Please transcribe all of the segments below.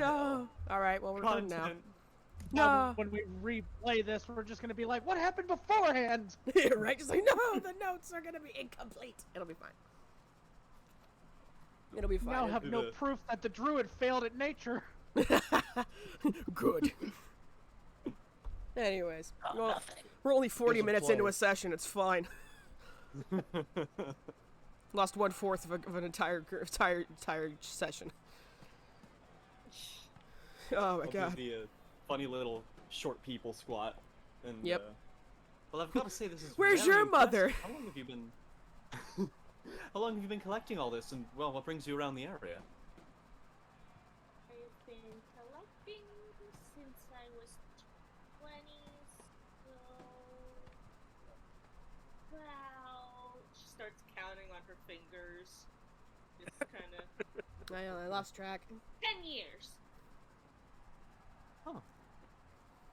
No. All right. Well, we're done now. Content. No. When we replay this, we're just gonna be like, "What happened beforehand?" Right? Just like, no, the notes are gonna be incomplete. It'll be fine. It'll be fine. Now have no proof that the druid failed at nature. Good. Anyways, well, we're only 40 minutes into a session. It's fine. Lost 1/4 of an entire session. Oh my god. The funny little short people squat. And, Yep. Well, I've got to say this is. Where's very your impressive. mother? How long have you been? How long have you been collecting all this? And well, what brings you around the area? I've been collecting since I was 20, so about. She starts counting on her fingers. Just kind of I lost track. 10 years. Huh.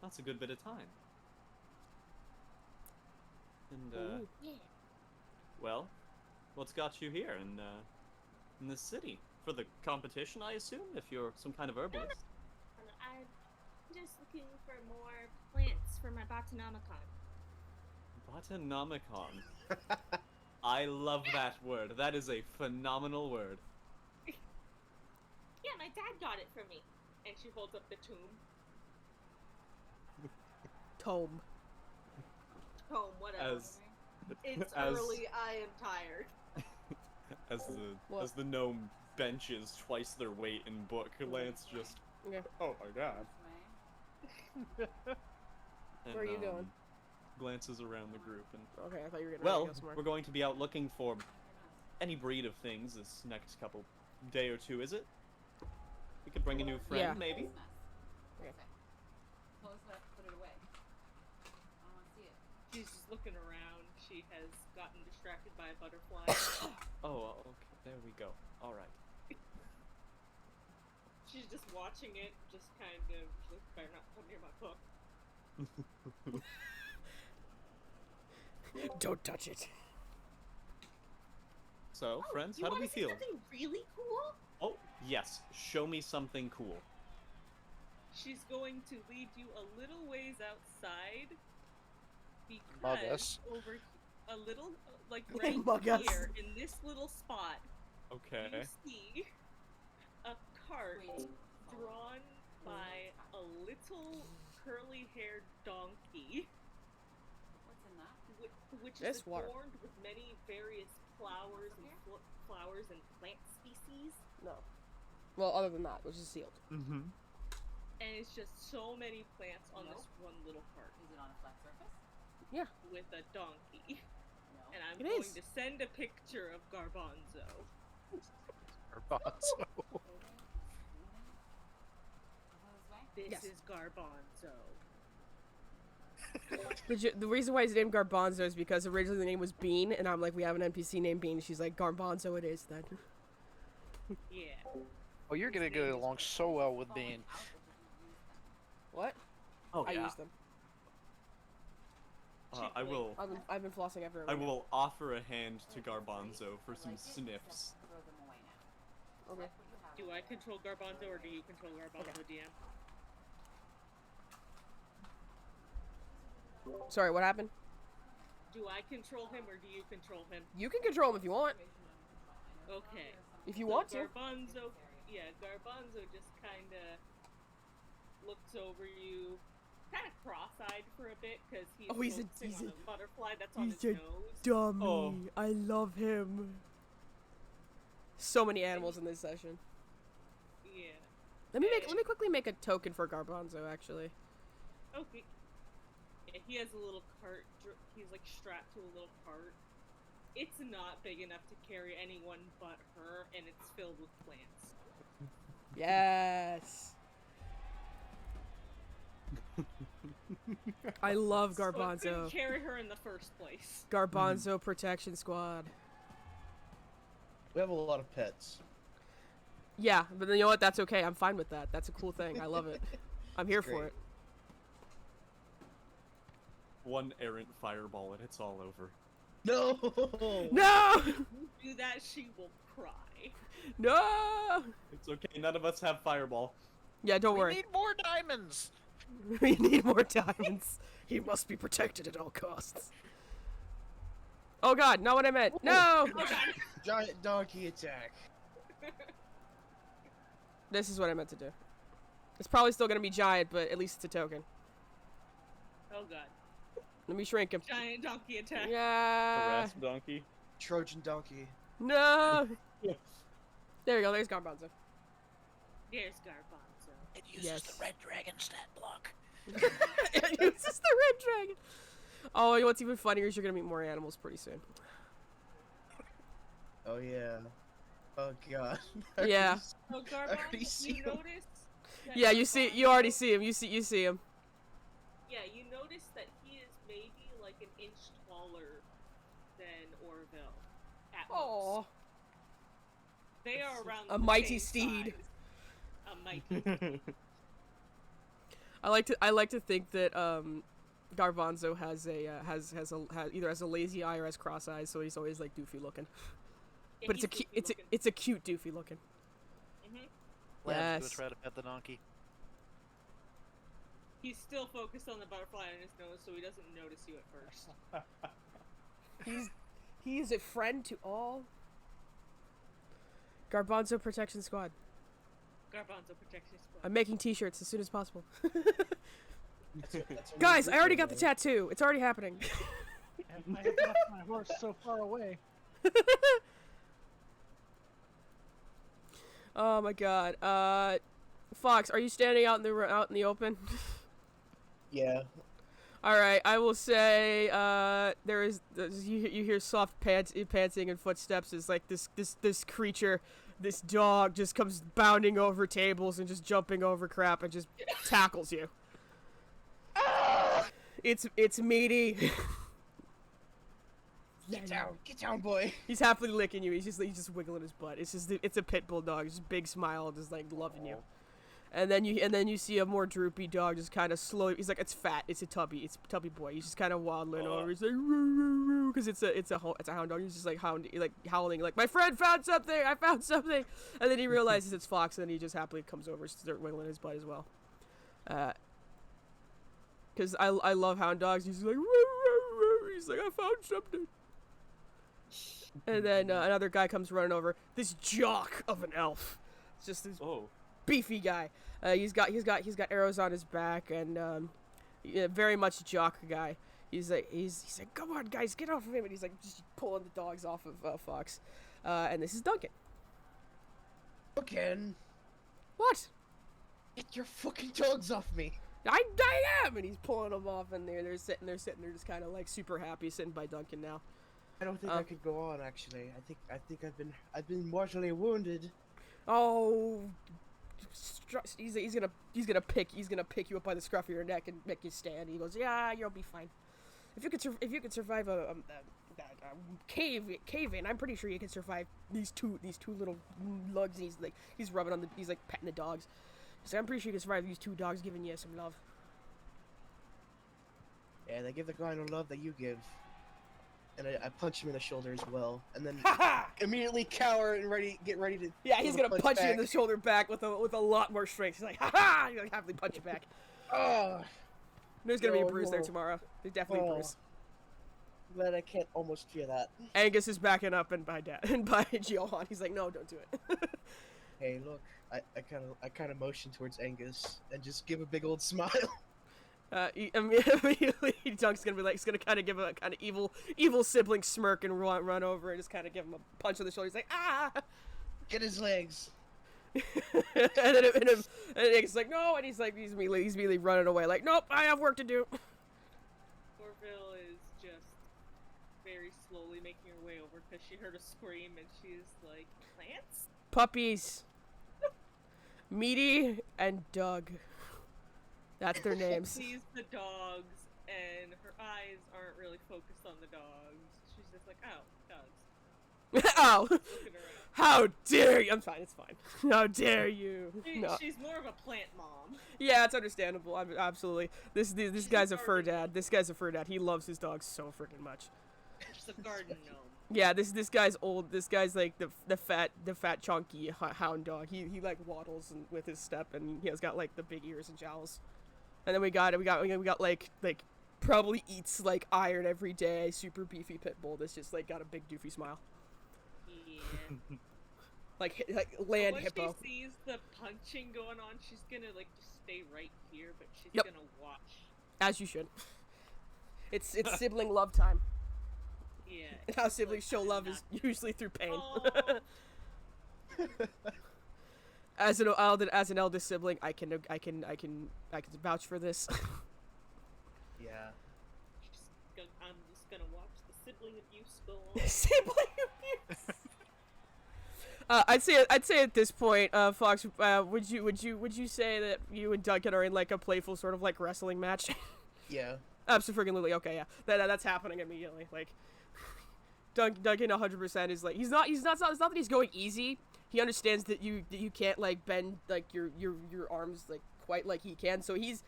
That's a good bit of time. And Ooh. Yeah. well, what's got you here in this city? For the competition, I assume, if you're some kind of herbalist. I'm just looking for more plants for my Botanomicon. Botanomicon. I love that word. That is a phenomenal word. Yeah, my dad got it for me. And she holds up the tomb. Tome. Home, whatever. It's early, I am tired. As the gnome benches twice their weight in book, Lance just Yeah. oh my god. And, Where are you going? Glances around the group and Okay, I thought you were gonna well, go somewhere. we're going to be out looking for any breed of things this next couple day or two, is it? We could bring a new friend, Yeah. maybe. Okay. Close that, put it away. I don't want to see it. She's just looking around. She has gotten distracted by a butterfly. Oh, okay. There we go. All right. She's just watching it, just kind of like, better not come near my book. Don't touch it. So, friends, You how do wanna we see feel? something really cool? Oh, yes. Show me something cool. She's going to lead you a little ways outside Among because Us. over a little, like right Among Us. here in this little spot, Okay. you see a cart drawn by a little curly-haired donkey, What's in that? which This is water. adorned with many various flowers and flowers and plant species. No. Well, other than that, which is sealed. Mm-hmm. And it's just so many plants on this one little cart Is it on a flat surface? Yeah. with a donkey. No. And I'm It going is. to send a picture of Garbanzo. Garbanzo. This Yes. is Garbanzo. The reason why he's named Garbanzo is because originally the name was Bean, and I'm like, we have an NPC named Bean. She's like, Garbanzo it is then. Yeah. Oh, you're gonna get along so well with Bean. What? Oh, I yeah. use them. I will. I've been flossing everywhere. I will offer a hand to Garbanzo for some sniffs. Throw them away now. Okay. Do I control Garbanzo or do you control Garbanzo, DM? Sorry, what happened? Do I control him or do you control him? You can control him if you want. Okay. If you So want to. Garbanzo, yeah, Garbanzo just kind of looks over you, kind of cross-eyed for a bit because he's Oh, he's a- focusing he's on a- the butterfly that's on he's his a nose. Dummy. Oh. I love him. So many animals in this session. Yeah. Let me quickly make a token for Garbanzo actually. Okay. Yeah, he has a little cart. He's like strapped to a little cart. It's not big enough to carry anyone but her, and it's filled with plants. Yes. I love So I couldn't Garbanzo. carry her in the first place. Garbanzo Protection Squad. We have a lot of pets. Yeah, but you know what? That's okay. I'm fine with that. That's a cool thing. I love it. I'm here for Great. it. One errant fireball and it's all over. No! No! Do that, she will cry. No! It's okay, none of us have fireball. Yeah, don't We worry. need more diamonds. We need more diamonds. He must be protected at all costs. Oh god, not what I meant. No! Oh god. Giant donkey attack. This is what I meant to do. It's probably still gonna be giant, but at least it's a token. Oh god. Let me shrink him. Giant donkey attack. Yeah. Harass donkey. Trojan donkey. No. There we go. There's Garbanzo. There's Garbanzo. It uses Yes. the red dragon stat block. It uses the red dragon. Oh, you know what's even funnier is you're gonna meet more animals pretty soon. Oh yeah. Oh god. Yeah. Oh, already Garbanzo, see you him. notice? that Yeah, you see. You Garbanzo- already see him. You see him. Yeah, you notice that he is maybe like an inch taller than Orville. At most. They are around A the mighty same steed. size. A mighty. I like to think that Garbanzo has either has a lazy eye or has cross eyes, so he's always like doofy looking. Yeah, But it's he's it's a cute doofy looking. Lamb's Yes. gonna try to pet the donkey. He's still focused on the butterfly on his nose, so he doesn't notice you at first. He is a friend to all. Garbanzo Protection Squad. Garbanzo protection squad. I'm making T-shirts as soon as possible. That's a Guys, new I already video, got the man. tattoo. It's already happening. And I have left my horse so far away. Oh my god. Fox, are you standing out in the open? Yeah. All right, I will say you hear soft panting and footsteps as like this creature, this dog just comes bounding over tables and just jumping over crap and just tackles you. It's meaty. Get down, boy. He's happily licking you. He's just wiggling his butt. It's a pit bull dog. Just big smile, just like loving you. And then you see a more droopy dog just kind of slowly. He's like, it's fat. It's a tubby boy. He's just kind of waddling over. He's like, because it's a hound dog. He's just like howling like, my friend found something. I found something. And then he realizes it's Fox, and then he just happily comes over and starts wiggling his butt as well. Because I love hound dogs. He's like, he's like, I found something. And then another guy comes running over. This jock of an elf. It's just this beefy guy. He's got arrows on his back and yeah, very much a jock guy. He's like, come on guys, get off of him, and he's like just pulling the dogs off of Fox. And this is Duncan. Again. What? Get your fucking dogs off me. I am, and he's pulling them off, and they're sitting there just kind of like super happy sitting by Duncan now. I don't think I could go on. Actually, I think I've been mortally wounded. Oh, he's gonna pick you up by the scruff of your neck and make you stand. He goes, yeah, you'll be fine. If you could survive a cave in, I'm pretty sure you can survive these two little lugs. And he's rubbing on he's like petting the dogs. He's like, I'm pretty sure you can survive these two dogs giving you some love. Yeah, they give the kind of love that you give. And I punch him in the shoulder as well, and then immediately cower and get ready to. Yeah, he's give a gonna punch you in back. the shoulder back with a lot more strength. He's like, ha ha! He's gonna happily punch you back. Oh, There's gonna be a No, bruise there no. tomorrow. There's definitely a Oh. bruise. glad I can't almost hear that. Angus is backing up and by Johan. He's like, no, don't do it. Hey, look, I kind of motion towards Angus and just give a big old smile. Immediately, Dunk's gonna be like, he's gonna kind of give a kind of evil sibling smirk and run over and just kind of give him a punch on the shoulder. He's like, ah! Get his legs. and then Angus is like, no, and he's immediately running away. Like, nope, I have work to do. Orville is just very slowly making her way over because she heard a scream and she's like, plants? Puppies. Meaty and Doug. That's their names. Sees the dogs and her eyes aren't really focused on the dogs. She's just like, oh, dogs. Ow! Looking around. How dare you? I'm fine. It's fine. How dare you? No. She's more of a plant mom. Yeah, it's understandable. Absolutely. This guy's a fur dad. This guy's a fur dad. He loves his dogs so freaking much. She's a garden gnome. Yeah, this guy's old. This guy's like the fat chunky hound dog. He like waddles with his step, and he has got like the big ears and jowls. And then we got like probably eats like iron every day. Super beefy pit bull that's just like got a big doofy smile. Yeah. Like land Once hippo. she sees the punching going on, she's gonna like just stay right here, but she's Yep. gonna watch. As you should. It's sibling love time. Yeah. And how it's siblings like, show love not- is usually through pain. Aw. As an eldest sibling, I can vouch for this. Yeah. I'm just gonna watch the sibling abuse go on. Sibling abuse. I'd say at this point, Fox, would you say that you and Duncan are in like a playful sort of like wrestling match? Yeah. Absolutely. Okay, yeah. That's happening immediately. Like Duncan 100% is like it's not that he's going easy. He understands that you can't like bend like your arms like quite like he can. So he's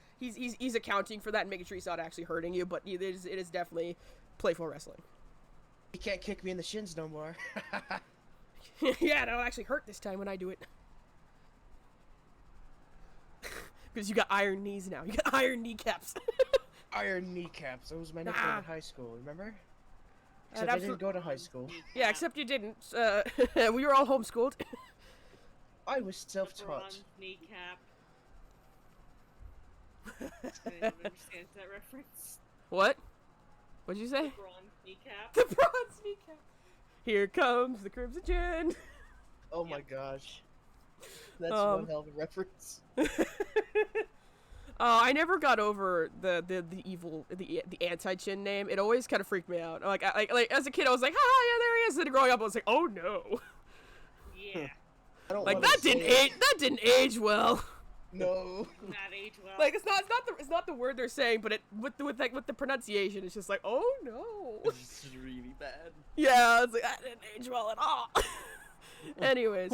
accounting for that and making sure he's not actually hurting you, but it is definitely playful wrestling. You can't kick me in the shins no more. Yeah, that'll actually hurt this time when I do it. Because you got iron knees now. You got iron kneecaps. Iron kneecaps. That was my nickname in high school, remember? That Except I didn't go to high school. Yeah, except you didn't. We were all homeschooled. I was The self-taught. bronze kneecap. Anyone understands that reference? What? What'd you say? Bronze kneecap. The bronze kneecap. Here comes the Crimson Gin. Oh my gosh. That's Um, one hell of a reference. I never got over the evil the anti-Chin name. It always kind of freaked me out. Like as a kid, I was like, "Ah, yeah, there he is." And growing up, I was like, "Oh no!" Yeah. I don't Like wanna that say didn't it. age. That didn't age well. No. Not age well. Like it's not the word they're saying, but it with the pronunciation, it's just like, "Oh no." It's really bad. Yeah, it's like that didn't age well at all. Anyways,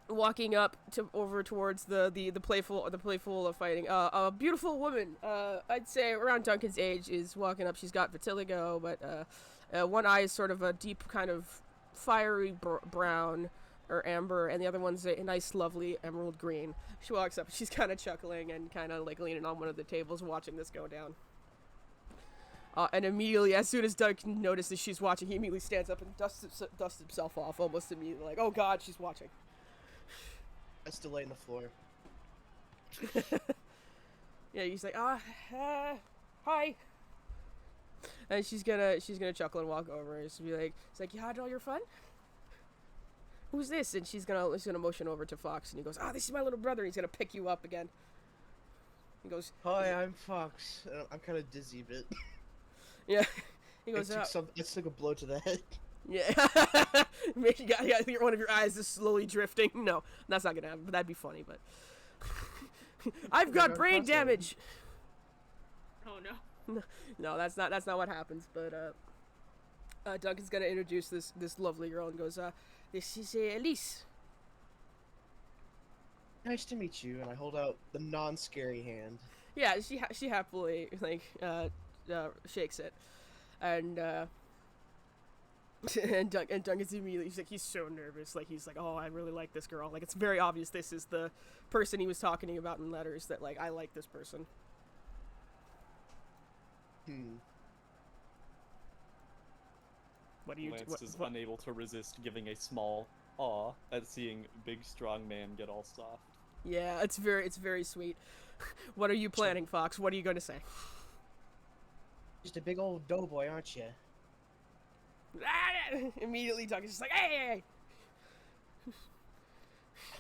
walking up over towards the playful fighting. A beautiful woman. I'd say around Duncan's age is walking up. She's got vitiligo, but one eye is sort of a deep kind of fiery brown or amber, and the other one's a nice, lovely emerald green. She walks up. She's kind of chuckling and kind of like leaning on one of the tables, watching this go down. And immediately, as soon as Duncan notices she's watching, he immediately stands up and dusts himself off almost immediately. Like, oh god, she's watching. I still lay on the floor. Yeah, he's like, hi. And she's gonna chuckle and walk over and she's be like, it's like, you had all your fun? Who's this? And she's gonna motion over to Fox and he goes, this is my little brother. He's gonna pick you up again. He goes, Hi, I'm Fox. I'm kind of dizzy, but yeah. He it goes, took a blow to the head. yeah. Maybe you got one of your eyes is slowly drifting. No, that's not gonna happen. But that'd be funny. But I've got Never brain possible. damage. Oh no. No, that's not what happens. But Duncan's gonna introduce this lovely girl and goes, this is Elise. Nice to meet you, and I hold out the non-scary hand. Yeah, she happily like shakes it, and and Duncan's immediately he's so nervous. Like he's like, oh, I really like this girl. Like it's very obvious this is the person he was talking about in letters. That like I like this person. What do you? Lance is unable to resist giving a small awe at seeing big strong man get all soft. Yeah, it's very sweet. What are you planning, Fox? What are you going to say? Just a big old doughboy, aren't you? Immediately Duncan's just like, hey.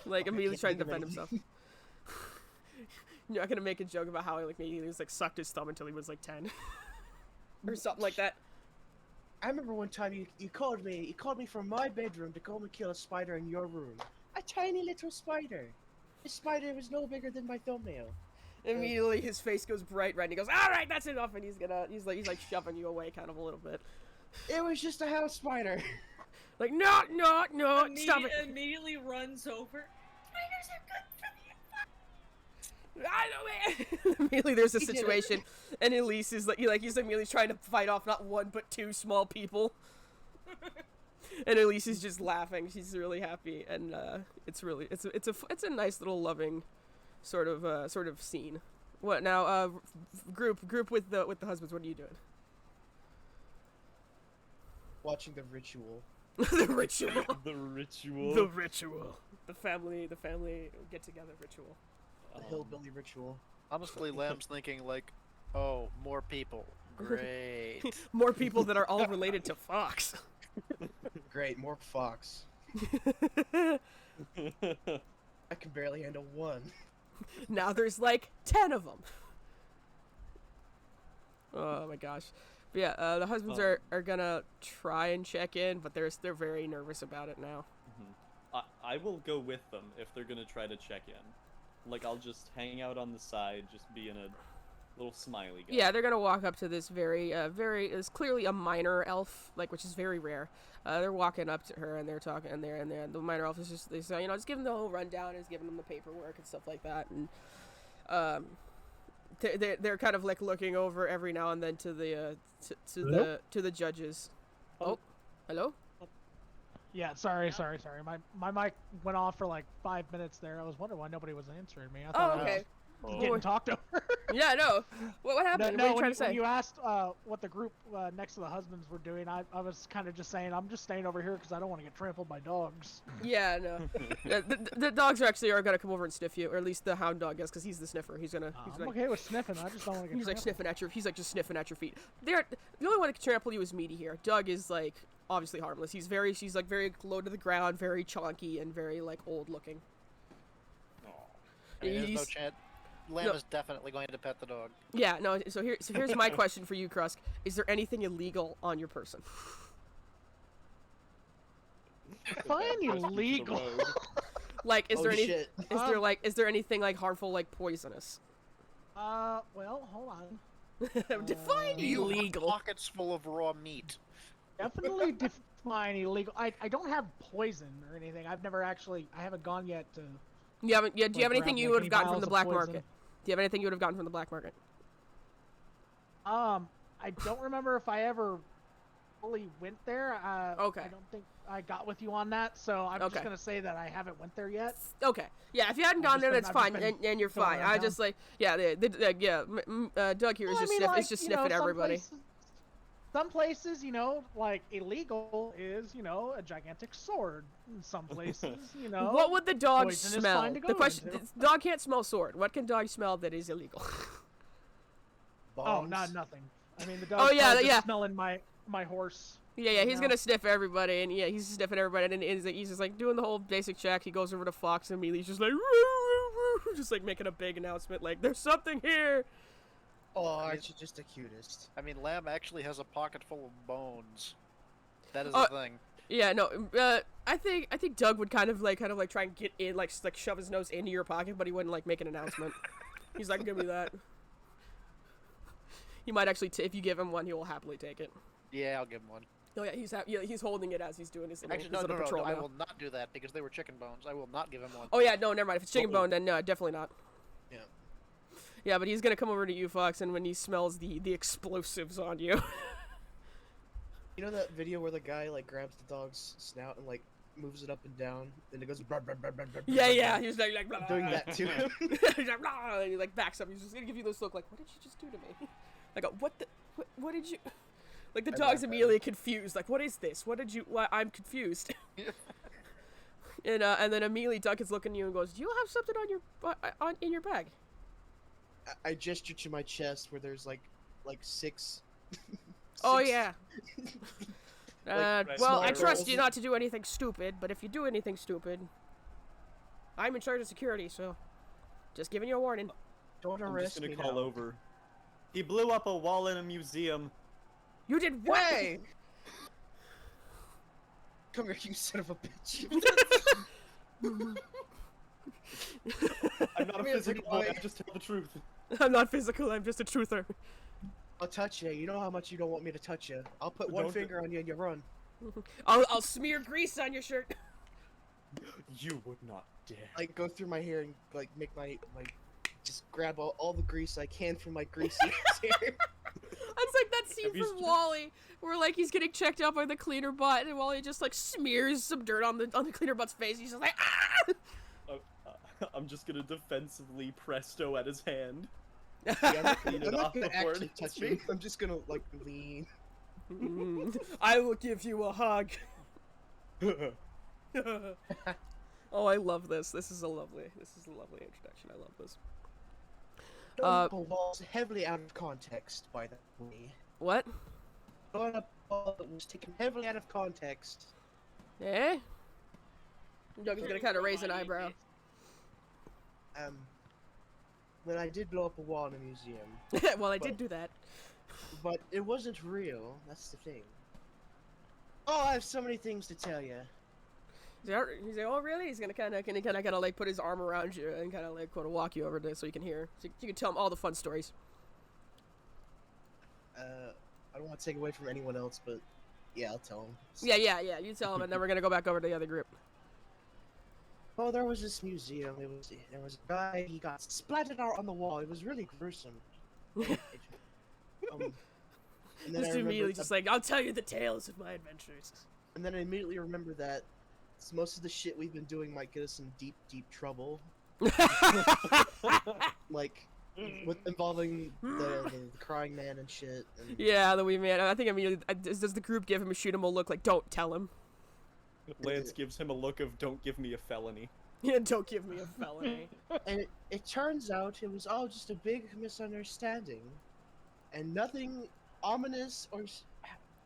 Like immediately trying to defend himself. You're not gonna make a joke about how like maybe he was like sucked his thumb until he was like 10 or something like that. I remember one time you called me from my bedroom to come and kill a spider in your room. A tiny little spider. The spider was no bigger than my thumbnail. Immediately his face goes bright red and he goes, all right, that's enough, and he's like shoving you away kind of a little bit. It was just a house spider. Like no, stop it. Immediately runs over. Spiders are good for the I know it. Immediately, there's a He did it. situation, and Elise is he's immediately trying to fight off not one but two small people, and Elise is just laughing. She's really happy, and it's a nice little loving, sort of scene. What now? Group with the husbands. What are you doing? Watching the ritual. The ritual. The ritual. The ritual. The family get together ritual. The hillbilly ritual. Honestly, Lamb's thinking like, oh, more people. Great. More people that are all related to Fox. Great, more fox. I can barely handle one. Now there's like 10 of them. Oh my gosh. But yeah, the husbands are gonna try and check in, but they're very nervous about it now. I will go with them if they're gonna try to check in. Like, I'll just hang out on the side, just being a little smiley guy. Yeah, they're gonna walk up to this it's clearly a minor elf, which is very rare. They're walking up to her and they're talking, and the minor elf is just, they say, just give them the whole rundown, and is giving them the paperwork and stuff like that, and they're kind of like looking over every now and then to the to the judges. Oh, hello. Yeah, sorry. My mic went off for like 5 minutes there. I was wondering why nobody was answering me. I thought Okay. I was getting talked over. Yeah, no. What happened? No, what are you trying to say? when you asked what the group next to the husbands were doing, I was kind of just saying I'm just staying over here because I don't want to get trampled by dogs. Yeah, no. The dogs are gonna come over and sniff you, or at least the hound dog is, because he's the sniffer. He's I'm like, okay with sniffing. I just don't want to get he's like trampled. sniffing at your. He's like just sniffing at your feet. The only one that can trample you is Meaty here. Doug is like obviously harmless. She's like very low to the ground, very chonky, and very like old looking. I mean, there's no He's- chance. Lamb is definitely going to pet the dog. Yeah, no. So here's my question for you, Krusk. Is there anything illegal on your person? Fine, illegal. Like, is Oh, there any? shit. Is there anything like harmful, like poisonous? Well, hold on. Define You have illegal. pockets full of raw meat. Definitely define illegal. I don't have poison or anything. I haven't gone yet to. You haven't. Yeah. Do you have anything grab, you like, would any have gotten from vials the of black poison. market? Do you have anything you would have gotten from the black market? I don't remember if I ever fully went there. Okay. I don't think I got with you on that, so I'm Okay. just gonna say that I haven't went there yet. Okay. Yeah. If you hadn't I've gone there, just that's been- I've fine, just been and you're filling fine. them I down. just like Doug here is Well, I just mean, sniffing. like, It's just you know, sniffing some everybody. Some places, like illegal is, a gigantic sword. In some places, What would the dog poison is smell? fine to The go question: into. the dog can't smell sword. What can dog smell that is illegal? Oh, Bombs. nothing. I mean, the Oh, dog's yeah, probably just yeah. smelling my horse. Yeah, he's No. gonna sniff everybody, and yeah, he's sniffing everybody, and he's just like doing the whole basic check. He goes over to Fox, and immediately he's just like, "Roo, roo, roo," just like making a big announcement, like, "There's something here." Oh, aren't you just the cutest? I mean, Lamb actually has a pocket full of bones. That is Oh, a thing. Yeah, no, I think Doug would kind of like try and get in, like shove his nose into your pocket, but he wouldn't like make an announcement. He's like, "Give me that." He might actually, if you give him one, he will happily take it. Yeah, I'll give him one. Oh yeah, he's holding it as he's doing his little, Actually, his no, little no, patrol I now. will not do that because they were chicken bones. I will not give him one. Oh yeah, no, never mind. If it's chicken Uh-oh. bone, then no, definitely not. Yeah. Yeah, but he's gonna come over to you, Fox, and when he smells the explosives on you. You know that video where the guy like grabs the dog's snout and like moves it up and down, and it goes. Brr, brr, brr, brr, brr, Yeah, brr, yeah, brr. he's like blah, I'm doing that to him. He's like, blah, and he like backs up. He's just gonna give you this look, like, "What did you just do to me?" Like, what did you? Like the I dog's laugh at immediately confused. Like, "What is this? What did you? Why? I'm confused." And then immediately Doug is looking at you and goes, "Do you have something on your in your bag?" I gestured to my chest where there's like six. Oh six- yeah. Like, Well, I small trust rolls. you not to do anything stupid, but if you do anything stupid, I'm in charge of security, so just giving you a warning. Don't I'm arrest just gonna me call now. over. He blew up a wall in a museum. You did what? Hey! Come here, you son of a bitch! I'm not a Come here, physical pretty boy, boy. I just tell the truth. I'm not physical. I'm just a truther. I'll touch you. You know how much you don't want me to touch you. I'll put one Don't do- finger on you and you run. I'll smear grease on your shirt. You would not dare. Like go through my hair and like make my just grab all the grease I can from my greasy hair. It's like that scene Have you from st- Wall-E, where like he's getting checked out by the cleaner butt, and Wall-E just like smears some dirt on the cleaner butt's face. He's just like, ah! I'm just gonna defensively presto at his hand. Yeah, I'm not Clean it I'm not off gonna before it actually hits touch me. you. I'm just gonna like lean. I will give you a hug. Oh, I love this. This is a lovely introduction. I love this. Notable Wall's heavily out of context, by the way. What? Going up Wall that was taken heavily out of context. Eh? Yogi's gonna kind of raise an eyebrow. When I did blow up a wall in a museum, Well, I did do that. but it wasn't real. That's the thing. Oh, I have so many things to tell you. He's like, oh really? He's gonna kind of like put his arm around you and kind of like kind of walk you over to so you can hear, so you can tell him all the fun stories. I don't want to take away from anyone else, but yeah, I'll tell him. Yeah. You tell him, and then we're gonna go back over to the other group. Oh, there was this museum. There was a guy. He got splattered out on the wall. It was really gruesome. And then Just I immediately, remembered just like, I'll tell you the tales of my adventures. and then I immediately remembered that most of the shit we've been doing might get us in deep, deep trouble. Like with involving the crying man and shit. And Yeah, the wee man. I think immediately does the group give him shoot him a look like, don't tell him. Lance gives him a look of "Don't give me a felony." Yeah, don't give me a felony. And it turns out it was all just a big misunderstanding, and nothing ominous or.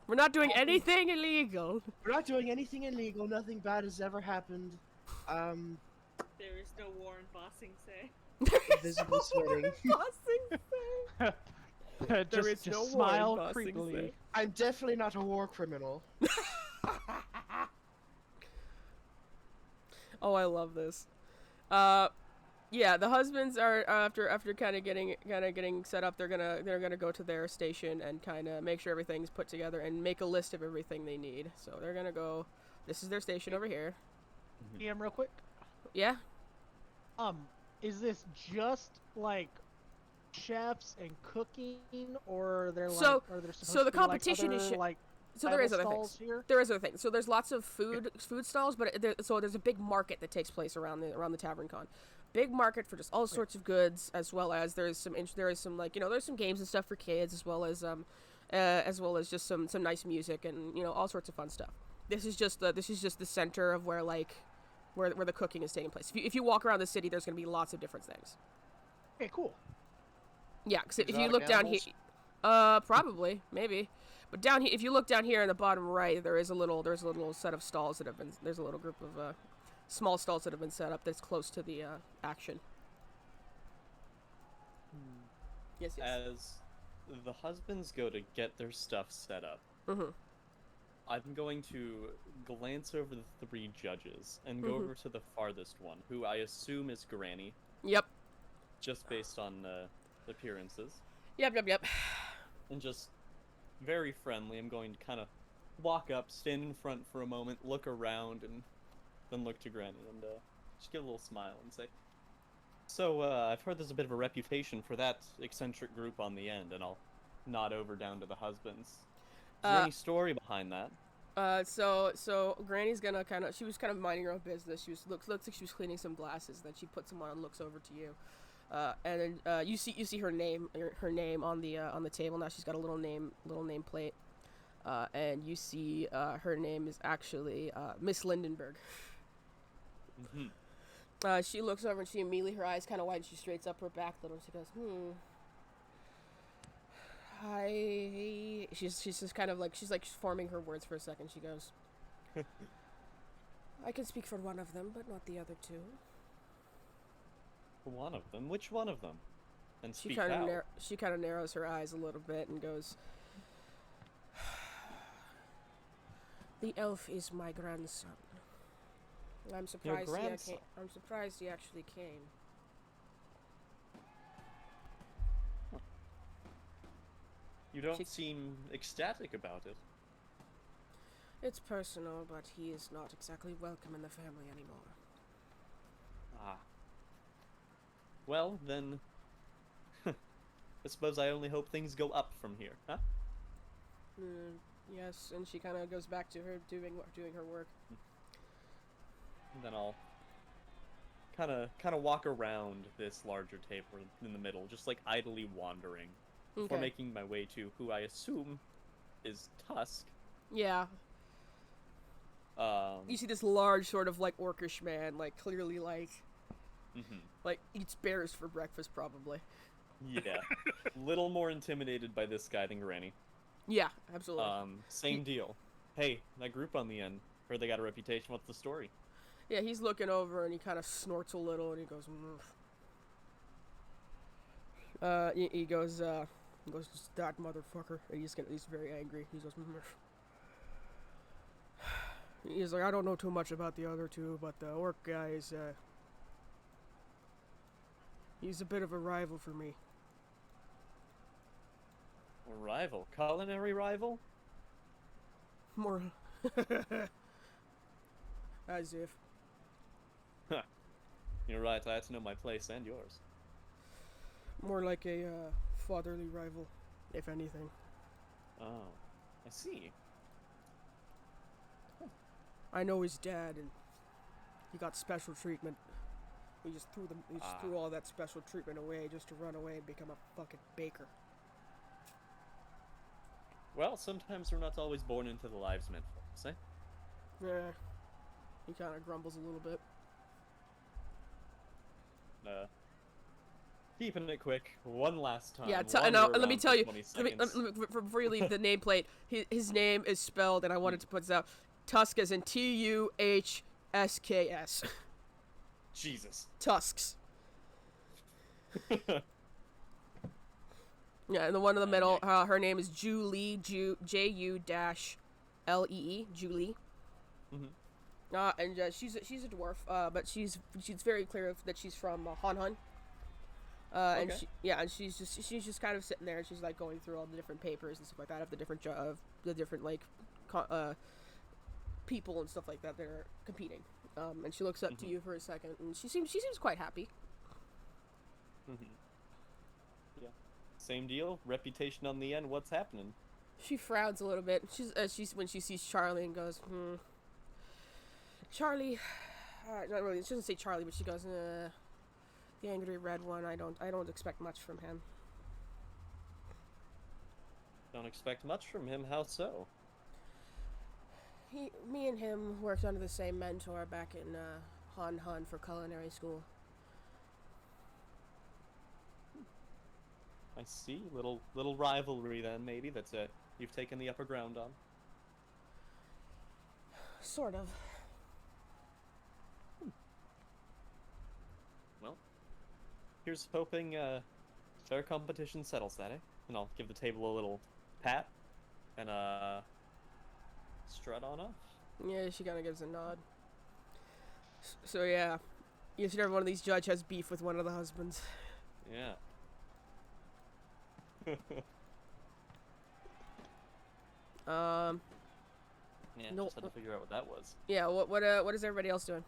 We're not doing anything illegal. We're not doing anything illegal. Nothing bad has ever happened. There is no war in Bossing Say. Visibly sweating. There is just no war in smile Ba Sing creepily. Se. I'm definitely not a war criminal. Oh, I love this. Yeah, the husbands are after kind of getting set up. They're gonna go to their station and kind of make sure everything's put together and make a list of everything they need. So they're gonna go. This is their station over here. DM real quick. Yeah. Is this just like chefs and cooking, or they're like, So- are there supposed so the to be, like, competition is other, sh- like So there is other stalls things. here? There is other things. So there's lots of food stalls, but so there's a big market that takes place around the Tavern Con. Big market for just all sorts of goods, as well as there is some like there's some games and stuff for kids, as well as just some nice music and all sorts of fun stuff. This is just the center of where the cooking is taking place. If you walk around the city, there's gonna be lots of different things. Okay, cool. Yeah, because if you Exotic look down here, animals? probably, maybe, but down here, if you look down here in the bottom right, there's a little set of stalls that have been. There's a little group of small stalls that have been set up that's close to the action. Yes. As the husbands go to get their stuff set up, Mhm. I'm going to glance over the three judges and go Mhm. over to the farthest one, who I assume is Granny, Yep. just based on appearances. Yep. And just very friendly, I'm going to kind of walk up, stand in front for a moment, look around, and then look to Granny and just give a little smile and say, "So, I've heard there's a bit of a reputation for that eccentric group on the end," and I'll nod over down to the husbands. Is there any story behind that? So Granny's gonna she was kind of minding her own business. She looks like she was cleaning some glasses. Then she puts them on and looks over to you. And then you see her name on the table now. She's got a little name plate. And you see her name is actually Miss Lindenberg. Mm-hmm. She looks over and she immediately, her eyes kind of widen. She straightens up her back a little. And she goes, She's just kind of like she's forming her words for a second. She goes, I can speak for one of them, but not the other two. One of them? Which one of them? And She speak kind how? of she kind of narrows her eyes a little bit and goes, the elf is my grandson. I'm surprised grandson? I'm surprised he actually came. You don't She- seem ecstatic about it. It's personal, but he is not exactly welcome in the family anymore. Ah. Well, then... I suppose I only hope things go up from here, huh? Yes, and she kind of goes back to her doing her work. And then I'll kind of walk around this larger table in the middle, just like idly wandering, before Okay. making my way to who I assume is Tusk. Yeah. You see this large sort of like orcish man, like clearly like eats bears for breakfast probably. Yeah, little more intimidated by this guy than Granny. Yeah, absolutely. Same deal. Hey, that group on the end. Heard they got a reputation. What's the story? Yeah, he's looking over and he kind of snorts a little and he goes, he goes, that motherfucker. And he's very angry. He goes, he's like, I don't know too much about the other two, but the orc guy is, he's a bit of a rival for me. A rival? Culinary rival? More, as if. You're right, I had to know my place and yours. More like a, fatherly rival, if anything. Oh, I see. I know his dad, and he got special treatment. He just threw all that special treatment away just to run away and become a fucking baker. Well, sometimes we're not always born into the lives meant for us, eh? Yeah. He kind of grumbles a little bit. Keeping it quick, one last time. Yeah, and let me around tell for you, 20 let me, seconds. before you leave the nameplate, his name is spelled, and I wanted to put this out, Tusk as in Tuhsks. Jesus. Tusks. Yeah, and the one in the middle, her name is Julie, Julee, Julie. And she's a dwarf, but she's very clear that she's from Han Han. And she's just kind of sitting there, and she's like going through all the different papers and stuff like that of the different like people and stuff like that that are competing. And she looks up to you for a second, and she seems quite happy. Yeah. Same deal. Reputation on the end. What's happening? She frowns a little bit. She's when she sees Charlie and goes, Charlie. Not really. She doesn't say Charlie, but she goes, the angry red one. I don't expect much from him. Don't expect much from him. How so? Me and him worked under the same mentor back in Han Han for culinary school. I see. Little rivalry then, maybe, that you've taken the upper ground on. Sort of. Well, here's hoping fair competition settles that, eh? And I'll give the table a little pat and strut on off. Yeah, she kind of gives a nod. So yeah, you see every one of these judge has beef with one of the husbands. Yeah. Yeah, No- just had to figure out what that was. Yeah, what is everybody else doing?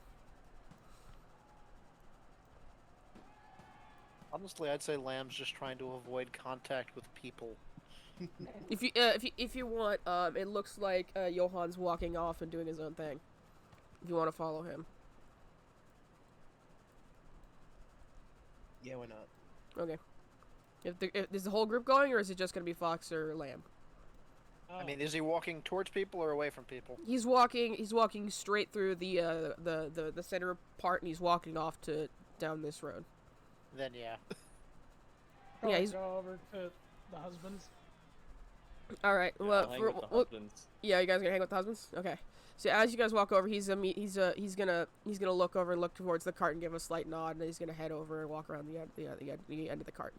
Honestly, I'd say Lamb's just trying to avoid contact with people. If you want, it looks like Johan's walking off and doing his own thing. If you want to follow him. Yeah, why not? Okay. Is the whole group going, or is it just gonna be Fox or Lamb? I mean, is he walking towards people or away from people? He's walking straight through the center part, and he's walking off to down this road. Then yeah. Yeah, he's go over to the husbands. all right. Yeah, Well, I'll hang with the husbands. yeah, you guys gonna hang with the husbands? Okay. So as you guys walk over, he's gonna look over and look towards the cart and give a slight nod, and then he's gonna head over and walk around the end of the cart.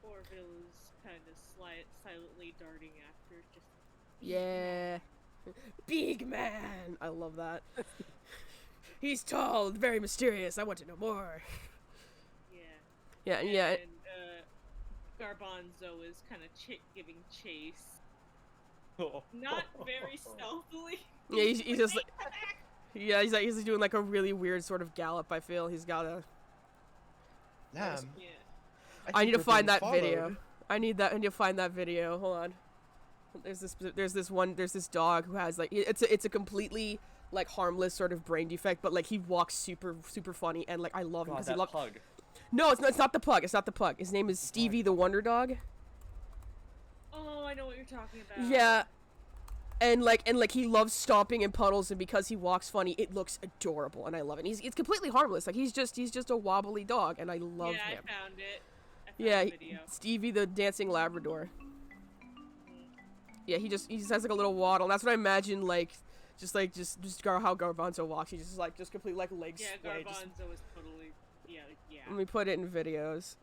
Orville is kind of silently darting after, just Yeah. Big man. I love that. He's tall, very mysterious. I want to know more. yeah. Yeah. And Garbanzo is kind of giving chase, Oh. not very stealthily. Yeah, he's just like, Yeah, he's doing like a really weird sort of gallop. I feel he's got a. Damn. Yeah. I need think to we're find being that video. followed. I need to find that video. Hold on. There's this dog who has like it's a completely like harmless sort of brain defect, but like he walks super funny and like I love him God, because he that loves. pug. No, it's not the pug. It's not the pug. His name is Stevie the Wonder Dog. Oh, I know what you're talking about. Yeah. And like he loves stomping in puddles, and because he walks funny, it looks adorable, and I love it. And it's completely harmless. Like he's just a wobbly dog, and I love Yeah, him. I found it. I found Yeah, the video. Stevie the dancing Labrador. Yeah, he just has like a little waddle. And that's what I imagine like just how Garbanzo walks. He just completely like legs Yeah, spread. Garbanzo is totally. Yeah. Let me put it in videos.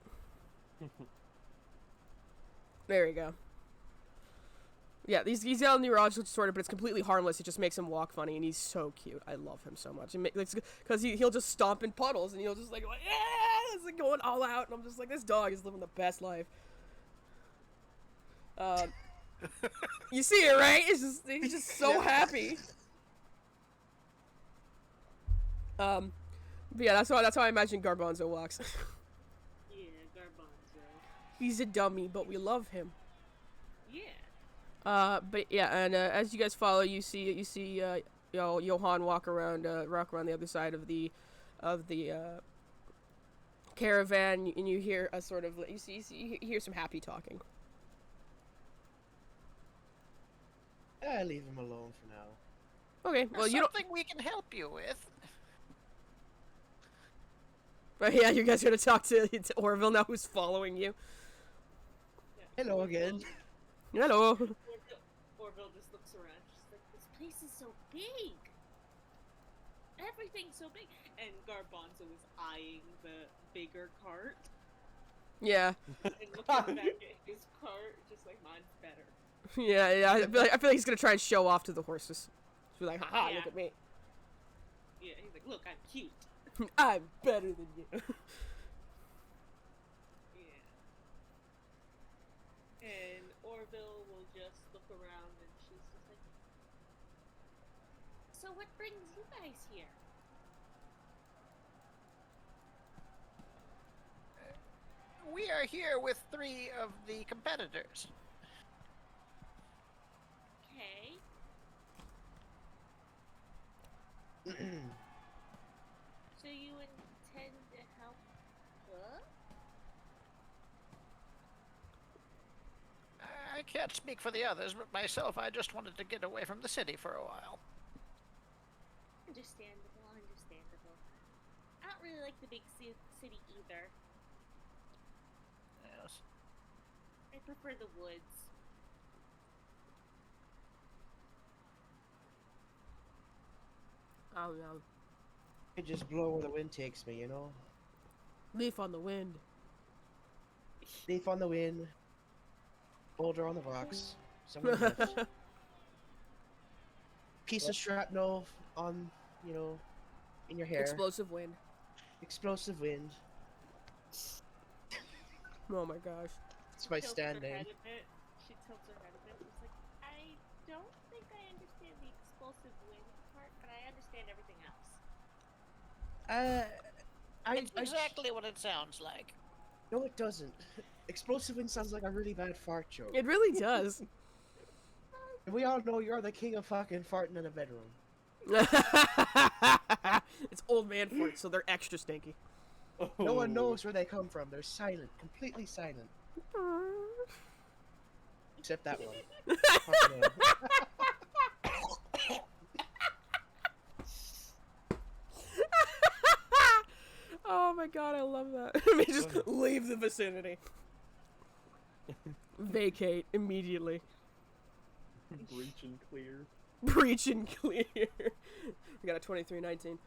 There we go. Yeah, he's got a neurological disorder, but it's completely harmless. It just makes him walk funny, and he's so cute. I love him so much. Because he'll just stomp in puddles, and he'll just like yeah, it's like going all out, and I'm just like, this dog is living the best life. You see it, right? He's just so happy. But yeah, that's how I imagine Garbanzo walks. Yeah, Garbanzo. He's a dummy, but we love him. Yeah. But yeah, and as you guys follow, you see Johan walk around the other side of the caravan, and you hear a sort of you hear some happy talking. Leave him alone for now. Okay, well you don't. Something we can help you with. But yeah, you guys are gonna talk to Orville now, who's following you. Hello again. Hello. Orville just looks around. She's like, this place is so big. Everything's so big. And Garbanzo is eyeing the bigger cart Yeah. and looking back at his cart, just like, mine's better. Yeah. I feel like he's gonna try and show off to the horses. He's like, haha, Yeah. look at me. Yeah, he's like, look, I'm cute. I'm better than you. Yeah. And Orville will just look around and she's just like, so what brings you guys here? We are here with 3 of the competitors. Okay. So you intend to help her? I can't speak for the others, but myself, I just wanted to get away from the city for a while. Understandable. I don't really like the big city either. Yes. I prefer the woods. Oh no. I just blow where the wind takes me, you know? Leaf on the wind. Leaf on the wind. Boulder on the rocks. Someone left. Piece of shrapnel on, in your hair. Explosive wind. Explosive wind. Oh my gosh. It's my Tilts stand her name. head a bit. She tilts her head a bit. She's like, I don't think I understand the explosive wind part, but I understand everything else. It's exactly what it sounds like. No, it doesn't. Explosive wind sounds like a really bad fart joke. It really does. And we all know you're the king of fucking farting in a bedroom. It's old man farts, so they're extra stinky. No one knows where they come from. They're silent. Completely silent. Except that one. Fucking hell. Oh my god, I love that. I mean, just leave the vicinity. Vacate immediately. Breach and clear. Breach and clear. We got a 2319.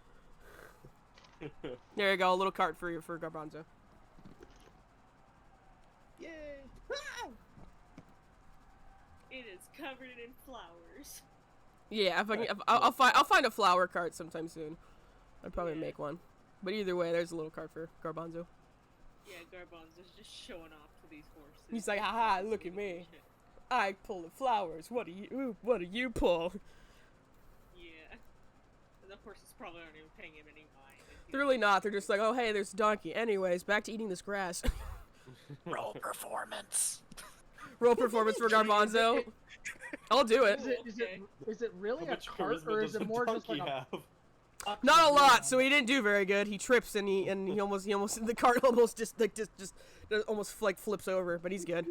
There you go, a little cart for Garbanzo. Yay! It is covered in flowers. Yeah, I'll find a flower cart sometime soon. I'd probably Yeah. make one. But either way, there's a little cart for Garbanzo. Yeah, Garbanzo's just showing off to these horses. He's like, haha, look at me. I pull the flowers. What do you pull? Yeah. And the horses probably aren't even paying him any mind. They're really not. They're just like, oh, hey, there's a donkey. Anyways, back to eating this grass. Roll performance. Roll performance for Garbanzo. I'll do it. Is it really How a much cart, charisma or is does it a more just like donkey a... have? Not a lot, so he didn't do very good. He trips and he almost the cart almost just almost like flips over, but he's good.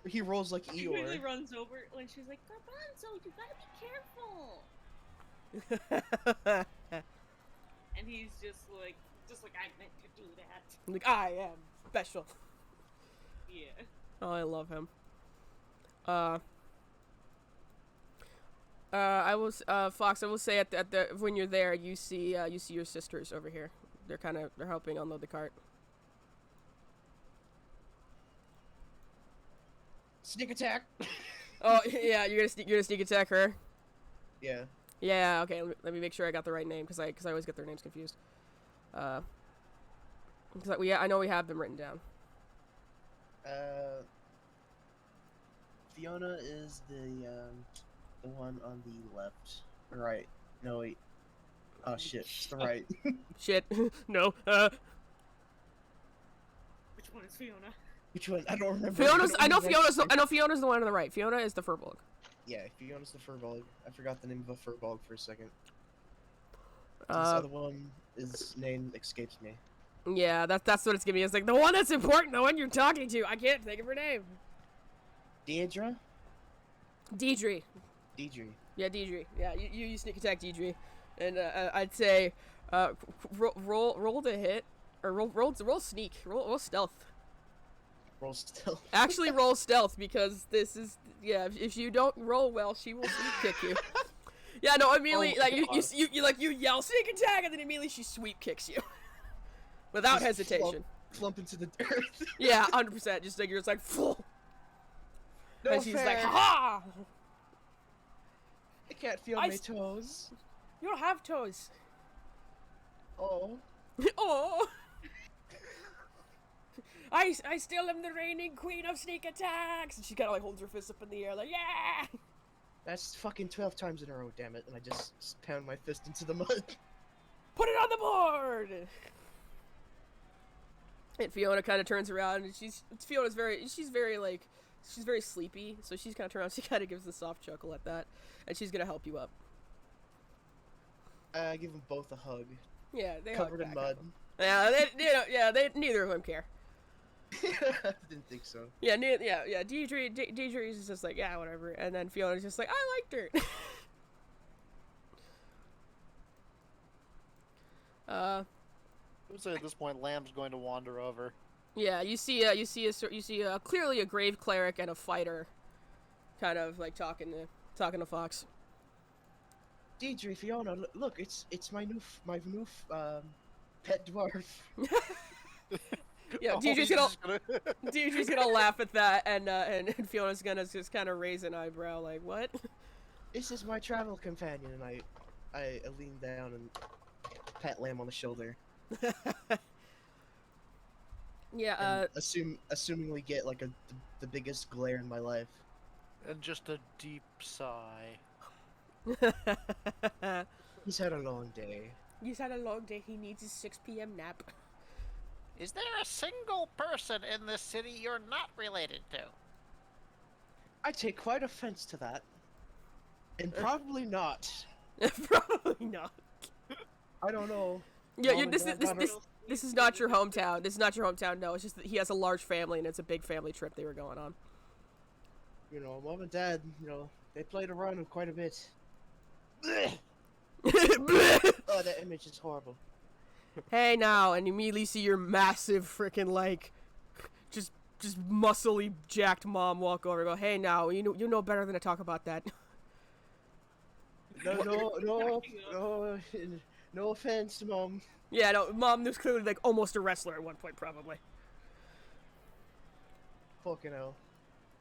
He rolls like He really Eeyore. runs over when she's like, Garbanzo, you gotta be careful. And he's just like I meant to do that. Like, I am special. Yeah. Oh, I love him. Fox, I will say at the when you're there, you see your sisters over here. They're helping unload the cart. Sneak attack. Oh yeah, you're gonna sneak attack her. Yeah. Yeah, okay. Let me make sure I got the right name because I always get their names confused. Because I know we have them written down. Fiona is the one on the left. Right. No wait. Oh shit. It's the right. Shit. No. Which one is Fiona? Which one? I don't remember. Fiona's. I know Fiona's Fiona's the one on the right. Fiona is the furbolg. Yeah, Fiona's the furbolg. I forgot the name of a furbolg for a second. This Uh, other one, his name escapes me. yeah, that's what it's giving me. It's like the one that's important, the one you're talking to. I can't think of her name. Deidre? Deidre. Deidre. Yeah, Deidre. Yeah, you sneak attack Deidre, and I'd say roll to hit or roll sneak, roll stealth. Roll stealth. Actually, roll stealth because this is if you don't roll well, she will sneak kick you. Yeah, no, immediately you yell sneak attack, and then immediately she sweep kicks you without Just hesitation. Flump into the dirt. Yeah, 100%. Just like you're just like full, No and she's fair. like, ha! I can't feel I my s- toes. You don't have toes. Oh. Oh. I still am the reigning queen of sneak attacks, and she kind of like holds her fist up in the air like, yeah. That's fucking 12 times in a row, damn it. And I just pound my fist into the mud. Put it on the board. And Fiona kind of turns around, and she's very sleepy, so she's kind of turned around. She kind of gives a soft chuckle at that, and she's gonna help you up. I give them both a hug. Yeah, they hug Covered in back mud. at them. Yeah, they neither of them care. Didn't think so. Yeah, Deidre is just like, yeah, whatever, and then Fiona's just like, I liked her. I would say at this point, Lamb's going to wander over. Yeah, you see clearly a grave cleric and a fighter, kind of like talking to Fox. Deidre, Fiona, look, it's my new pet dwarf. Yeah, Oh, Deidre's he's gonna just gonna- Deidre's gonna laugh at that, and Fiona's gonna just kind of raise an eyebrow, like, what? This is my travel companion, and I lean down and pat Lamb on the shoulder. Yeah, And assumingly get like the biggest glare in my life. And just a deep sigh. He's had a long day. He's had a long day. He needs his 6 p.m. nap. Is there a single person in this city you're not related to? I take quite offense to that. And probably not. Probably not. I don't know. Yeah, Mom and Dad this is not your hometown. This is not your hometown. No, it's just that he has a large family, and it's a big family trip they were going on. You know, Mom and Dad, they played around quite a bit. Oh, that image is horrible. Hey now, and you immediately see your massive freaking like, just muscly jacked mom walk over and go, hey now, you know better than to talk about that. No offense, Mom. Yeah, no, mom was clearly like almost a wrestler at one point, probably. Fucking hell.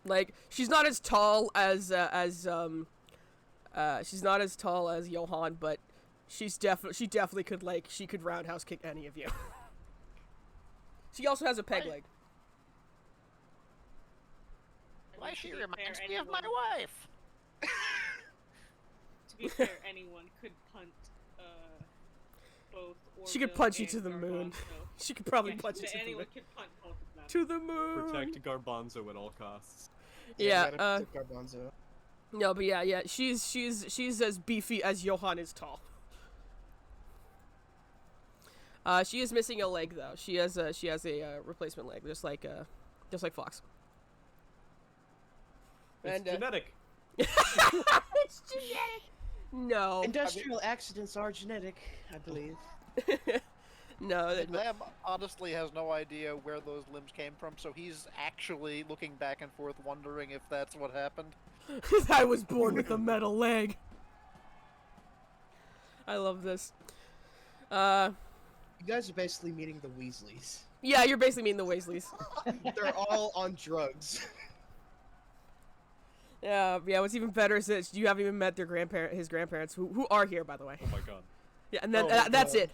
Like she's not as tall as she's not as tall as Johan, but she definitely could roundhouse kick any of you. She also has a peg leg. Why, she To be reminds fair, me of my anyone- wife. To be fair, anyone could punt both. She could Orville punch you to and the moon. Garbanzo. She could probably Yeah, punch you to the moon. anyone can punch both of them. To the moon. Protect Garbanzo at all costs. Yeah. you gotta protect Garbanzo. No, but yeah. She's as beefy as Johan is tall. She is missing a leg though. She has a replacement leg, just like Fox. It's genetic. It's genetic. No. Industrial accidents are genetic, I believe. No. And Lamb honestly has no idea where those limbs came from, so he's actually looking back and forth wondering if that's what happened. I was born with a metal leg. I love this. You guys are basically meeting the Weasleys. Yeah, you're basically meeting the Weasleys. They're all on drugs. Yeah. What's even better is that you haven't even met his grandparents, who are here, by the way. Oh my god. Yeah, and then Oh, that's God. it.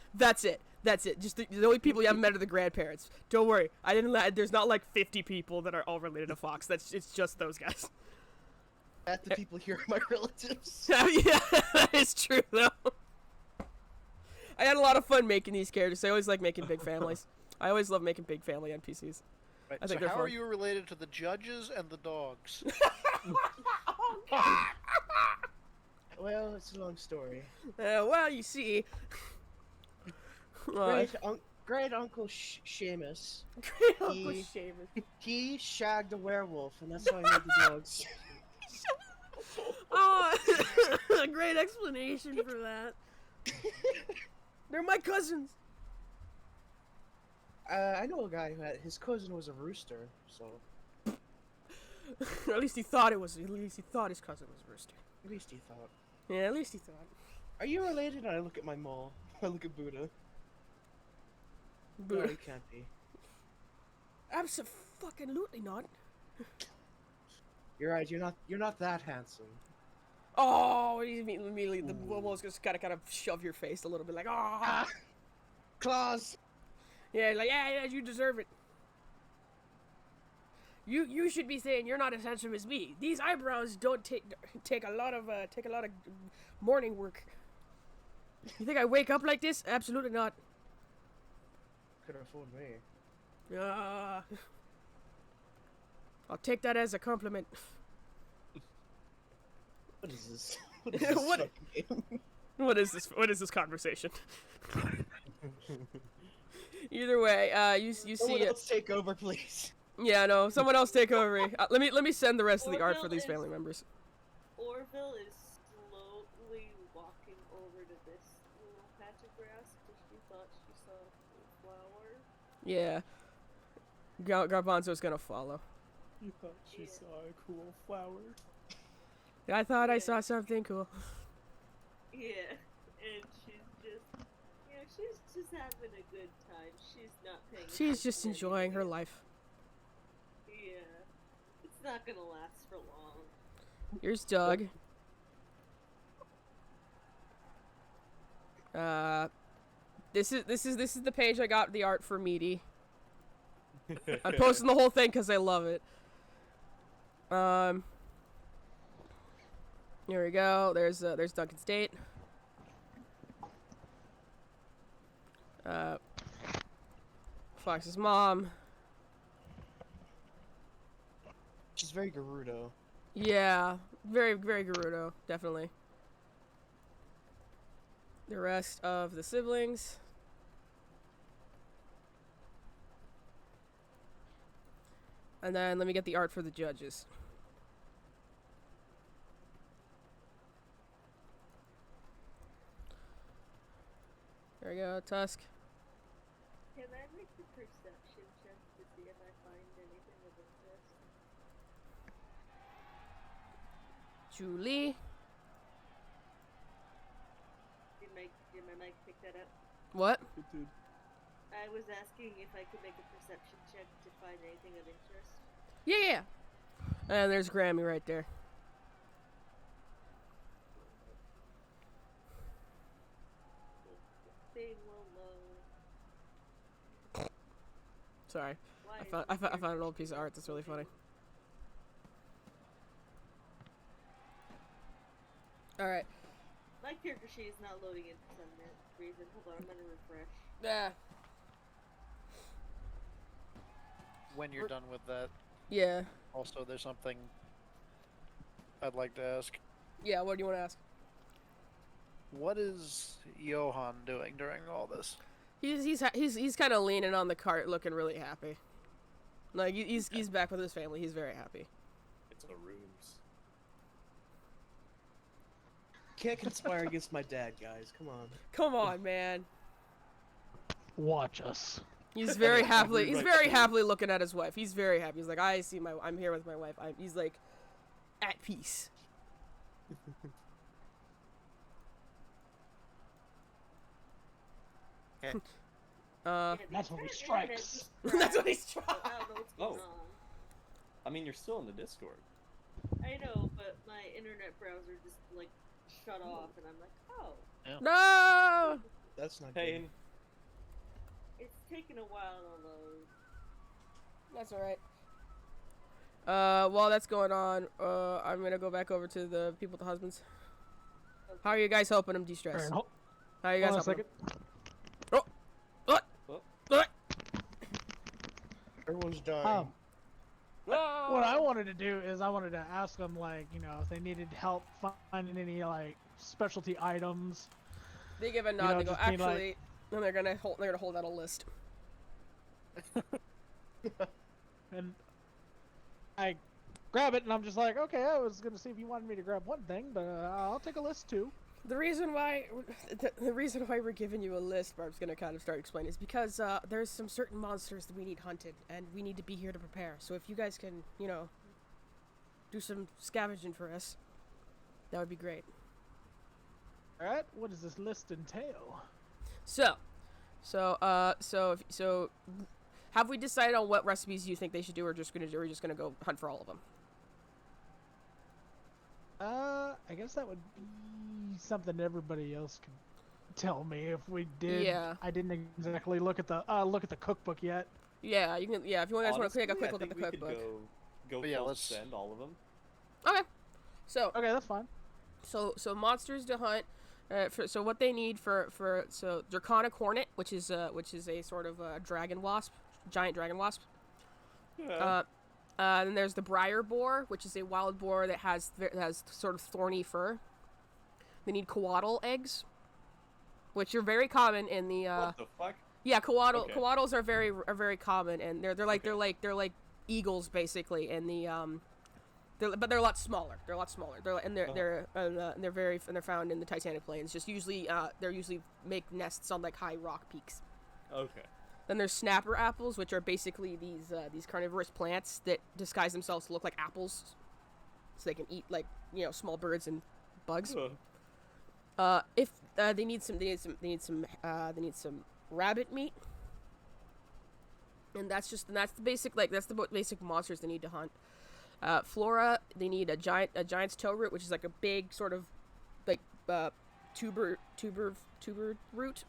That's it. Just the only people you haven't met are the grandparents. Don't worry. There's not like 50 people that are all related to Fox. It's just those guys. That the people here are my relatives. Yeah, that is true though. I had a lot of fun making these characters. I always like making big families. I always love making big family NPCs. Right, I think so they're how fun. are you related to the judges and the dogs? Well, it's a long story. Well, you see. Great Uncle Seamus, Great Uncle He- Seamus. he shagged a werewolf, and that's how I made the dogs. Oh, a great explanation for that. They're my cousins. I know a guy who his cousin was a rooster, so At least he thought it was. At least he thought his cousin was a rooster. at least he thought. Yeah, at least he thought. Are you related? I look at my mole. I look at Buddha. No, you can't be. Absolutely not. You're right. You're not that handsome. Oh, immediately the woman's just kind of shove your face a little bit, like, oh, Claws. yeah, like yeah, you deserve it. You should be saying you're not as handsome as me. These eyebrows don't take a lot of morning work. You think I wake up like this? Absolutely not. Could have fooled me. I'll take that as a compliment. What is this? What is this What- fucking game? What is this? What is this conversation? Either way, you Someone see it. else take over, please. Yeah, no, someone else take over. Let me send the rest of the art for Orville these is- family members. Orville is slowly walking over to this little patch of grass because she thought she saw a flower. Yeah. Garbanzo's gonna follow. You thought she saw a cool flower? I thought I saw something cool. Yeah, and she's just having a good time. She's not paying. She's just attention to enjoying her anything. life. Yeah, it's not gonna last for long. Here's Doug. This is the page I got the art for Meaty. I'm posting the whole thing because I love it. Here we go. There's Duncan State. Fox's mom. She's very Gerudo. Yeah, very Gerudo, definitely. The rest of the siblings. And then let me get the art for the judges. There we go, Tusk. Can I make the perception check to see if I find anything of interest? Julie. Did my mic pick that up? What? Dude. I was asking if I could make a perception check to find anything of interest. Yeah. And there's Grammy right there. Stay low. Sorry. Why is I it found weird? an old piece of art that's really funny. Alright. My character sheet is not loading in for some reason. Hold on, I'm gonna refresh. Yeah. When you're done with that, Yeah. also there's something I'd like to ask. Yeah, what do you want to ask? What is Johan doing during all this? He's kind of leaning on the cart, looking really happy. Like he's back with his family. He's very happy. It's a ruse. Can't conspire against my dad, guys. Come on. Come on, man. Watch us. He's very happily. He's Right. very happily looking at his wife. He's very happy. He's like, I'm here with my wife. He's like, at peace. Okay. Yeah, That's the when he internet strikes. just That's when he crashed, so I don't know what's going Oh. on. I mean, you're still in the Discord. I know, but my internet browser just like shut off, and I'm like, oh, No. That's not Hey, good. it's taking a while to load. That's all right. While that's going on, I'm gonna go back over to the people with the husbands. How are you guys helping them de-stress? Alright, hold How are you guys on a helping second. them? What? Everyone's dying. What I wanted to do is I wanted to ask them, like, you know, if they needed help finding any, like, specialty items. They give a nod. know, They go, just being like- actually, and they're gonna hold out a list. And I grab it, and I'm just like, okay, I was going to see if you wanted me to grab one thing, but I'll take a list, too. The reason why we're giving you a list, Barb's gonna kind of start explaining, is because there's some certain monsters that we need hunted, and we need to be here to prepare. So if you guys can, you know, do some scavenging for us, that would be great. Alright, what does this list entail? So, have we decided on what recipes you think they should do, or we're just gonna go hunt for all of them? I guess that would be something everybody else could tell me if we did. Yeah. I didn't exactly look at the cookbook yet. Yeah, you can. Yeah, if you guys want to take a quick I look at the think we cookbook. could go But yeah, full let's- send all of them. Okay. So, Okay, that's fine. so monsters to hunt. So what they need for Draconic Hornet, which is a sort of a dragon wasp, giant dragon wasp. Yeah. Then there's the Briar Boar, which is a wild boar that has sort of thorny fur. They need coatl eggs, which are very common in the. What the fuck? Yeah, coatl Okay. coatls are very common, and they're like eagles basically in the but they're a lot smaller. They're found in the Titanic Plains. Just usually they're usually make nests on like high rock peaks. Okay. Then there's snapper apples, which are basically these carnivorous plants that disguise themselves to look like apples, so they can eat like, you know, small birds and bugs. If they need some rabbit meat, and that's the basic basic monsters they need to hunt. Flora, they need a giant's toe root, which is like a big sort of like tuber root.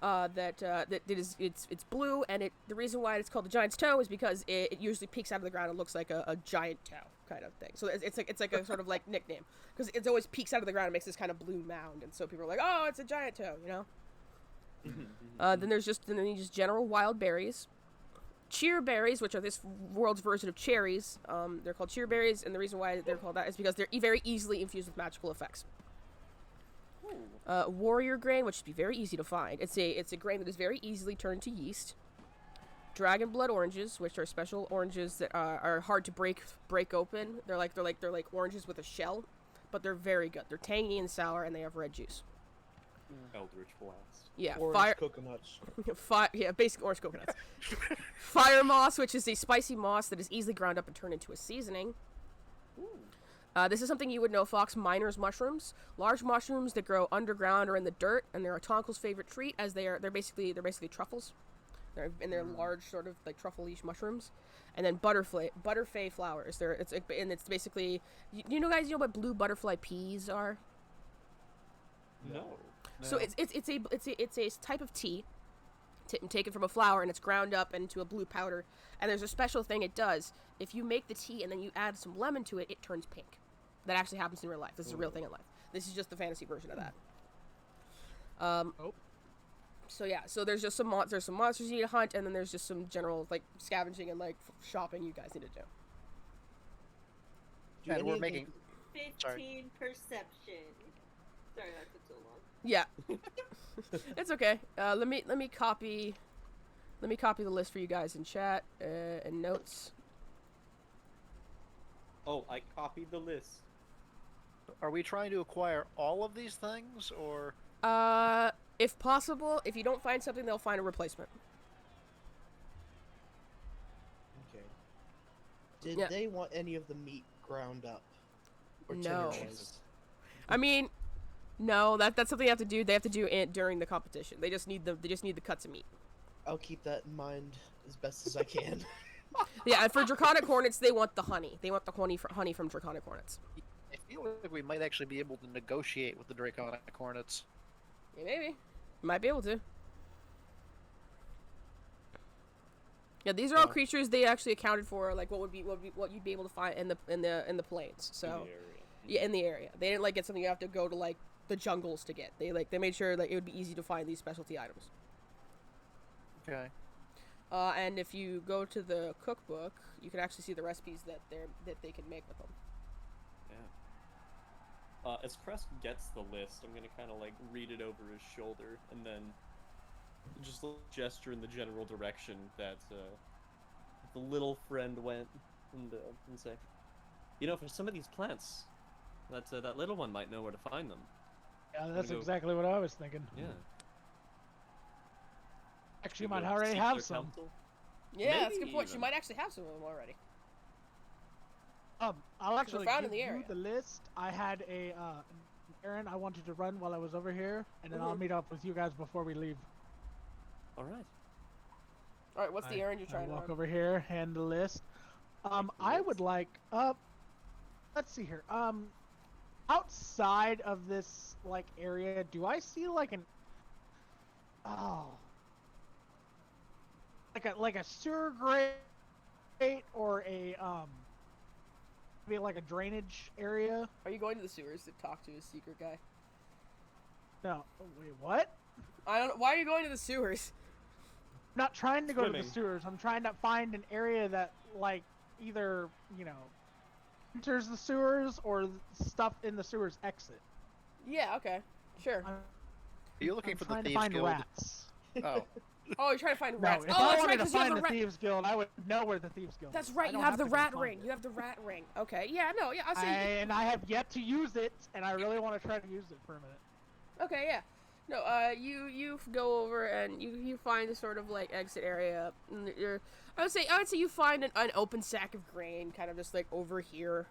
It's blue, and the reason why it's called the giant's toe is because it usually peeks out of the ground and looks like a giant toe kind of thing. So it's like a sort of like nickname, because it always peeks out of the ground and makes this kind of blue mound, and so people are like, oh, it's a giant toe, you know. Then there's just general wild berries, cheer berries, which are this world's version of cherries. They're called cheer berries, and the reason why they're called that is because they're very easily infused with magical effects. Warrior grain, which would be very easy to find. It's a grain that is very easily turned to yeast. Dragon blood oranges, which are special oranges that are hard to break open. They're like oranges with a shell, but they're very good. They're tangy and sour, and they have red juice. Eldritch Blast. Yeah, Orange coconuts. basic orange coconuts. Fire moss, which is a spicy moss that is easily ground up and turned into a seasoning. This is something you would know, Fox. Miner's mushrooms, large mushrooms that grow underground or in the dirt, and they're a Tonkel's favorite treat, as they're basically truffles. They're large, sort of like truffle-ish mushrooms. And then butterfly flowers. It's basically, you know, guys, you know what blue butterfly peas are? No. So it's a type of tea taken from a flower, and it's ground up into a blue powder. And there's a special thing it does. If you make the tea and then you add some lemon to it, it turns pink. That actually happens in real life. This is a real thing in life. This is just the fantasy version of that. Oh. So yeah, so there's just some monsters you need to hunt, and then there's just some general like scavenging and like shopping you guys need to do. Do And any we're of the- making. 15 perception. Sorry, that took so long. Yeah, it's okay. Let me copy the list for you guys in chat and notes. Oh, I copied the list. Are we trying to acquire all of these things, or If possible, if you don't find something, they'll find a replacement. Okay. Did Yeah. they want any of the meat ground up? Or No. tenderized? I mean, no, that's something they have to do. They have to do it during the competition. They just need the cuts of meat. I'll keep that in mind as best as I can. Yeah, and for Draconic Hornets, they want the honey. They want the honey from Draconic Hornets. I feel like we might actually be able to negotiate with the Draconic Hornets. Yeah, maybe. Might be able to. Yeah, these are all Yeah. creatures they actually accounted for, like what you'd be able to find in the plains. So In the area. yeah, in the area. They didn't like get something you have to go to like the jungles to get. They made sure that it would be easy to find these specialty items. Okay. And if you go to the cookbook, you can actually see the recipes that they can make with them. Yeah. As Crest gets the list, I'm gonna kind of like read it over his shoulder and then just gesture in the general direction that the little friend went, and say, you know, for some of these plants, that little one might know where to find them. Yeah, that's go- exactly what I was thinking. Yeah. Actually, you Go might already seek have their some. counsel. Yeah, that's a good Maybe point. She even. might actually have some of them already. I'll actually found in give the you area. the list. I had an errand I wanted to run while I was over here, and then I'll Mhm. meet up with you guys before we leave. All right. All right, what's the errand you're trying to walk run? over here, hand the list. the I list. would like let's see here. Outside of this like area, do I see like an like a sewer grate or a maybe like a drainage area? Are you going to the sewers to talk to a secret guy? No. Oh, wait, what? I don't know. Why are you going to the sewers? I'm not trying to go to Swimming. the sewers. I'm trying to find an area that like either, you know, enters the sewers or stuff in the sewers exit. Yeah, okay. Sure. I'm, Are you looking I'm for the trying to Thieves find Guild? rats. Oh, Oh, you're trying to find No, rats. if Oh, I that's right, wanted to because you have find the the rat. Thieves Guild, I would know where the Thieves Guild That's is. right. I You don't have the to go rat find ring. it. You have the rat ring. Okay. Yeah. No. Yeah. I'll say. And I have yet to use it, and I really want to try to use it for a minute. Okay. Yeah. No. You go over and you find a sort of like exit area. And I would say you find an open sack of grain, kind of just like over here.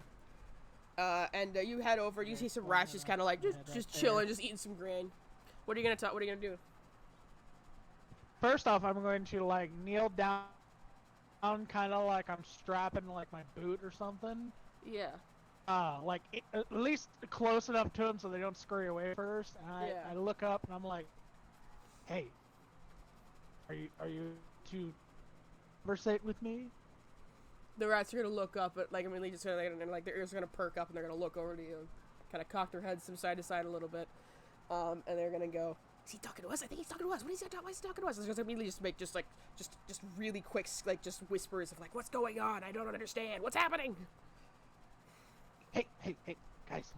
And you head over. You see some rats just kind of like Head right just there. chilling, just eating some grain. What are you gonna What are you gonna do? First off, I'm going to like kneel down, kind of like I'm strapping like my boot or something. Yeah. Like at least close enough to them so they don't scurry away first. And Yeah. I look up and I'm like, "Hey, are you to conversate with me?" The rats are gonna look up, but like immediately just gonna like their ears are gonna perk up and they're gonna look over to you, kind of cock their heads from side to side a little bit, and they're gonna go, "Is he talking to us? I think he's talking to us. Why is he talking to us?" It's just immediately just make just really quick like just whispers of like, "What's going on? I don't understand. What's happening?" Hey, guys,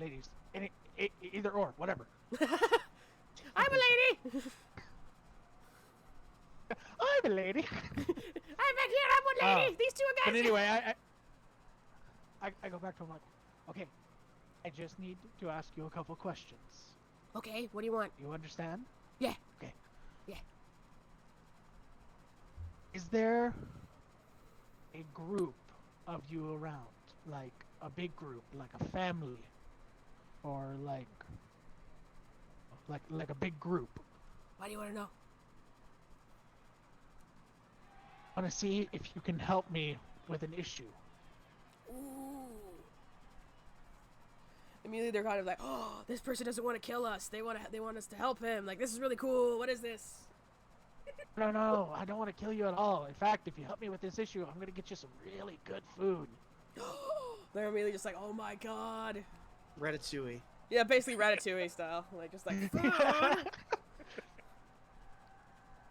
ladies, either or, whatever. I'm a lady. I'm a lady. I'm back here. I'm one lady. These two are guys. But anyway, I go back to him like, okay, I just need to ask you a couple questions. Okay, what do you want? You understand? Yeah. Okay. Yeah. Is there a group of you around? Like a big group, like a family? Or like a big group? Why do you want to know? I want to see if you can help me with an issue. Ooh. Immediately they're kind of like, "Oh, this person doesn't want to kill us. They want us to help him. Like, this is really cool. What is this?" No, I don't want to kill you at all. In fact, if you help me with this issue, I'm gonna get you some really good food. They're immediately just like, "Oh my god." Ratatouille. Yeah, basically Ratatouille style, like just like.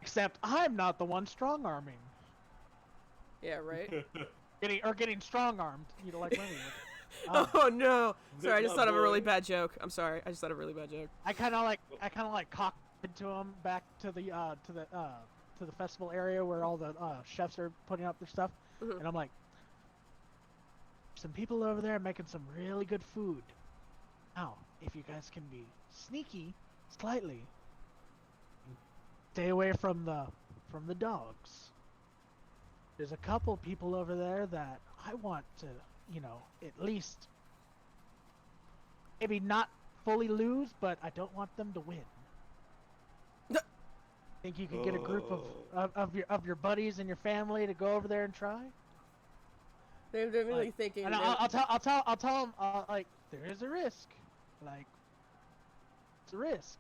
Except I'm not the one strong arming. Yeah, right. Getting strong armed. You know, like Remy would. Oh no! Sorry, I just thought of a really boy. bad joke. I'm sorry. I just thought of a really bad joke. I kind of like cocked into him back to the festival area where all the chefs are putting up their stuff, Mhm. and I'm like, some people over there making some really good food. Now, if you guys can be sneaky, slightly, stay away from the dogs. There's a couple people over there that I want to, you know, at least maybe not fully lose, but I don't want them to win. Think you could get a group of your buddies and your family to go over there and try? They're really Like, thinking. And I'll tell them like there is a risk, like it's a risk.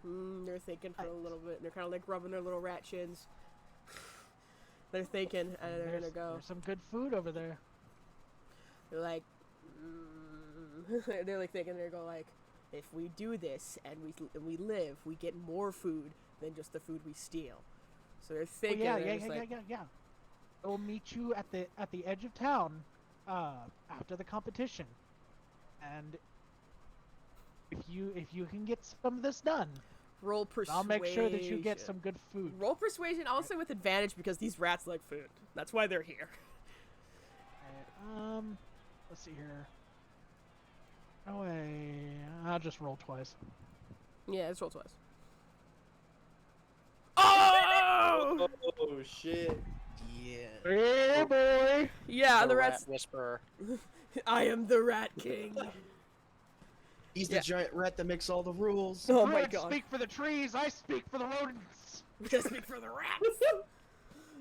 They're thinking for a little bit. They're kind of like rubbing their little rat chins. They're thinking, and they're gonna go. There's some good food over there. They're like, they're like thinking. They go like, if we do this and we live, we get more food than just the food we steal. So they're thinking. Yeah. We'll meet you at the edge of town, after the competition, and if you can get some of this done, Roll persuasion. I'll make sure that you get some good food. Roll persuasion also with advantage because these rats like food. That's why they're here. Alright, let's see here. Oh wait, I'll just roll twice. Yeah, let's roll twice. Oh! Oh shit. Yeah. Hey boy! Yeah, the rat rats. whisperer. I am the Rat King. He's the Yeah. giant rat that makes all the rules. Oh my Birds god. speak for the trees, I speak for the rodents. Just speak for the rats.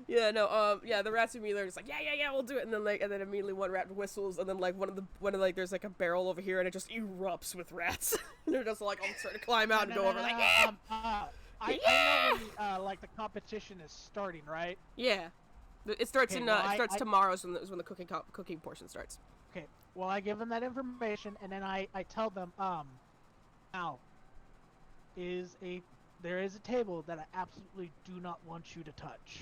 Yeah, no, yeah, the rats immediately are just like, yeah, we'll do it, and then immediately one rat whistles, and then like one of like there's like a barrel over here, and it just erupts with rats. And they're just like all starting to climb out and go over like, yeah, I know when like the competition is starting, right? yeah. It starts Okay, in well, it starts I- tomorrow is when the cooking portion starts. Okay. Well, I give them that information, and then I tell them, now, there is a table that I absolutely do not want you to touch.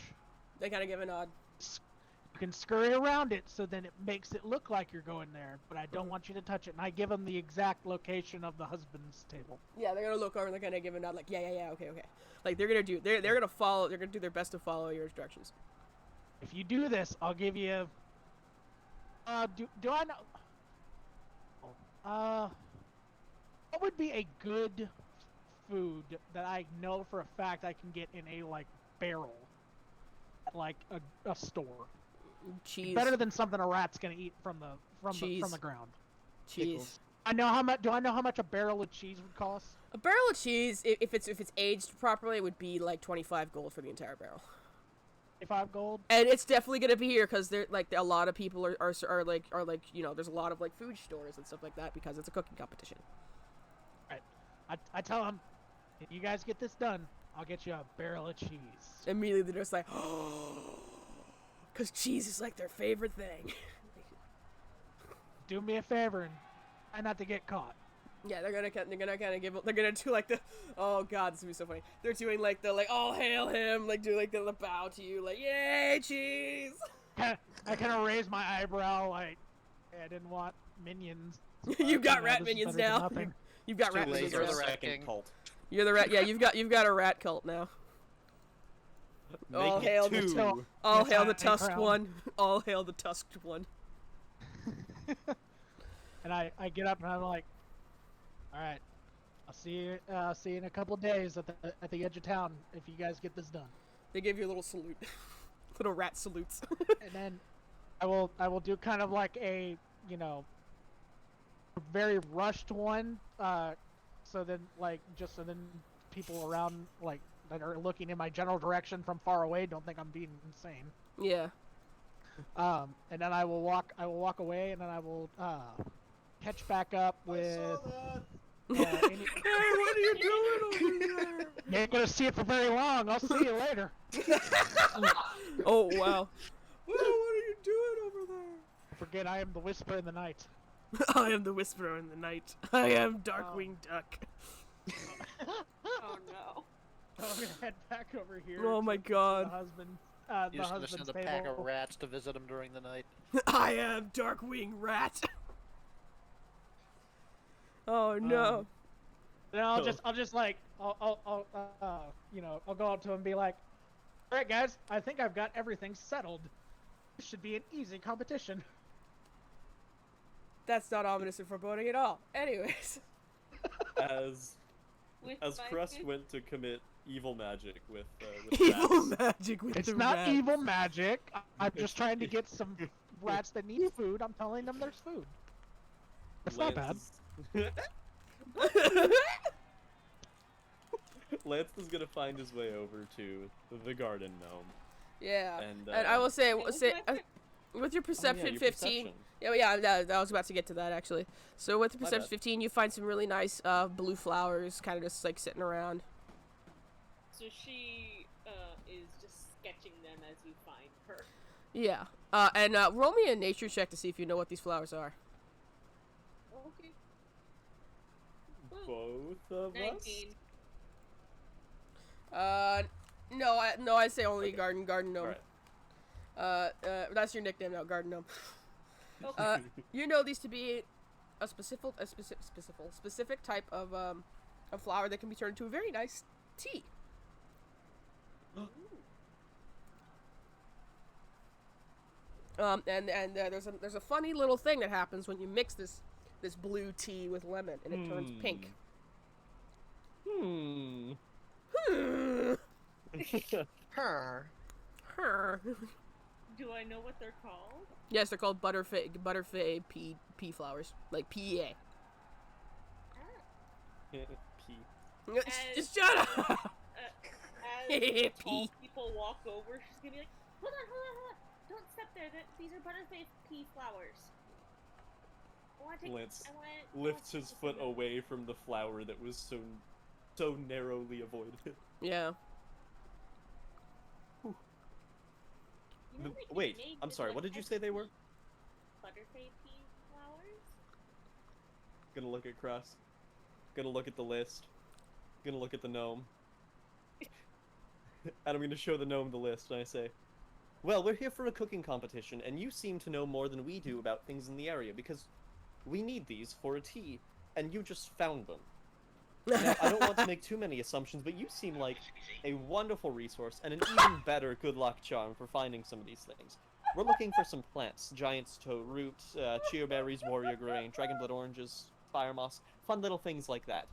They kind of give a nod. You can scurry around it, so then it makes it look like you're going there, but I don't want you to touch it. And I give them the exact location of the husband's table. Yeah, they're gonna look over and they're gonna give a nod like, yeah, okay. Like they're gonna do their best to follow your instructions. If you do this, I'll give you. Do I know? What would be a good food that I know for a fact I can get in a like barrel, at like a store? Cheese. Better than something a rat's gonna eat from the Cheese. ground. Cheese. I know how much. Do I know how much a barrel of cheese would cost? A barrel of cheese, if it's aged properly, would be like 25 gold for the entire barrel. 25 gold. And it's definitely gonna be here because there like a lot of people are like you know there's a lot of like food stores and stuff like that because it's a cooking competition. I tell them, if you guys get this done, I'll get you a barrel of cheese. Immediately they're just like, oh, because cheese is like their favorite thing. Do me a favor and try not to get caught. Yeah, they're gonna do like the, oh god, this would be so funny. They're doing like the like, all hail him, like do like the bow to you, like yay cheese. I kind of raise my eyebrow, like, hey, I didn't want minions. You've got You know, rat this is minions better than now. nothing. You've got Too rat late minions for now. the rat Second king. cult. You're the rat. Yeah, you've got a rat cult now. All Make it hail the two. All Yes, hail the I tusked crown. one. All hail the tusked one. And I get up and I'm like, all right, I'll see you in a couple of days at the edge of town if you guys get this done. They give you a little salute, little rat salutes. And then I will do kind of like a, you know, very rushed one, so then people around like that are looking in my general direction from far away don't think I'm being insane. Yeah. And then I will walk away, and then I will catch back up with. Hey, what are you doing over there? You ain't gonna see it for very long. I'll see you later. Oh wow. What are you doing over there? Forget I am the whisper in the night. I am the Whisperer in the night. I am Darkwing Duck. Oh no. I'm gonna head back over here. Oh my to God. The husband. You're The just gonna husband's send a pack of table. rats to visit him during the night. I am Darkwing Rat. Oh no. Then I'll just like, I'll I'll go up to him and be like, all right, guys, I think I've got everything settled. This should be an easy competition. That's not ominous and foreboding at all. Anyways. As With as my Crust good- went to commit evil magic with Evil rats, magic with It's the not rats. evil magic. I'm just trying to get some rats that need food. I'm telling them there's food. That's not bad. Lance is gonna find his way over to the garden gnome. Yeah. And, I will say, What was say my with your Oh, yeah, perception your 15. perception. Yeah, I was about to get to that actually. So with the My perception bad. 15, you find some really nice blue flowers, kind of just like sitting around. So she is just sketching them as you find her. Yeah. And roll me a nature check to see if you know what these flowers are. Okay. Woo. Both of us? 19. No, I say only garden gnome. Alright. That's your nickname now, garden gnome. Okay. You know these to be a specific type of flower that can be turned into a very nice tea. And there's a funny little thing that happens when you mix this blue tea with lemon and it turns pink. Hmm. Her. Her. Do I know what they're called? Yes, they're called butterfly pea flowers, like PEA. P. Just shut up. As tall Pea. people walk over, she's gonna be like, hold on. Don't step there. These are butterfly pea flowers. I wanna take, Lance I wanna lifts his take foot some of away from the flower that was so narrowly avoided. Yeah. them. You know they can Wait, make I'm sorry, what did you say they were? Butterfly pea flowers? Gonna look at Crust. Gonna look at the list. Gonna look at the gnome. And I'm gonna show the gnome the list, and I say, well, we're here for a cooking competition, and you seem to know more than we do about things in the area, because we need these for a tea, and you just found them. Now, I don't want to make too many assumptions, but you seem like a wonderful resource, and an even better good luck charm for finding some of these things. We're looking for some plants, giant's toe root, chia berries, warrior grain, dragon blood oranges, fire moss, fun little things like that.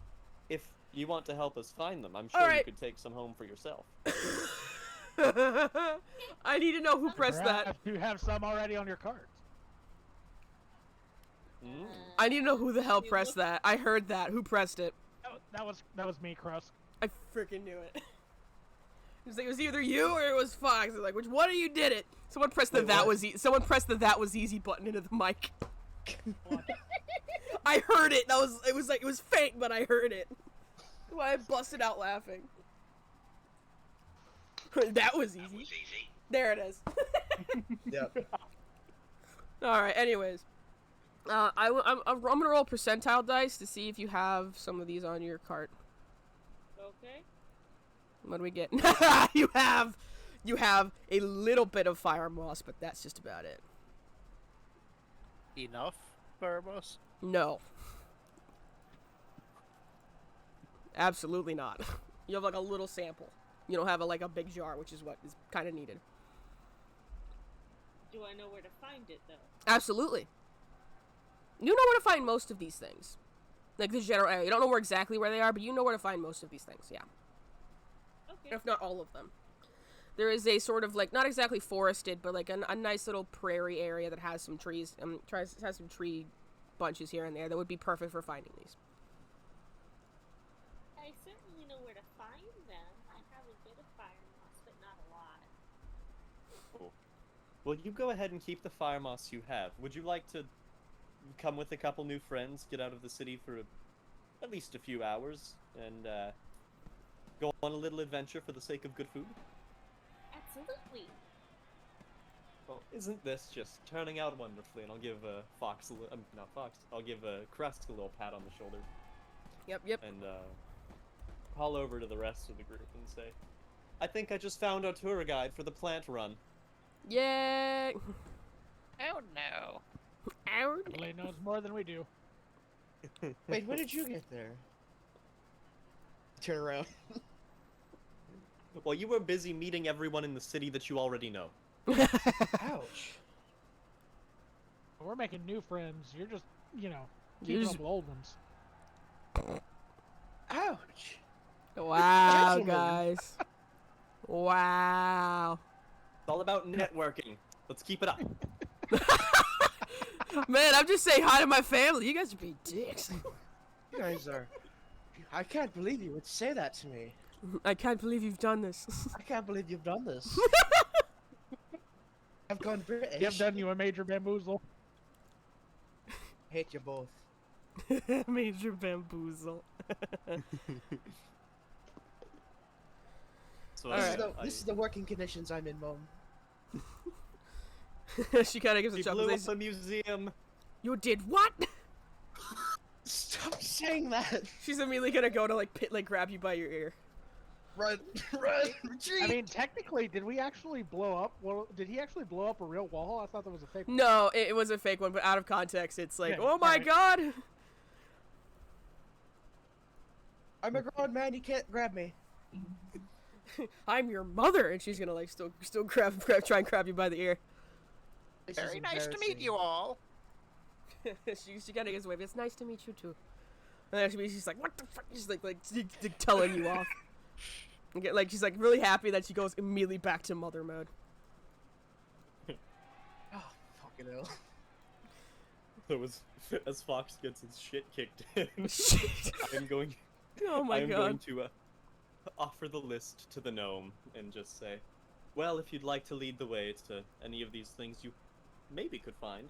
If you want to help us find them, I'm sure you Alright. could take some home for yourself. I need to know who pressed that. Perhaps you have some already on your cards. Mm. I need to know who the hell You pressed look- that. I heard that. Who pressed it? That was me, Crust. I freaking knew it. It was either you or it was Fox. Like, which one of you did it? Someone pressed the Wait, that what? was someone pressed the that was easy button into the mic. I heard it. It was faint, but I heard it. Why I busted out laughing. That was easy. There it is. Yep. All right. Anyways, I'm gonna roll percentile dice to see if you have some of these on your cart. Okay. What do we get? you have a little bit of fire moss, but that's just about it. Enough, Barbos? No. Absolutely not. You have like a little sample. You don't have like a big jar, which is what is kind of needed. Do I know where to find it though? Absolutely. You know where to find most of these things. Like the general area. You don't know where exactly where they are, but you know where to find most of these things, yeah. Okay. If not all of them. There is a sort of like, not exactly forested, but like a nice little prairie area that has some trees, has some tree bunches here and there that would be perfect for finding these. I certainly know where to find them. I have a bit of fire moss, but not a lot. Cool. Well, you go ahead and keep the fire moss you have. Would you like to come with a couple new friends, get out of the city for at least a few hours, and go on a little adventure for the sake of good food? Absolutely. Well, isn't this just turning out wonderfully? And I'll give Fox a little, not Fox. I'll give Crest a little pat on the shoulder Yep. and call over to the rest of the group and say, "I think I just found our tour guide for the plant run." Yeah. Oh no. Ow. Definitely knows more than we do. Wait, when did you get there? Turn around. Well, you were busy meeting everyone in the city that you already know. Ouch. We're making new friends. You're just, you know, You're keeping just- up with old ones. Ouch. Wow, Gentlemen. guys. Wow. It's all about networking. Let's keep it up. Man, I'm just saying hi to my family. You guys are being dicks. You guys are. I can't believe you would say that to me. I can't believe you've done this. I can't believe you've done this. I've gone British. I've done you a major bamboozle. Hate you both. Major bamboozle. So All This, right. this is the working conditions I'm in, Mom. She kind of gives a She chuckle. blew Says, up a museum. you did what? Stop saying that. She's immediately gonna go to like grab you by your ear. Run, run, retreat. I mean, technically, did we actually blow up? Well, did he actually blow up a real wall? I thought that was a fake one. No, it was a fake one, but out of context, it's like, Okay, oh my alright. god. I'm a grown man. You can't grab me. I'm your mother, and she's gonna like still grab try and grab you by the ear. This is Very nice to meet embarrassing. you all. she kind of gives away. It's nice to meet you too. And then she's like, what the fuck? She's like telling you off. Like she's like really happy that she goes immediately back to mother mode. Oh, fucking hell. So as Fox gets his shit kicked in, I'm going. Oh my I'm god. going to offer the list to the gnome and just say, well, if you'd like to lead the way to any of these things you maybe could find,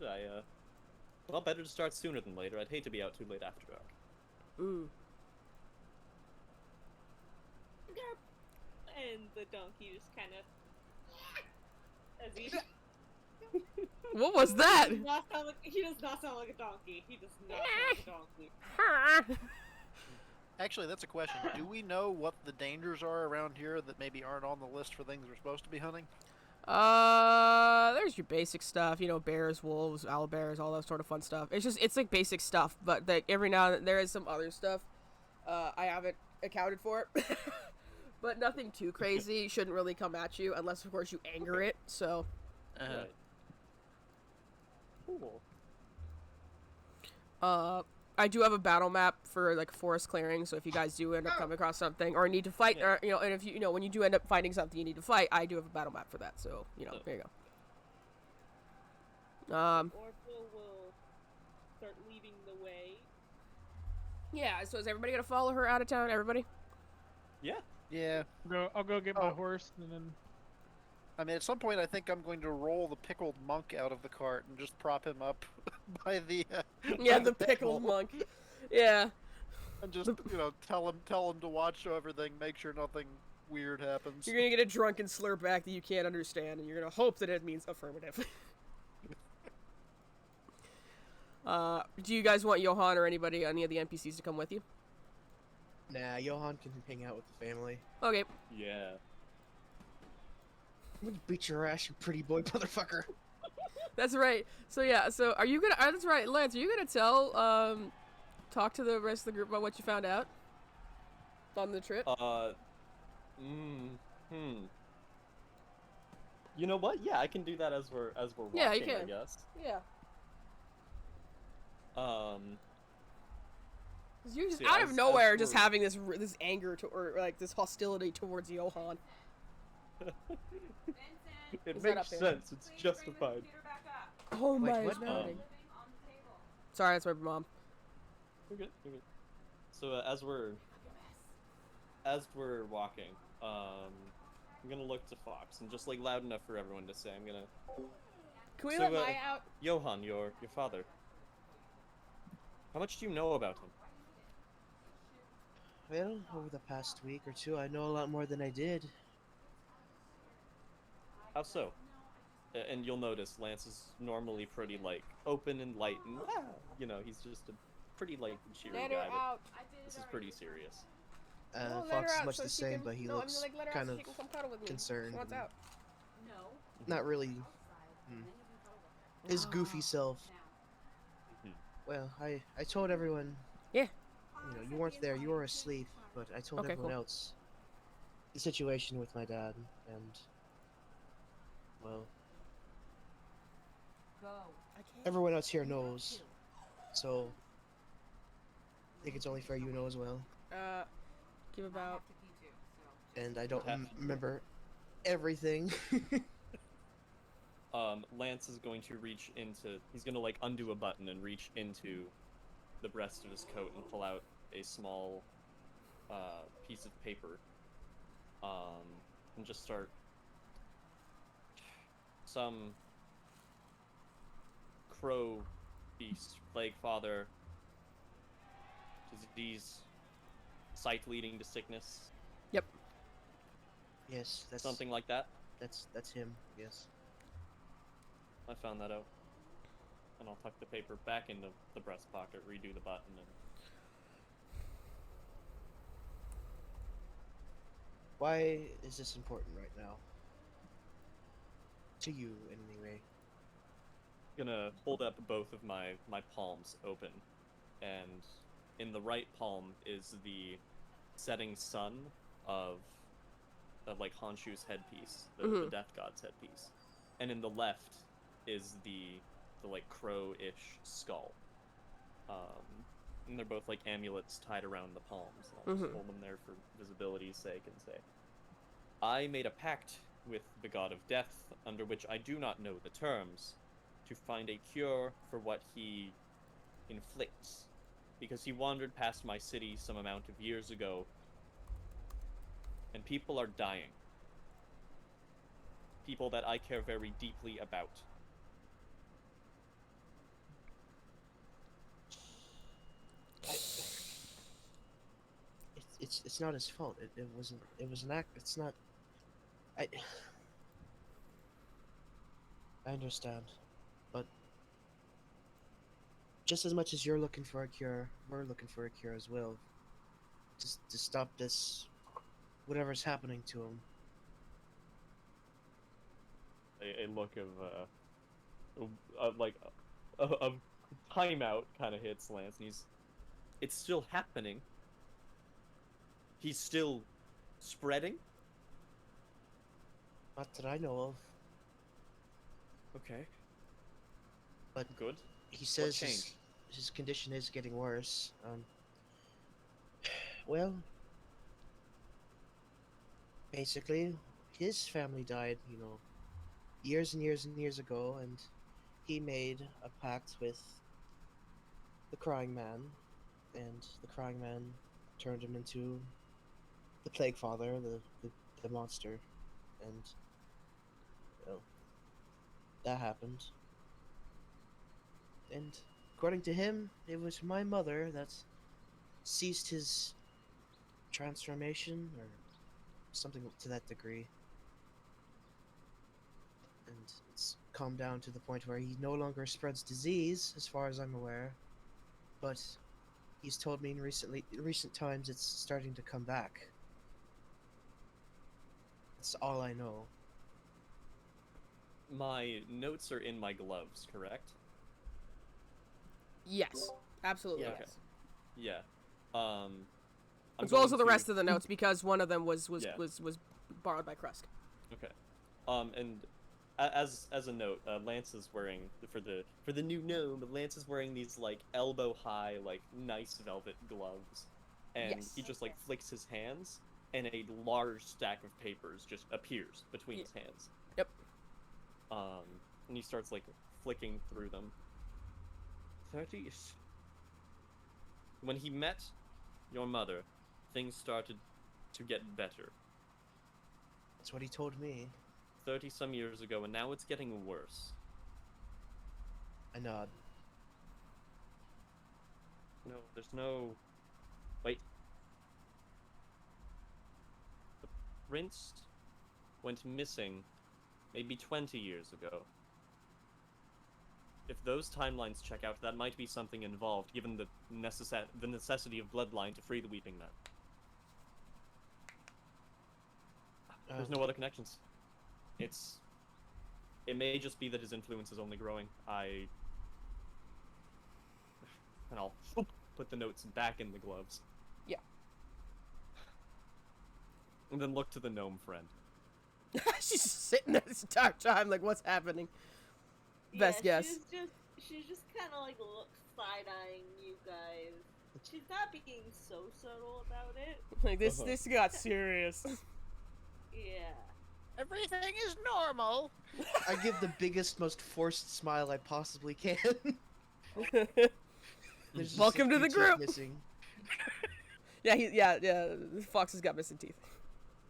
well, better to start sooner than later. I'd hate to be out too late after dark. Ooh. And the donkey just kind of, as he What was that? he does not sound like a donkey. He does not sound like a donkey. Actually, that's a question. Do we know what the dangers are around here that maybe aren't on the list for things we're supposed to be hunting? There's your basic stuff, you know, bears, wolves, owlbears, all that sort of fun stuff. It's like basic stuff, but like every now and then there is some other stuff, I haven't accounted for, but nothing too crazy. Shouldn't really come at you unless, of course, you anger it. So, Right. Cool. I do have a battle map for like forest clearing. So if you guys do end up coming across something or need to fight, Yeah. or you know, and if you know when you do end up finding something you need to fight, I do have a battle map for that. So you know, So- there you go. Orville will start leading the way. Yeah. So is everybody gonna follow her out of town? Everybody? Yeah. Yeah. I'll go get my Oh. horse and then. I mean, at some point, I think I'm going to roll the pickled monk out of the cart and just prop him up by the. Yeah, by the pickled pickle. monk. Yeah. And just tell him to watch everything, make sure nothing weird happens. You're gonna get a drunken slur back that you can't understand, and you're gonna hope that it means affirmative. Do you guys want Johan or any of the NPCs to come with you? Nah, Johan can hang out with the family. Okay. Yeah. I'm gonna beat your ass, you pretty boy motherfucker. That's right. So yeah, so are you gonna that's right, Lance, are you gonna talk to the rest of the group about what you found out on the trip? You know what? Yeah, I can do that as we're walking, Yeah, you I can. guess. Yeah. 'Cause you're just See, out as- of nowhere as just we're- having this anger to or like this hostility towards Johan. Vincent, It Is that makes up there? sense. It's please justified. bring the computer back up. Oh Wait, my what god. now? Living on the table. Sorry, that's my mom. We're good. We're good. So as we're walking, I'm gonna look to Fox and just like loud enough for everyone to say, I'm gonna. Can we So, let Maya out? Johan, your father. How much do you know about him? Well, over the past week or two, I know a lot more than I did. How so? And you'll notice Lance is normally pretty like open and light, and you know he's just a pretty light and cheery Let guy. her But out. this is pretty serious. No, let Fox her is out much so the she same, can... but he no, looks I'm like, let her kind out so of she can come cuddle with me. concerned. She wants and out. No. Not really Outside. Hmm. And then you can cuddle with her. his goofy self. Now. Well, I told everyone. Yeah. You know, you weren't there. You were asleep. But I told Okay, everyone cool. else the situation with my dad, and well, Go. everyone else here knows. So I think it's only fair you know as well. Give I about... have to pee too, so. And I don't Have to. remember everything. Lance is going to reach into. He's gonna like undo a button and reach into the breast of his coat and pull out a small piece of paper. And just start some crow beast, plague father, disease, sight leading to sickness, Yes, that's something like that. That's him. Yes. I found that out. And I'll tuck the paper back into the breast pocket, redo the button, and Why is this important right now? To you, anyway. gonna hold up both of my palms open, and in the right palm is the setting sun of like Honshu's headpiece, the Death God's headpiece, and in the left is the like crow-ish skull. And they're both like amulets tied around the palms. And I'll just hold them there for visibility's sake and say, I made a pact with the god of death, under which I do not know the terms, to find a cure for what he inflicts, because he wandered past my city some amount of years ago, and people are dying. People that I care very deeply about. It's not his fault. It wasn't. It was an act. It's not. I understand, but just as much as you're looking for a cure, we're looking for a cure as well. To stop this, whatever's happening to him. A look of like a timeout kind of hits Lance, and it's still happening. He's still spreading. Not that I know of. Okay. But Good. he says changed? his condition is getting worse. Well, basically, his family died, you know, years and years and years ago, and he made a pact with the Crying Man, and the Crying Man turned him into the Plague Father, the monster, and well, that happened. And according to him, it was my mother that ceased his transformation, or something to that degree. And it's calmed down to the point where he no longer spreads disease, as far as I'm aware. But he's told me in recent times it's starting to come back. That's all I know. My notes are in my gloves, correct? Yes. Absolutely, Yeah. yes. Yeah. As well as the rest of the notes, because one of them was Yeah. was borrowed by Krusk. Okay. And as a note, Lance is wearing for the new gnome. Lance is wearing these like elbow high, like nice velvet gloves, and Yes. he just like flicks his hands, and a large stack of papers just appears between his hands. Yep. And he starts like flicking through them. 30s. When he met your mother, things started to get better. That's what he told me. 30-some years ago, and now it's getting worse. I nod. No, there's no... Wait. The prince went missing maybe 20 years ago. If those timelines check out, that might be something involved, given the necessity of bloodline to free the Weeping Men. There's no other connections. It may just be that his influence is only growing. And I'll put the notes back in the gloves. Yeah. And then look to the gnome friend. She's just sitting there this entire time, like, what's happening? Best guess. She's just kind of like side-eyeing you guys. She's not being so subtle about it. Like, this got serious. Yeah. Everything is normal. I give the biggest, most forced smile I possibly can. There's just Welcome a to the few teeth group. Missing. Yeah. Fox has got missing teeth,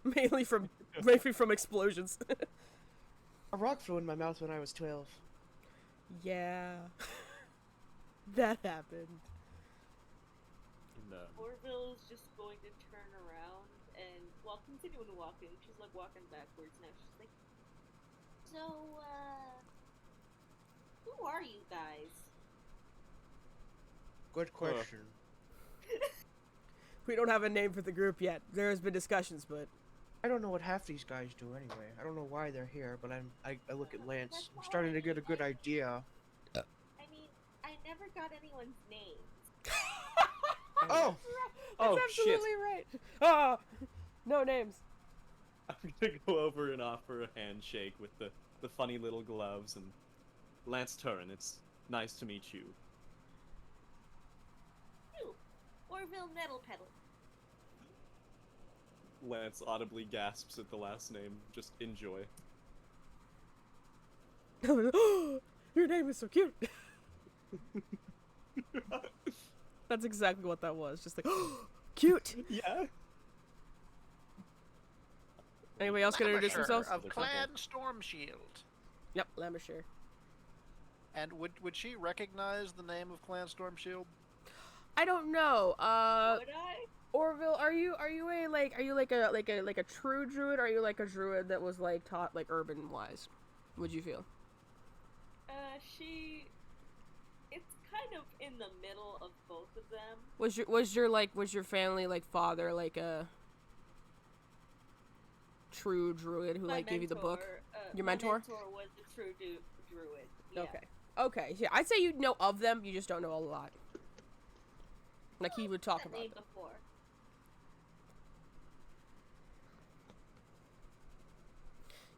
mainly from explosions. A rock flew in my mouth when I was 12. Yeah, that happened. And, Orville's just going to turn around and, while continuing walking, she's like walking backwards now. She's like, so, who are you guys? Good question. We don't have a name for the group yet. There has been discussions, but I don't know what half these guys do anyway. I don't know why they're here, but I look at Lance. I'm starting to get a good idea. I mean, I never got anyone's name. Oh! oh, that's shit. absolutely right. Ah, no names. I'm gonna go over and offer a handshake with the funny little gloves, and Lance Turin, it's nice to meet you. You, Orville Nettle Peddle. Lance audibly gasps at the last name. Just enjoy. Your name is so cute. That's exactly what that was. Just like, cute. Yeah. Anybody else gonna introduce Lamasher themselves? of Clan Stormshield. Yep, Lamasher. And would she recognize the name of Clan Stormshield? I don't know. Would I? Orville, are you like a true druid, or are you like a druid that was like taught like urban wise? Would you feel? It's kind of in the middle of both of them. Was your family like father like a true druid who My like gave you the book? Your my mentor? mentor was a true druid. Yeah. Okay. Yeah, I'd say you know of them. You just don't know a lot. Like he would talk That about name them. before.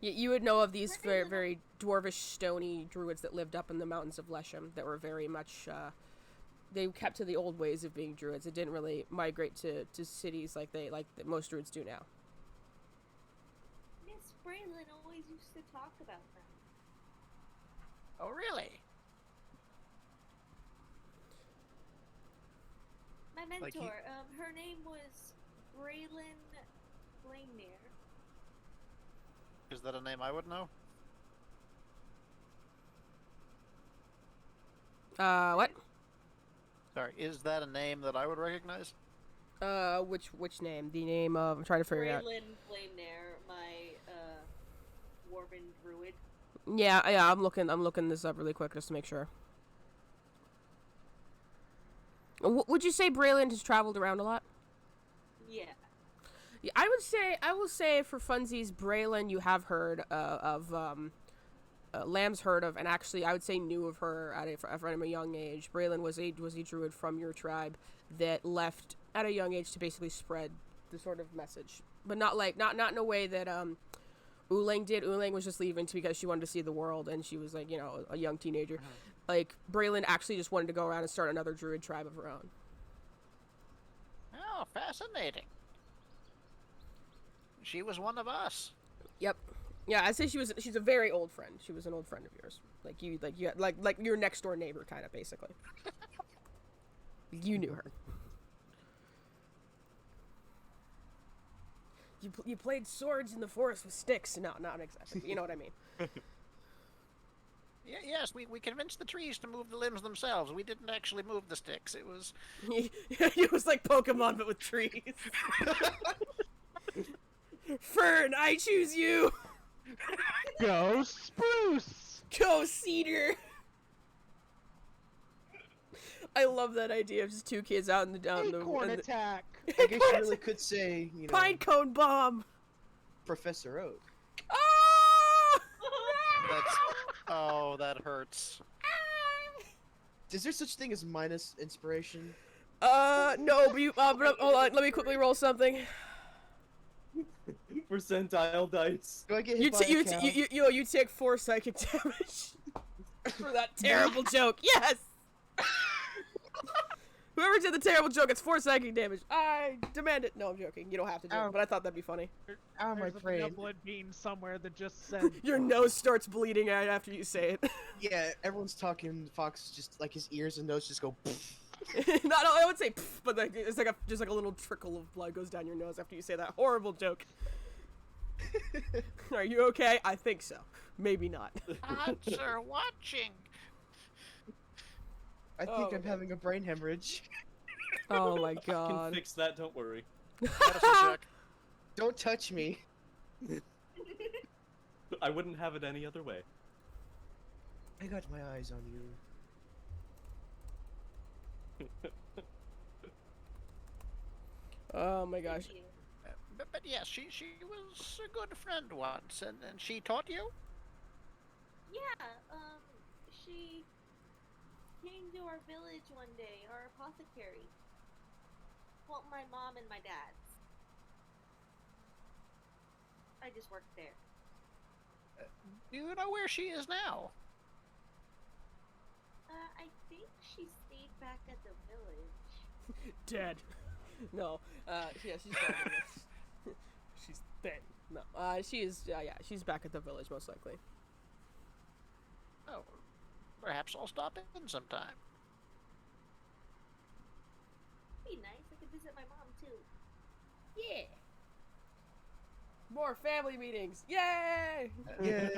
You would know of these very, very dwarvish, stony druids that lived up in the mountains of Lesham that were very much, they kept to the old ways of being druids. It didn't really migrate to cities like most druids do now. Miss Braylon always used to talk about them. Oh, really? My mentor, Like he- her name was Braylon Blamere. Is that a name I would know? What? Sorry, is that a name that I would recognize? Which name? The name of, I'm trying to figure out. Braylon Blamere, my, dwarven druid. Yeah, I'm looking this up really quick just to make sure. Would you say Braylon has traveled around a lot? Yeah. Yeah, I will say for funsies, Braylon you have heard of, Lamb's heard of, and actually I would say knew of her from a young age. Braylon was a druid from your tribe that left at a young age to basically spread the sort of message, but not in a way that Ulang did. Ulang was just leaving because she wanted to see the world, and she was like, you know, a young teenager. Like Braylon actually just wanted to go around and start another druid tribe of her own. Oh, fascinating. She was one of us. Yep. Yeah, I'd say she's a very old friend. She was an old friend of yours. Like your next door neighbor kind of basically. You knew her. You played swords in the forest with sticks. No, not exactly. But you know what I mean. Yes, we convinced the trees to move the limbs themselves. We didn't actually move the sticks. It was... It was like Pokemon, but with trees. Fern, I choose you! Go spruce! Go cedar. I love that idea of just two kids out in the down the, Acorn in the attack! I guess you really could say, you know, pine cone bomb. Professor Oak. Ah! That's. Oh, that hurts. Is there such thing as minus inspiration? No, but you, but, hold on, let me quickly roll something. Percentile dice. Do I get You, hit by a cow? you take 4 psychic damage for that terrible joke. Yes. Whoever did the terrible joke, it's 4 psychic damage. I demand it. No, I'm joking. You don't have to do it, Ow. but I thought that'd be funny. Ow, my There's a brain. benevolent being somewhere that just said, Your nose starts bleeding out after you say it. Yeah, everyone's talking. Fox just like his ears and nose just go. No, I would say, pff, but like, it's like just like a little trickle of blood goes down your nose after you say that horrible joke. Are you okay? I think so. Maybe not. Answer watching. I think Oh, I'm okay. having a brain hemorrhage. Oh my I can god. fix that, don't worry. Medicine check. Don't touch me. I wouldn't have it any other way. I got my eyes on you. Oh my gosh. Thank you. But yes, she was a good friend once, and she taught you? Yeah, she came to our village one day, our apothecary. Well, my mom and my dad's. I just worked there. Do you know where she is now? I think she stayed back at the village. Dead. No. Yeah, she's dead. She's dead. No. She is. Yeah, she's back at the village most likely. Oh, perhaps I'll stop in sometime. Be nice. I could visit my mom too. Yeah. More family meetings. Yay! Yeah.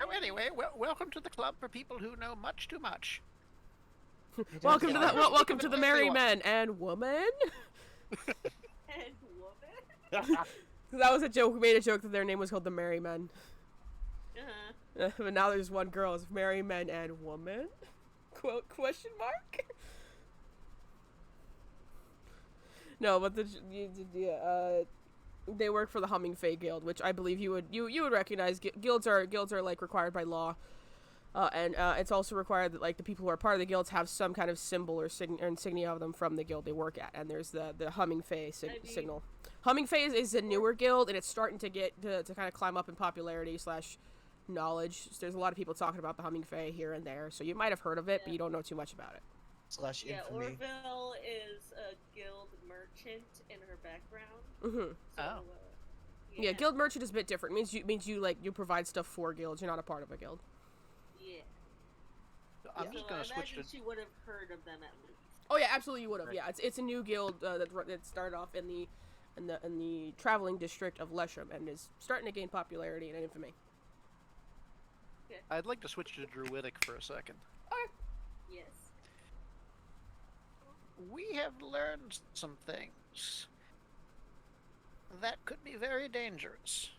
Oh, anyway, welcome to the club for people who know much too much. Welcome to the welcome Give to it the what they merry want. men and woman. And woman. That was a joke. We made a joke that their name was called the Merry Men. Uh-huh. But now there's one girl. It's Merry Men and Woman? Quote question mark? No, but they work for the Humming Fae Guild, which I believe you would recognize. Guilds are like required by law, and it's also required that like the people who are part of the guilds have some kind of symbol or insignia of them from the guild they work at. And there's the Humming Fae signal. Humming Fae is a newer guild, and it's starting to get to kind of climb up in popularity / knowledge. There's a lot of people talking about the Humming Fae here and there, so you might have heard of it, but you don't know too much about it. / Yeah, infamy. Orville is a guild merchant in her background. Mm-hmm. So, Oh. Yeah, guild merchant is a bit different. It means you like you provide stuff for guilds. You're not a part of a guild. Yeah. I'm So just I gonna switch imagine to. she would have heard of them at least. Oh yeah, absolutely you would have. Right. Yeah, it's a new guild that started off in the traveling district of Lesham and is starting to gain popularity and infamy. I'd like to switch to Druidic for a second. Yes. We have learned some things that could be very dangerous.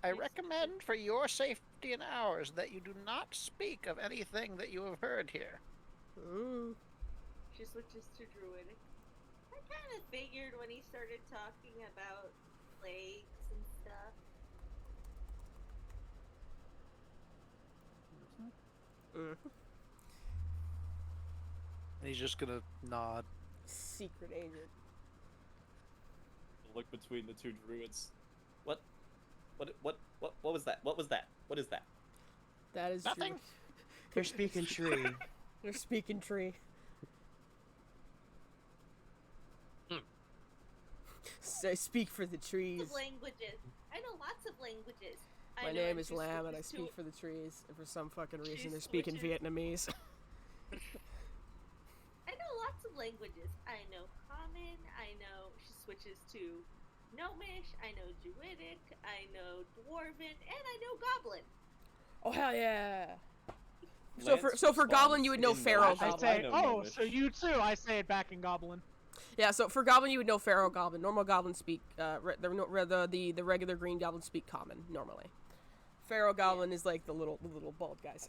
I Yes. recommend for your safety and ours that you do not speak of anything that you have heard here. Mm. She switches to Druidic. I kind of figured when he started talking about plagues and stuff. Mm. And he's just gonna nod. Secret agent. Look between the two druids. What was that? What was that? What is that? That is Nothing. true. They're speaking tree. They're speaking tree. So speak for the trees. Lots of languages. I know lots of languages. My I know, name and is she Lamb and I switches to- speak for the trees. And for some fucking reason She they're speaking switches- Vietnamese. I know lots of languages. I know Common. I know. She switches to Gnomish. I know Druidic. I know Dwarven, and I know Goblin. Oh hell yeah! Lance So for Goblin responds you would know in Pharaoh Gnomish. I Goblin. say, know oh, Gnomish. so you too. I say it back in Goblin. Yeah, so for Goblin you would know Pharaoh Goblin. Normal Goblins speak the regular Green Goblins speak Common normally. Pharaoh Goblin is like the little bald guys.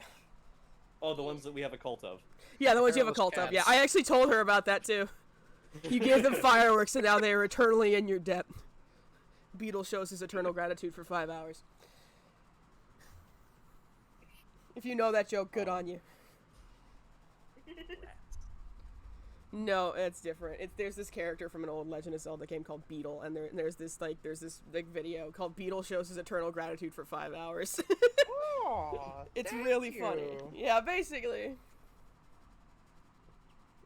Oh, the ones that we have a cult of. Yeah, the ones you have a Pharaoh's cult of. Yeah, cats. I actually told her about that too. You gave them fireworks, and now they are eternally in your debt. Beetle shows his eternal gratitude for 5 hours. If you know that joke, good on you. No, it's different. There's this character from an old Legend of Zelda game called Beetle, and there's this video called Beetle shows his eternal gratitude for 5 hours. Aw, It's thank really funny. you. Yeah, basically.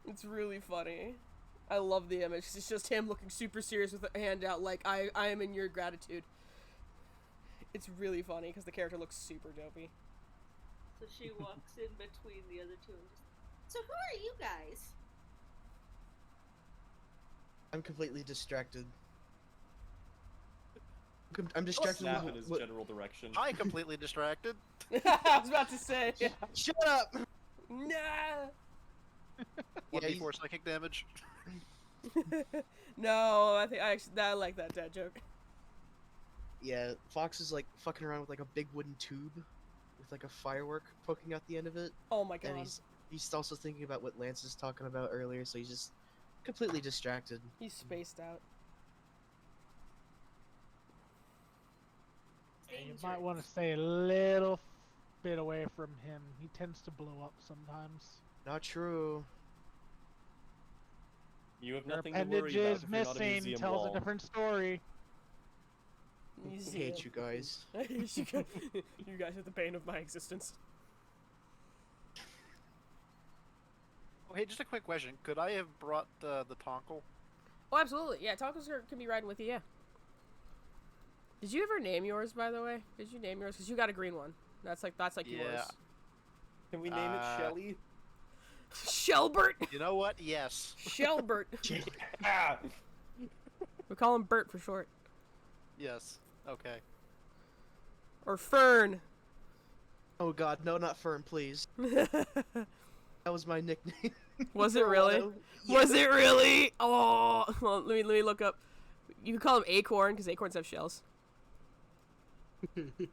It's really funny. I love the image. It's just him looking super serious with a hand out like, I am in your gratitude. It's really funny because the character looks super dopey. So she walks in between the other two and just. So who are you guys? I'm completely distracted. I'm distracted Snap in with his what- general direction. I completely distracted. I was about to say. Shut up! Nah. 1d4 psychic damage. No, I like that dad joke. Yeah, Fox is like fucking around with like a big wooden tube with like a firework poking out the end of it. Oh my god. And he's also thinking about what Lance was talking about earlier, so he's just completely distracted. He's spaced out. You might want to stay a little bit away from him. He tends to blow up sometimes. Not true. You have Your nothing to worry appendage about is if you're not a missing. museum Tells wall. a different story. I hate you guys. You guys are the bane of my existence. Oh, hey, just a quick question. Could I have brought the Tonkel? Oh, absolutely. Yeah, Tacos can be riding with you, yeah. Did you ever name yours, by the way? Did you name yours? Because you got a green one. That's like Yeah. yours. Can we name it Shelly? Shelbert! You know what? Yes. Shelbert. Ah! We call him Bert for short. Yes. Okay. Or Fern. Oh god, no, not Fern, please. That was my nickname. Was it For a really? while. Was it really? Oh, well, let me look up. You can call him Acorn because acorns have shells. You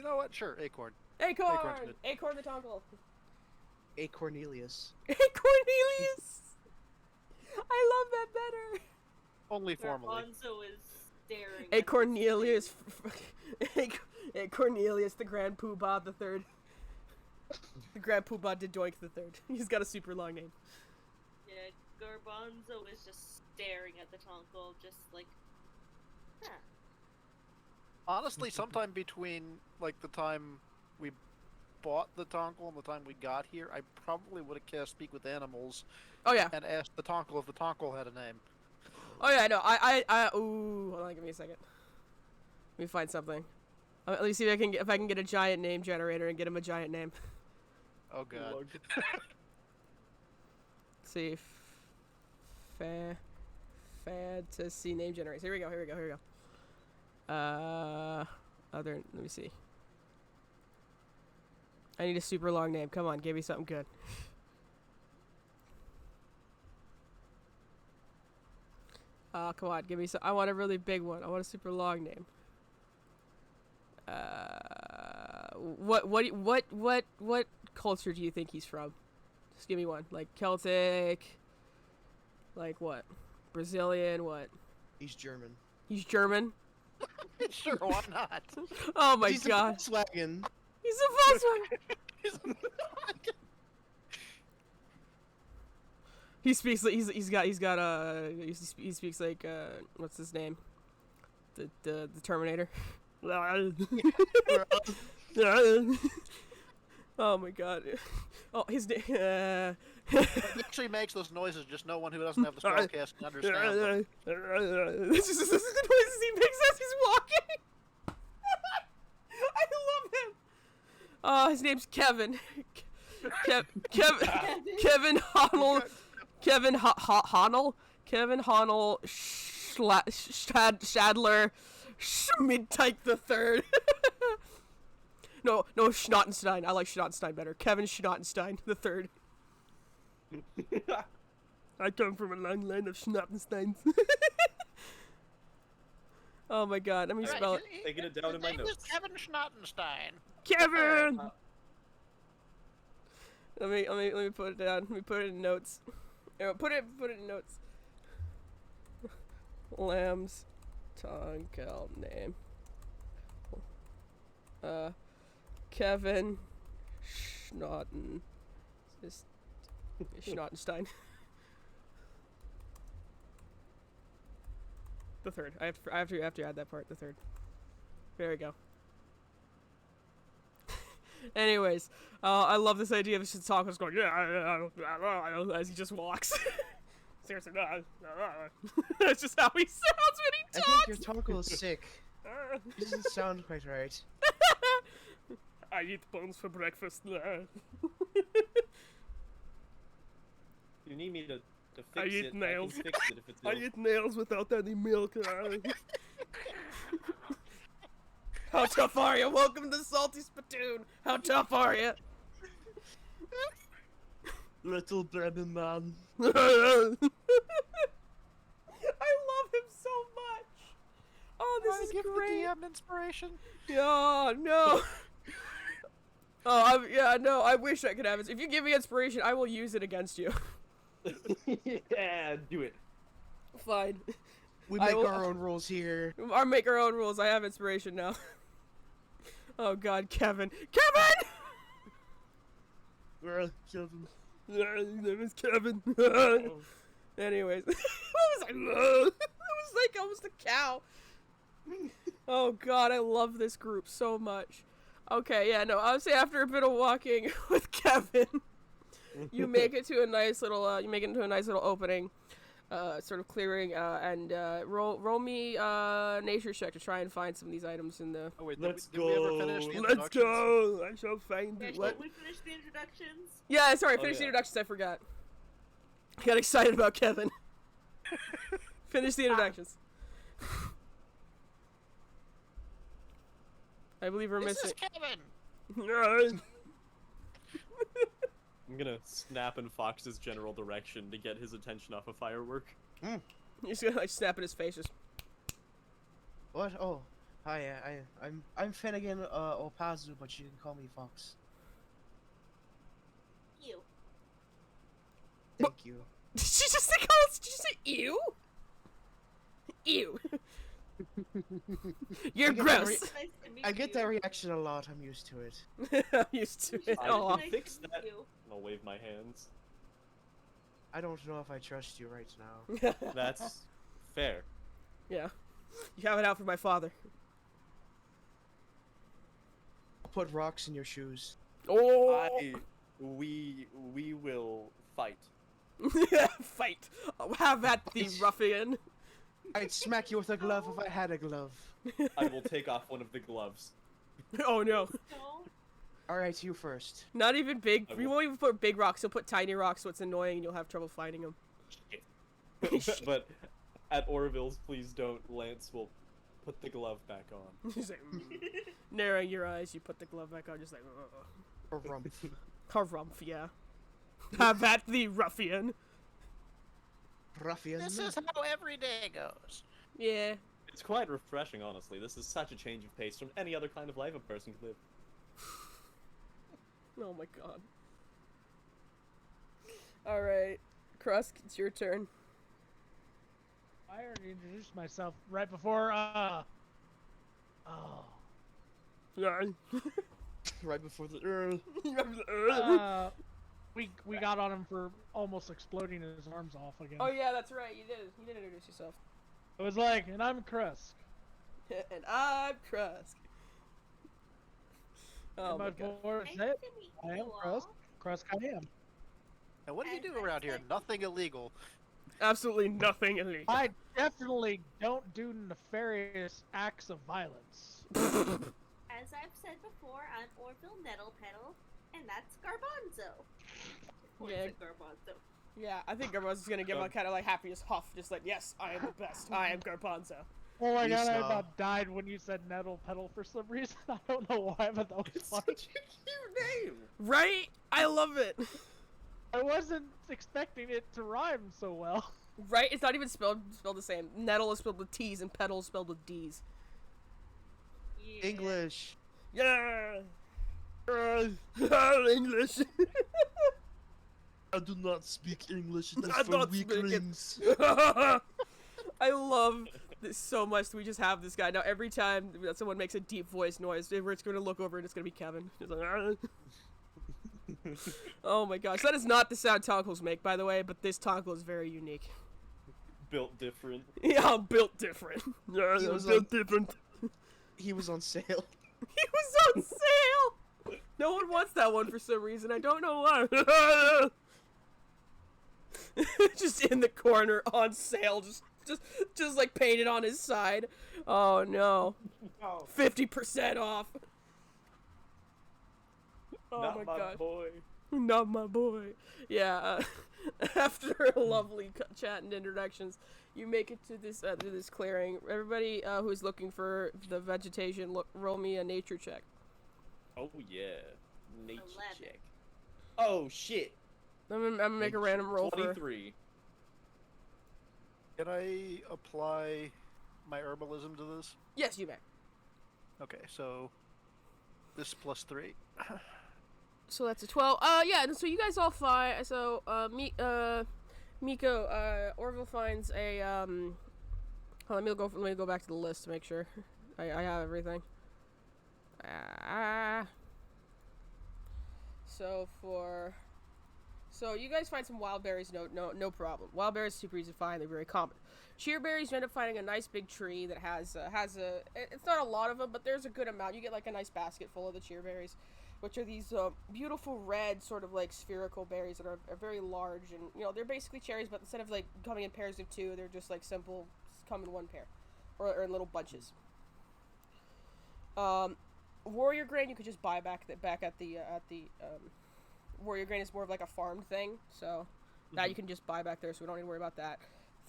know what? Sure, Acorn. Acorn. Acorn's good. Acorn the Tonkel. A Cornelius. Cornelius. I love that better. Only formally. Alonso is staring. A at Cornelius. A Cornelius, the Grand Poobah the Third. The Grand Poobah de Doink the Third. He's got a super long name. Yeah, Garbanzo is just staring at the Tonkel, just like, huh. Honestly, sometime between like the time we bought the Tonkel and the time we got here, I probably would have cast Speak with Animals Oh yeah. and asked the Tonkel if the Tonkel had a name. Oh yeah. I know. I. Ooh. Hold on. Give me a second. Let me find something. Let me see if I can get a giant name generator and get him a giant name. Oh god. Let's see. Fantasy name generators. Here we go. Let me see. I need a super long name. Come on, give me something good. Come on, give me some. I want a really big one. I want a super long name. What culture do you think he's from? Just give me one. Like Celtic. Like what? Brazilian. What? He's German. He's German. Sure, why not? Oh my He's god. a Volkswagen. He's a Volkswagen. He speaks like he speaks like what's his name? The Terminator. Oh my god. Oh, his name. He actually makes those noises, just no one who doesn't have the spellcast can understand them. This is the noises he makes as he's walking. I love him. Oh, his name's Kevin. Kevin Honnell. Kevin Honnell. Kevin Honnell Shadler Schmidtike the Third. No, Schnottenstein. I like Schnottenstein better. Kevin Schnottenstein the Third. I come from a long line of Schnottensteins. Oh my god, let me Right, spell it. Taking it down in my His name is notes. Kevin Schnottenstein. Kevin! Let me put it down. Let me put it in notes. Put it in notes. Lamb's Tonkel name. Kevin Schnottenstein. The third. I have to add that part. The third. There we go. Anyways, I love this idea of Shitaka's going, as he just walks. Seriously, that's just how he sounds when he I talks. think your Tonko is sick. He doesn't sound quite right. I eat bones for breakfast. You need me to fix I eat it. nails. I can fix it if it's I ill. eat nails without any milk. How tough are you? Welcome to Salty Spittoon. How tough are you? Little baby man. I love him so much. Oh, this is give great. the DM inspiration. Oh, no. Oh, yeah, no, I wish I could have it. If you give me inspiration, I will use it against you. Yeah, do it. Fine. We I make will- our own rules here. I'll make our own rules. I have inspiration now. Oh, God, Kevin. Kevin! Well, Kevin. His name is Kevin. Anyways. What was I? It was like almost a cow. Oh, God, I love this group so much. Okay, yeah, no, I would say after a bit of walking with Kevin, you make it to a nice little, opening, sort of clearing, and roll me nature check to try and find some of these items in the. Oh wait, Let's did we ever finish the Let's introductions? go! I shall find Yeah, it. should we finish the introductions? Yeah, sorry, Oh, finish the yeah. introductions. I forgot. I got excited about Kevin. Finish the introductions. I believe we're This missing. is Kevin. I'm gonna snap in Fox's general direction to get his attention off a firework. He's gonna like snap in his face. Just. What? Oh, hi. I'm Finnegan Opazu, but you can call me Fox. You. Thank you. Did she just say? Did you say ew? Ew. You're I get gross. Nice to meet I get you. that reaction a lot. I'm used to it. I'm used to it. I Aw. can fix to meet that. you. And I'll wave my hands. I don't know if I trust you right now. That's fair. Yeah. You have it out for my father. I'll put rocks in your shoes. Oh. We will fight. Fight. I'll have at the ruffian. I'd smack you with a glove if I had a glove. I will take off one of the gloves. Oh no. No. Alright, you first. Not even big. I We will- won't even put big rocks. You'll put tiny rocks, so it's annoying and you'll have trouble finding them. But at Orville's, please don't. Lance will put the glove back on. Just like, narrowing your eyes, you put the glove back on, just like. Or rump. Harumph, yeah. Have at the ruffian. Ruffian. This is how every day goes. Yeah. It's quite refreshing, honestly. This is such a change of pace from any other kind of life a person could live. Oh my god. Alright. Krusk, it's your turn. I already introduced myself right before. Oh. Yeah. Right before the. We got on him for almost exploding his arms off again. Oh yeah, that's right. You did introduce yourself. It was like, and I'm Chris. And I'm Krusk. Oh And my my god. voice Nice is to it. meet I am you Chris. all. Chris, I am. And what do you As do I around here? said- Nothing illegal. Absolutely nothing illegal. I definitely don't do nefarious acts of violence. As I've said before, I'm Orville Nettlepetal, and that's Garbanzo. Or Yeah. is it Garbanzo? Yeah, I think Garbanzo's gonna give a kind of like happiest huff, just like, yes, I am the best. I am Garbanzo. Oh my You god, I saw- about died when you said nettle petal for some reason. I don't know why, but that was It's funny. such a cute name! Right? I love it. I wasn't expecting it to rhyme so well. Right? It's not even spelled the same. Nettle is spelled with T's and petal is spelled with D's. Yeah. English. Yeah. English. I do not speak English. It is I for don't speak it. weaklings. I love this so much. We just have this guy now. Every time that someone makes a deep voice noise, it's going to look over and it's going to be Kevin. He's like, oh my gosh, that is not the sound tonkles make, by the way. But this tongle is very unique. Built different. Yeah, I'm built different. Yeah, He I'm was built different. He was on sale. He was on sale. No one wants that one for some reason. I don't know why. Just in the corner on sale, just like painted on his side. Oh no. 50% off. Oh Not my my god. boy. Not my boy. Yeah. After a lovely chat and introductions, you make it to this clearing. Everybody who's looking for the vegetation, roll me a nature check. Oh yeah. Nature 11. check. Oh shit. I'm gonna make a random roll for. 23. Can I apply my herbalism to this? Yes, you may. Okay, so this plus 3. So that's a 12. Yeah, and so you guys all find. So, Miko, Orville finds a, hold on, let me go back to the list to make sure I have everything. So you guys find some wild berries, no problem. Wild berries super easy to find, they're very common. Cheer berries, you end up finding a nice big tree that has it's not a lot of them, but there's a good amount. You get like a nice basket full of the cheer berries, which are these beautiful red sort of like spherical berries that are very large, and you know they're basically cherries, but instead of like coming in pairs of 2, they're just like simple, come in one pair, or in little bunches. Warrior grain you could just buy back at the Warrior grain is more of like a farmed thing, so that you can just buy back there, so we don't need to worry about that.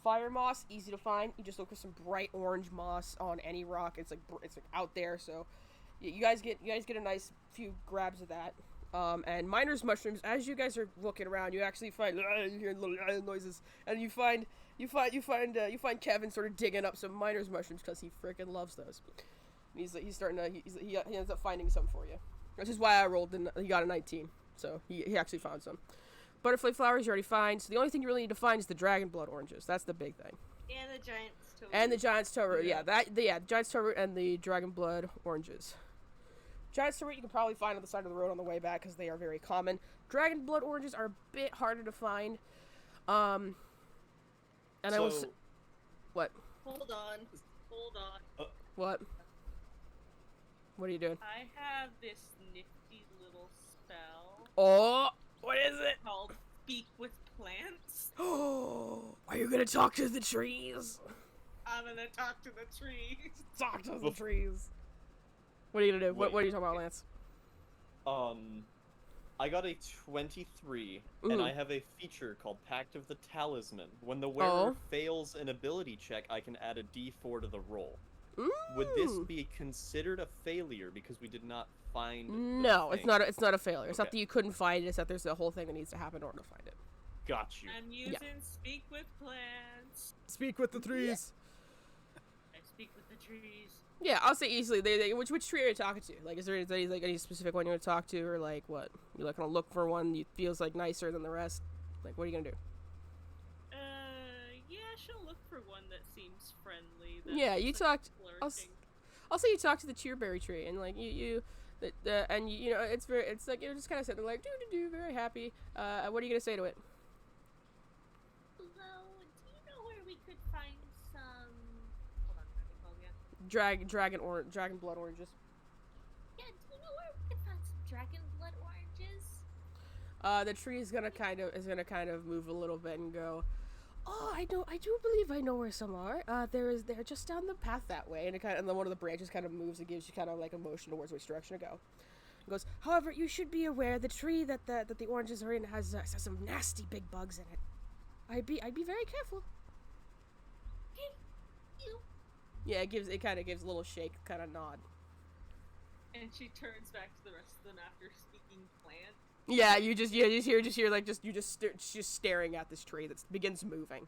Fire moss, easy to find. You just look for some bright orange moss on any rock. It's like out there, so you guys get a nice few grabs of that. And miner's mushrooms. As you guys are looking around, you actually find you hear little noises, and you find Kevin sort of digging up some miner's mushrooms because he freaking loves those. He ends up finding some for you. Which is why I rolled and he got a 19. So he actually found some. Butterfly flowers you already find. So the only thing you really need to find is the dragon blood oranges. That's the big thing. And the giant's toe. And the giant's toe root. Yeah, the giant's toe root and the dragon blood oranges. Giant's toe root you can probably find on the side of the road on the way back because they are very common. Dragon blood oranges are a bit harder to find. And I will say, what? Hold on. What? What are you doing? I have this nifty little spell Oh, what is it? called Speak with Plants. Oh, are you gonna talk to the trees? I'm gonna talk to the trees. Talk to the trees. What are you gonna do? What are you talking about, Lance? I got a 23, Ooh. and I have a feature called Pact of the Talisman. When the wearer fails an ability check, I can add a D4 to the roll. Would this be considered a failure because we did not find No, the it's thing? not. It's not a failure. It's not Okay. that you couldn't find it. It's that there's a whole thing that needs to happen in order to find it. Got you. I'm using Speak with Plants. Speak with the trees. I speak with the trees. Yeah, I'll say easily. Which tree are you talking to? Like, is there any specific one you want to talk to, or like what? You like gonna look for one that feels like nicer than the rest? Like, what are you gonna do? Yeah, she'll look for one that seems friendly. Yeah, you talked. Flourishing. I'll say you talk to the cheerberry tree, and like you know it's like you're just kind of sitting there like do very happy. What are you gonna say to it? Hello, do you know where we could find some? Hold on, what are they called again? Dragon blood oranges. Yeah, do you know where we could find some dragon blood oranges? The tree is gonna kind of move a little bit and go, oh, I do believe I know where some are. They're just down the path that way, and then one of the branches kind of moves and gives you kind of like a motion towards which direction to go. It goes, however, you should be aware the tree that the oranges are in has some nasty big bugs in it. I'd be very careful. Okay, you. Yeah, it kind of gives a little shake, kind of nod. And she turns back to the rest of them after speaking plant. Yeah, you just hear like just staring at this tree that begins moving.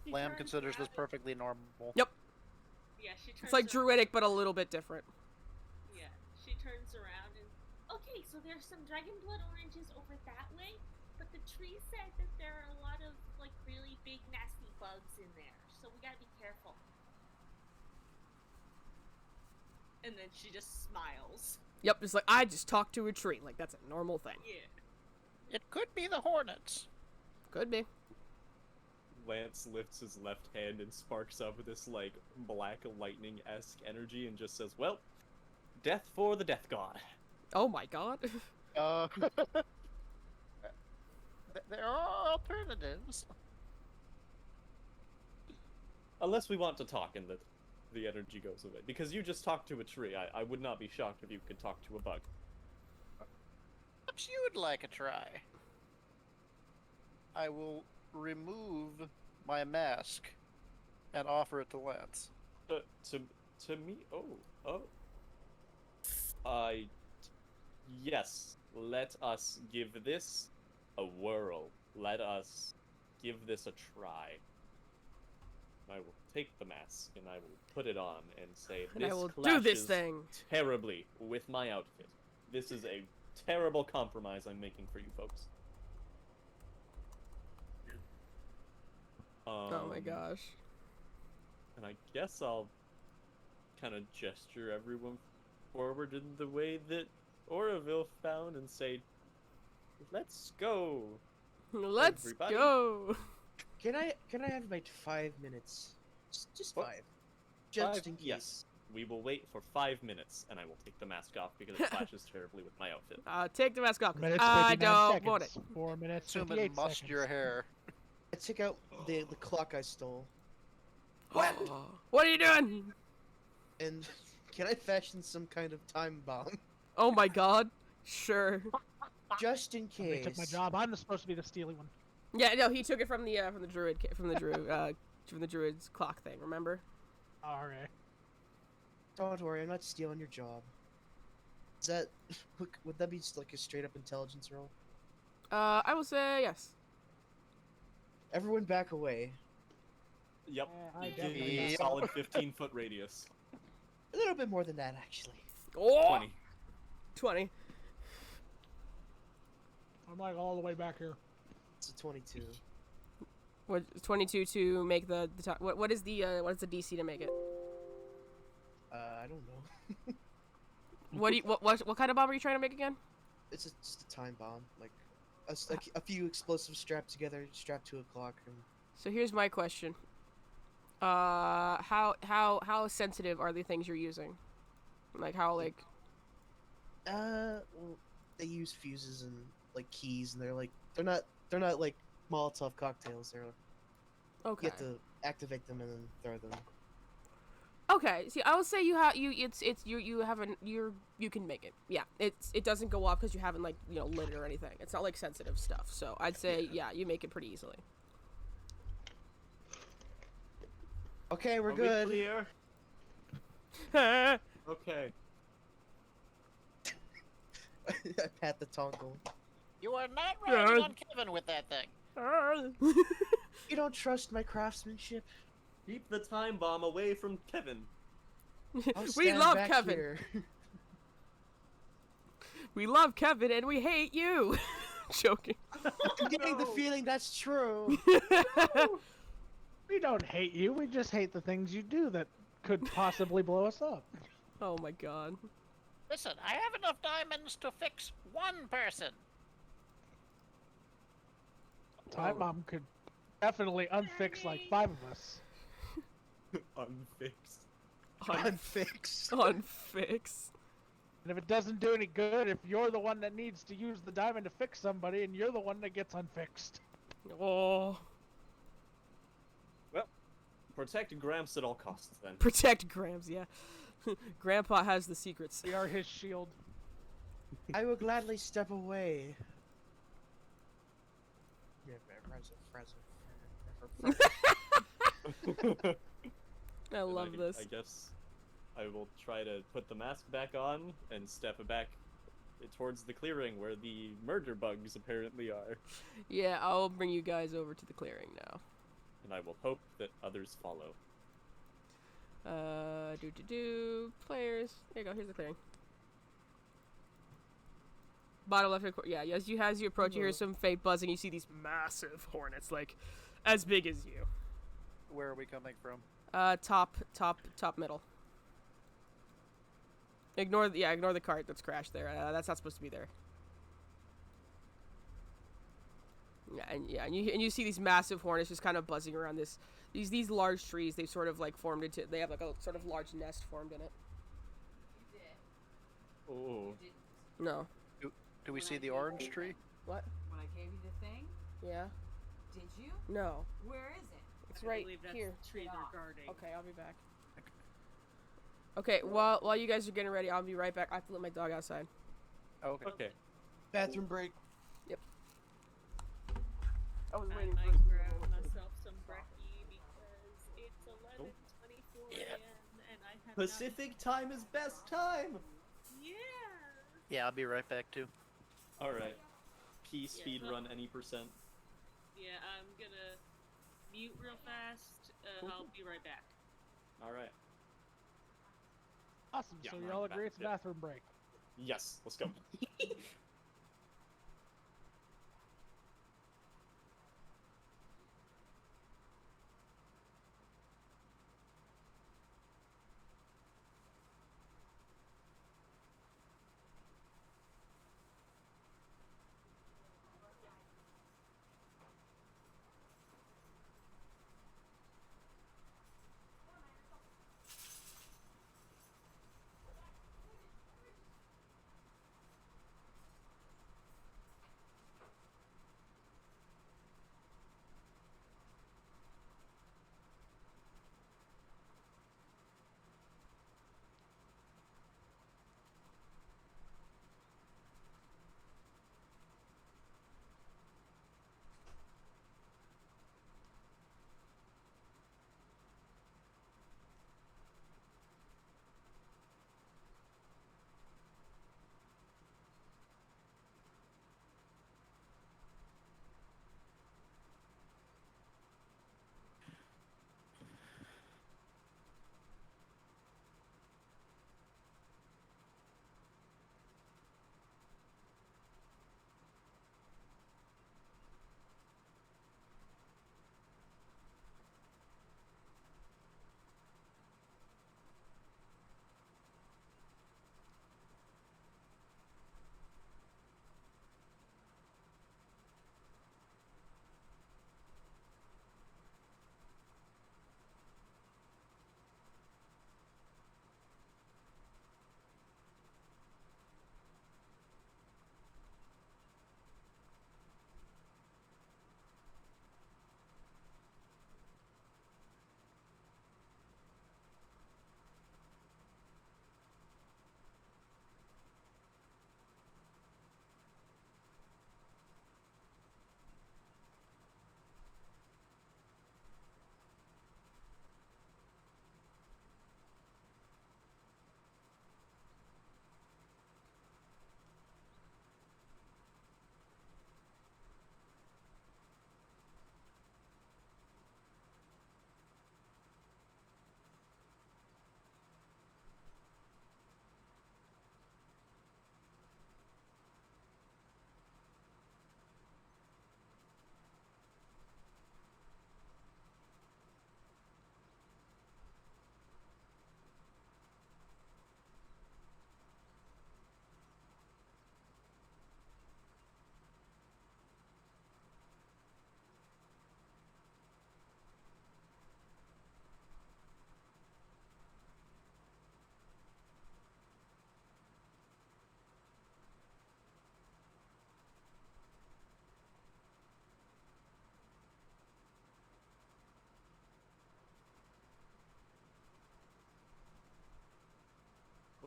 She Lamb turns considers this around perfectly normal. Yep. Yeah, she turns It's like around- druidic, but a little bit different. Yeah, she turns around and okay, so there's some dragon blood oranges over that way, but the tree said that there are a lot of like really big nasty bugs in there, so we gotta be careful. And then she just smiles. Yep, it's like, I just talked to a tree. Like, that's a normal thing. Yeah. It could be the hornets. Could be. Lance lifts his left hand and sparks up with this, like, black lightning-esque energy and just says, well, death for the death god. Oh my god. There are alternatives. Unless we want to talk and the energy goes away. Because you just talked to a tree. I would not be shocked if you could talk to a bug. Perhaps you'd like a try. I will remove my mask and offer it to Lance. To me? Oh. Yes. Let us give this a whirl. Let us give this a try. I will take the mask and I will put it on and say, And this I will do clashes this thing. terribly with my outfit. This is a terrible compromise I'm making for you folks. Oh my gosh. And I guess I'll kind of gesture everyone forward in the way that Oroville found and say, let's go. Let's Everybody. go. Can I have about 5 minutes? Just What? 5. Just 5? in case. Yes. We will wait for 5 minutes, and I will take the mask off because it clashes terribly with my outfit. Take the mask off. Minutes, I 59 don't seconds. want it. 4 minutes, Assume 58 it must seconds. your hair. I took out the clock I stole. What? What are you doing? And can I fashion some kind of time bomb? Oh my god. Sure. Just in Somebody case. took my job. I'm supposed to be the steely one. Yeah, no, he took it from the druid's clock thing. Remember? Alright. Don't worry, I'm not stealing your job. Is that... Would that be just like a straight up intelligence roll? I will say yes. Everyone back away. Yep. Yeah, I Give definitely me a Yep. solid 15-foot radius. A little bit more than that, actually. Oh, 20. 20. I'm like all the way back here. It's a 22. What? 22 to make the top. What is the DC to make it? I don't know. What kind of bomb are you trying to make again? It's just a time bomb. Like, a few explosives strapped together, strapped to a clock. And... So here's my question. How sensitive are the things you're using? Like how like Well, they use fuses and like keys, and they're not like Molotov cocktails. They're okay. you have to activate them and then throw them. Okay. See, I would say you can make it. Yeah. It doesn't go off because you haven't like lit it or anything. It's not like sensitive stuff. So I'd say yeah you make it pretty easily. Okay, we're Are good. we clear? Oh Okay. I pat the tonkel. You are not riding on Kevin with that thing. You don't trust my craftsmanship? Keep the time bomb away from Kevin. I'll We stand love back Kevin. here. We love Kevin and we hate you. Joking. I'm getting the feeling that's true. We don't hate you. We just hate the things you do that could possibly blow us up. Oh my god. Listen, I have enough diamonds to fix one person. Time bomb could definitely unfix like 5 of us. Unfixed. Unfixed. Unfix. And if it doesn't do any good, if you're the one that needs to use the diamond to fix somebody and you're the one that gets unfixed. Oh. Well, protect Gramps at all costs then. Protect Grams, yeah. Grandpa has the secrets. We are his shield. I will gladly step away. I love this. I guess I will try to put the mask back on and step back towards the clearing where the murder bugs apparently are. Yeah, I'll bring you guys over to the clearing now. And I will hope that others follow. Players. There you go. Here's the clearing. Bottom left hand corner. Yeah, as you approach, you hear some faint buzzing. You see these massive hornets, like as big as you. Where are we coming from? Top middle. Ignore the cart that's crashed there. That's not supposed to be there. And you see these massive hornets just kind of buzzing around these large trees. They've sort of like formed into. They have like a sort of large nest formed in it. You did. Oh. You didn't. No. Do we see the orange tree? What? When I gave you the thing, Yeah. did you? No. Where is it? It's I right believe that's here. the tree Get they're off. guarding. Okay, I'll be back. Okay, while you guys are getting ready, I'll be right back. I have to let my dog outside. Oh, okay. Okay. Bathroom break. I was I waiting might for grab myself some brekkie because it's 11:24 a.m. and I have Pacific time is best time! Not... Yeah. Yeah, I'll be right back too. Alright. Key Yeah, speed so- run any percent. Yeah, I'm gonna mute real fast. I'll be right back. Alright. Awesome. Yeah, So I'm you all right agree back, it's a yeah. bathroom break. Yes, let's go.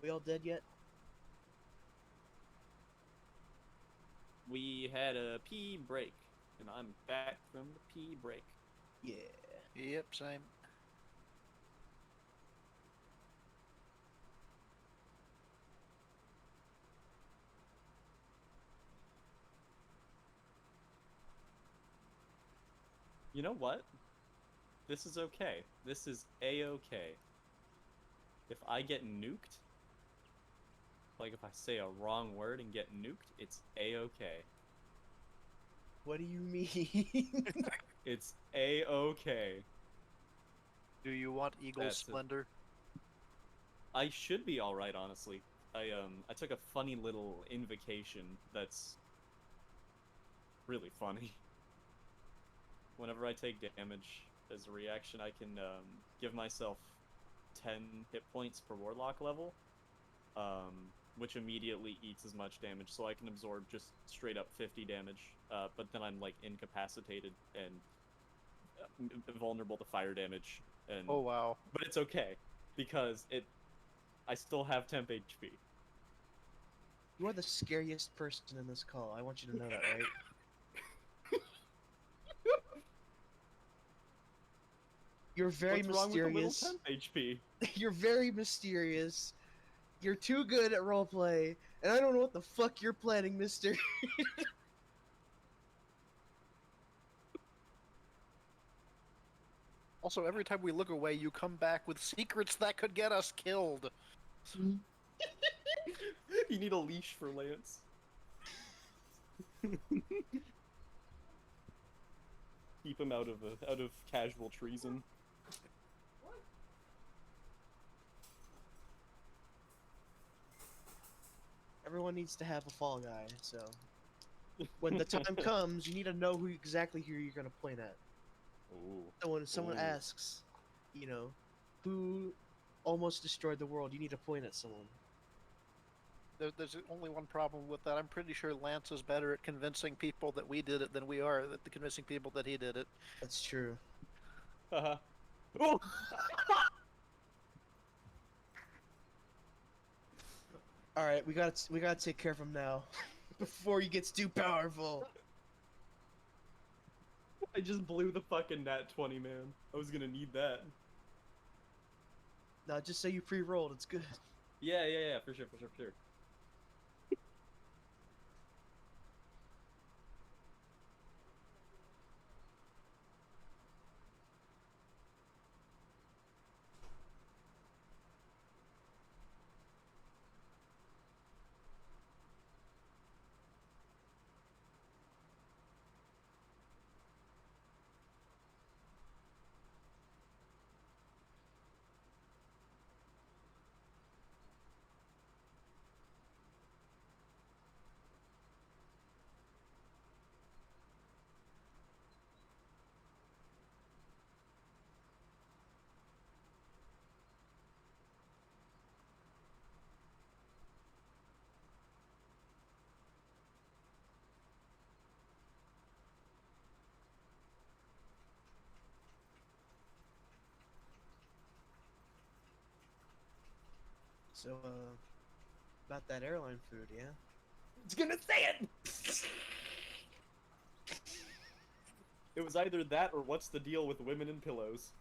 We all dead yet? We had a pee break, and I'm back from the pee break. Yeah. Yep, same. You know what? This is okay. This is a-okay. If I get nuked, like if I say a wrong word and get nuked, it's a-okay. What do you mean? It's a-okay. Do you want Eagle That's it. Splendor? I should be alright, honestly. I took a funny little invocation that's really funny. Whenever I take damage as a reaction, I can give myself 10 hit points per warlock level, which immediately eats as much damage, so I can absorb just straight up 50 damage, but then I'm like incapacitated and vulnerable to fire damage. And Oh wow. but it's okay because I still have temp HP. You are the scariest person in this call. I want you to know that, right? You're very What's wrong with the little mysterious. temp HP? You're very mysterious. You're too good at roleplay, and I don't know what the fuck you're planning, mister. Also, every time we look away, you come back with secrets that could get us killed. You need a leash for Lance. Keep him out of casual treason. Everyone needs to have a fall guy, so when the time comes, you need to know who you're gonna point at. Ooh. So when someone Ooh. asks, you know, who almost destroyed the world, you need to point at someone. There's only one problem with that. I'm pretty sure Lance is better at convincing people that we did it than we are at convincing people that he did it. That's true. Haha. Oh! All right, we gotta take care of him now, before he gets too powerful. I just blew the fucking nat 20, man. I was gonna need that. No, just say you pre-rolled. It's good. Yeah, for sure. So, about that airline food, yeah? It's gonna say it! It was either that or what's the deal with women and pillows?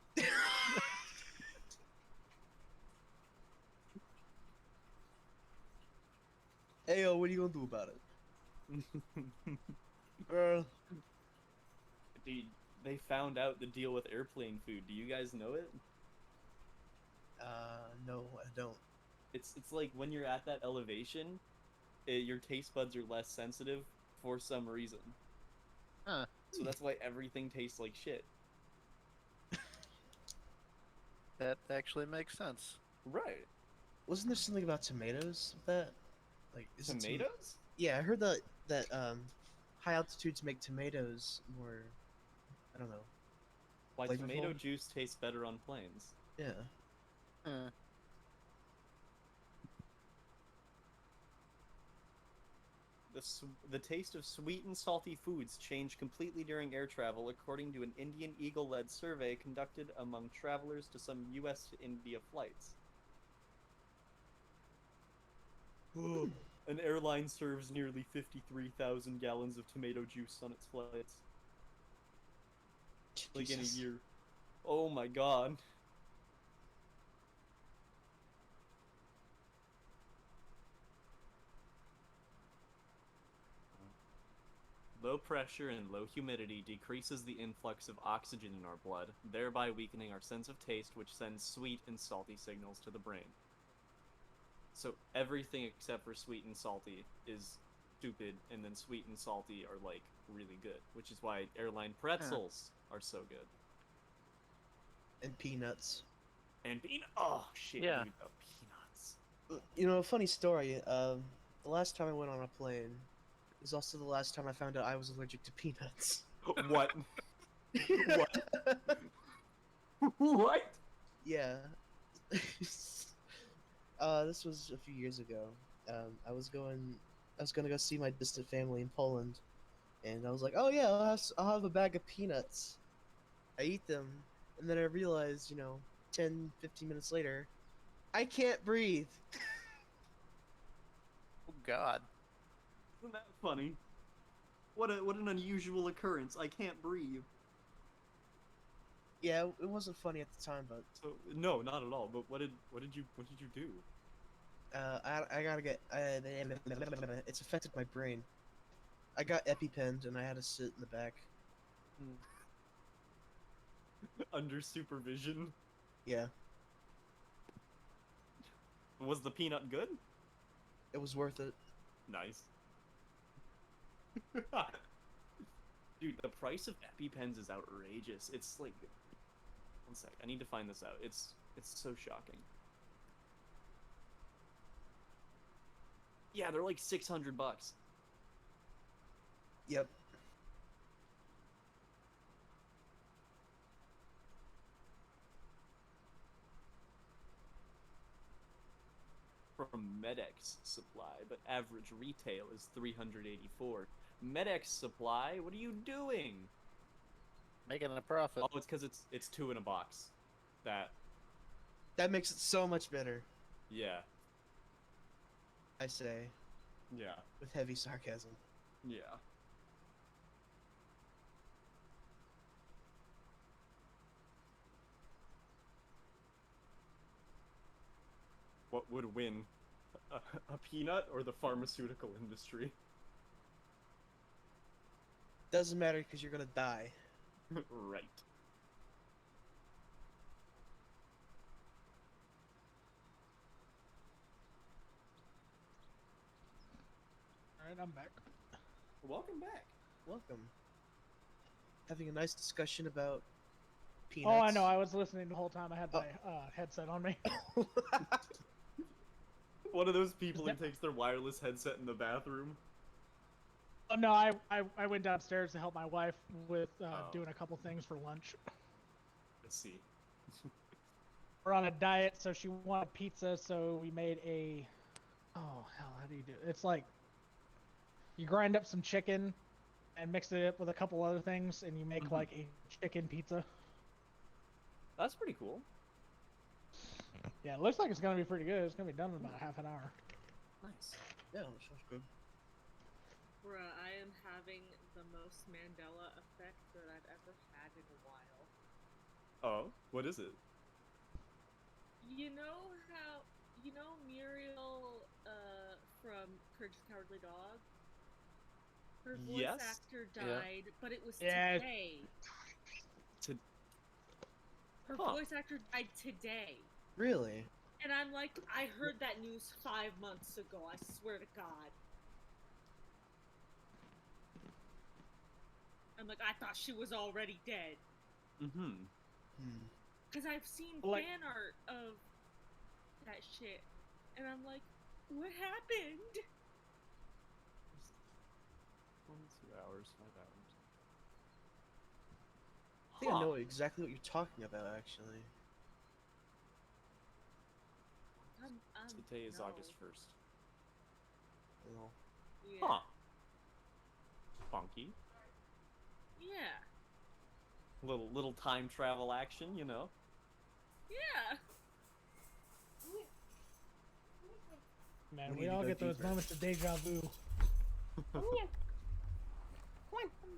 Ayo, what are you gonna do about it? Girl. Dude, they found out the deal with airplane food. Do you guys know it? No, I don't. It's like when you're at that elevation, your taste buds are less sensitive for some reason. Huh. So that's why everything tastes like shit. That actually makes sense. Right. Wasn't there something about tomatoes with that? Like, is it Tomatoes? yeah, I heard that high altitudes make tomatoes more, I don't know. Why Flavorful? tomato juice tastes better on planes. Yeah. Hmm. The taste of sweet and salty foods changed completely during air travel, according to an Indian Eagle-led survey conducted among travelers to some U.S. to India flights. An airline serves nearly 53,000 gallons of tomato juice on its flights. Like in a Jesus. year. Oh my god. Low pressure and low humidity decreases the influx of oxygen in our blood, thereby weakening our sense of taste, which sends sweet and salty signals to the brain. So everything except for sweet and salty is stupid, and then sweet and salty are, like, really good, which is why airline pretzels are so good. And peanuts. And oh shit, Yeah. dude, the peanuts. You know, a funny story. The last time I went on a plane was also the last time I found out I was allergic to peanuts. What? What? What? Yeah. This was a few years ago. I was gonna go see my distant family in Poland, and I was like, oh yeah, I'll have a bag of peanuts. I eat them, and then I realized, 10, 15 minutes later, I can't breathe. Oh God. Isn't that funny? What an unusual occurrence. I can't breathe. Yeah, it wasn't funny at the time, but So no, not at all. But what did you do? I gotta get. It's affected my brain. I got EpiPens, and I had to sit in the back. Under supervision? Yeah, Was the peanut good? it was worth it. Nice. Dude, the price of EpiPens is outrageous. It's like, one sec, I need to find this out. It's so shocking. Yeah, they're like $600. Yep. From Medex Supply, but average retail is $384. Medex Supply, what are you doing? Making a profit. Oh, it's because it's 2 in a box. That makes it so much better. Yeah, I say, yeah, with heavy sarcasm. yeah. What would win? A peanut or the pharmaceutical industry? Doesn't matter because you're gonna die. Right. All right, I'm back. Welcome back. Welcome. Having a nice discussion about peanuts. Oh, I know. I was listening the whole time. I had my headset on me. One of those people who that- takes their wireless headset in the bathroom. Oh, no, I went downstairs to help my wife with Oh. doing a couple things for lunch. Let's see. We're on a diet, so she wanted pizza, so we made a... Oh, hell, how do you do it? It's like... You grind up some chicken and mix it up with a couple other things, and you make, like, a chicken pizza. That's pretty cool. Yeah, it looks like it's going to be pretty good. It's going to be done in about a half an hour. Nice. Yeah, that sounds good. Bruh, I am having the most Mandela effect that I've ever had in a while. Oh, what is it? You know how... You know Muriel, from Courage the Cowardly Dog? Her voice Yes. actor Yeah. died, but it was Yeah. today. Her Huh. voice actor died today. Really? And I'm like, I heard that news 5 months ago, I swear to God. I'm like, I thought she was already dead. Mm-hmm. Because I've seen Like- fan art of that shit. And I'm like, what happened? 22 hours, 5 hours. I think I know exactly what you're talking about, actually. Today is no. August 1st. Well, Yeah. Huh. Funky. Yeah. Little time travel action, you know. Yeah. Man, We we need to all go get those deeper. moments of deja vu.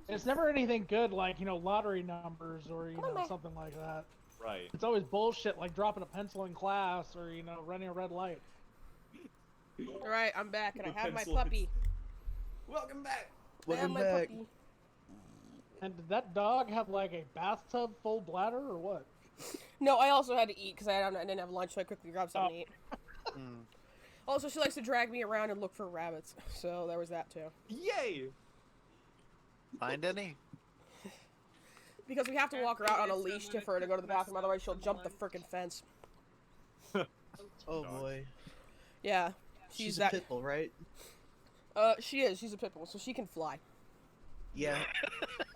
It's never anything good like, lottery numbers or, something like that. Right. It's always bullshit like dropping a pencil in class or, running a red light. All right, I'm back, and I The have my pencil puppy. Welcome back. I have welcome my back. puppy. And did that dog have like a bathtub full bladder or what? No, I also had to eat because I didn't have lunch, so I quickly grabbed something to eat. Mm. Also, she likes to drag me around and look for rabbits, so there was that too. Yay! Find any? Because we have to walk her out on a leash for her to go to the bathroom, otherwise she'll jump the frickin' fence. Oh boy. Yeah, She's a that. pit bull, right? She is. She's a pit bull, so she can fly. Yeah.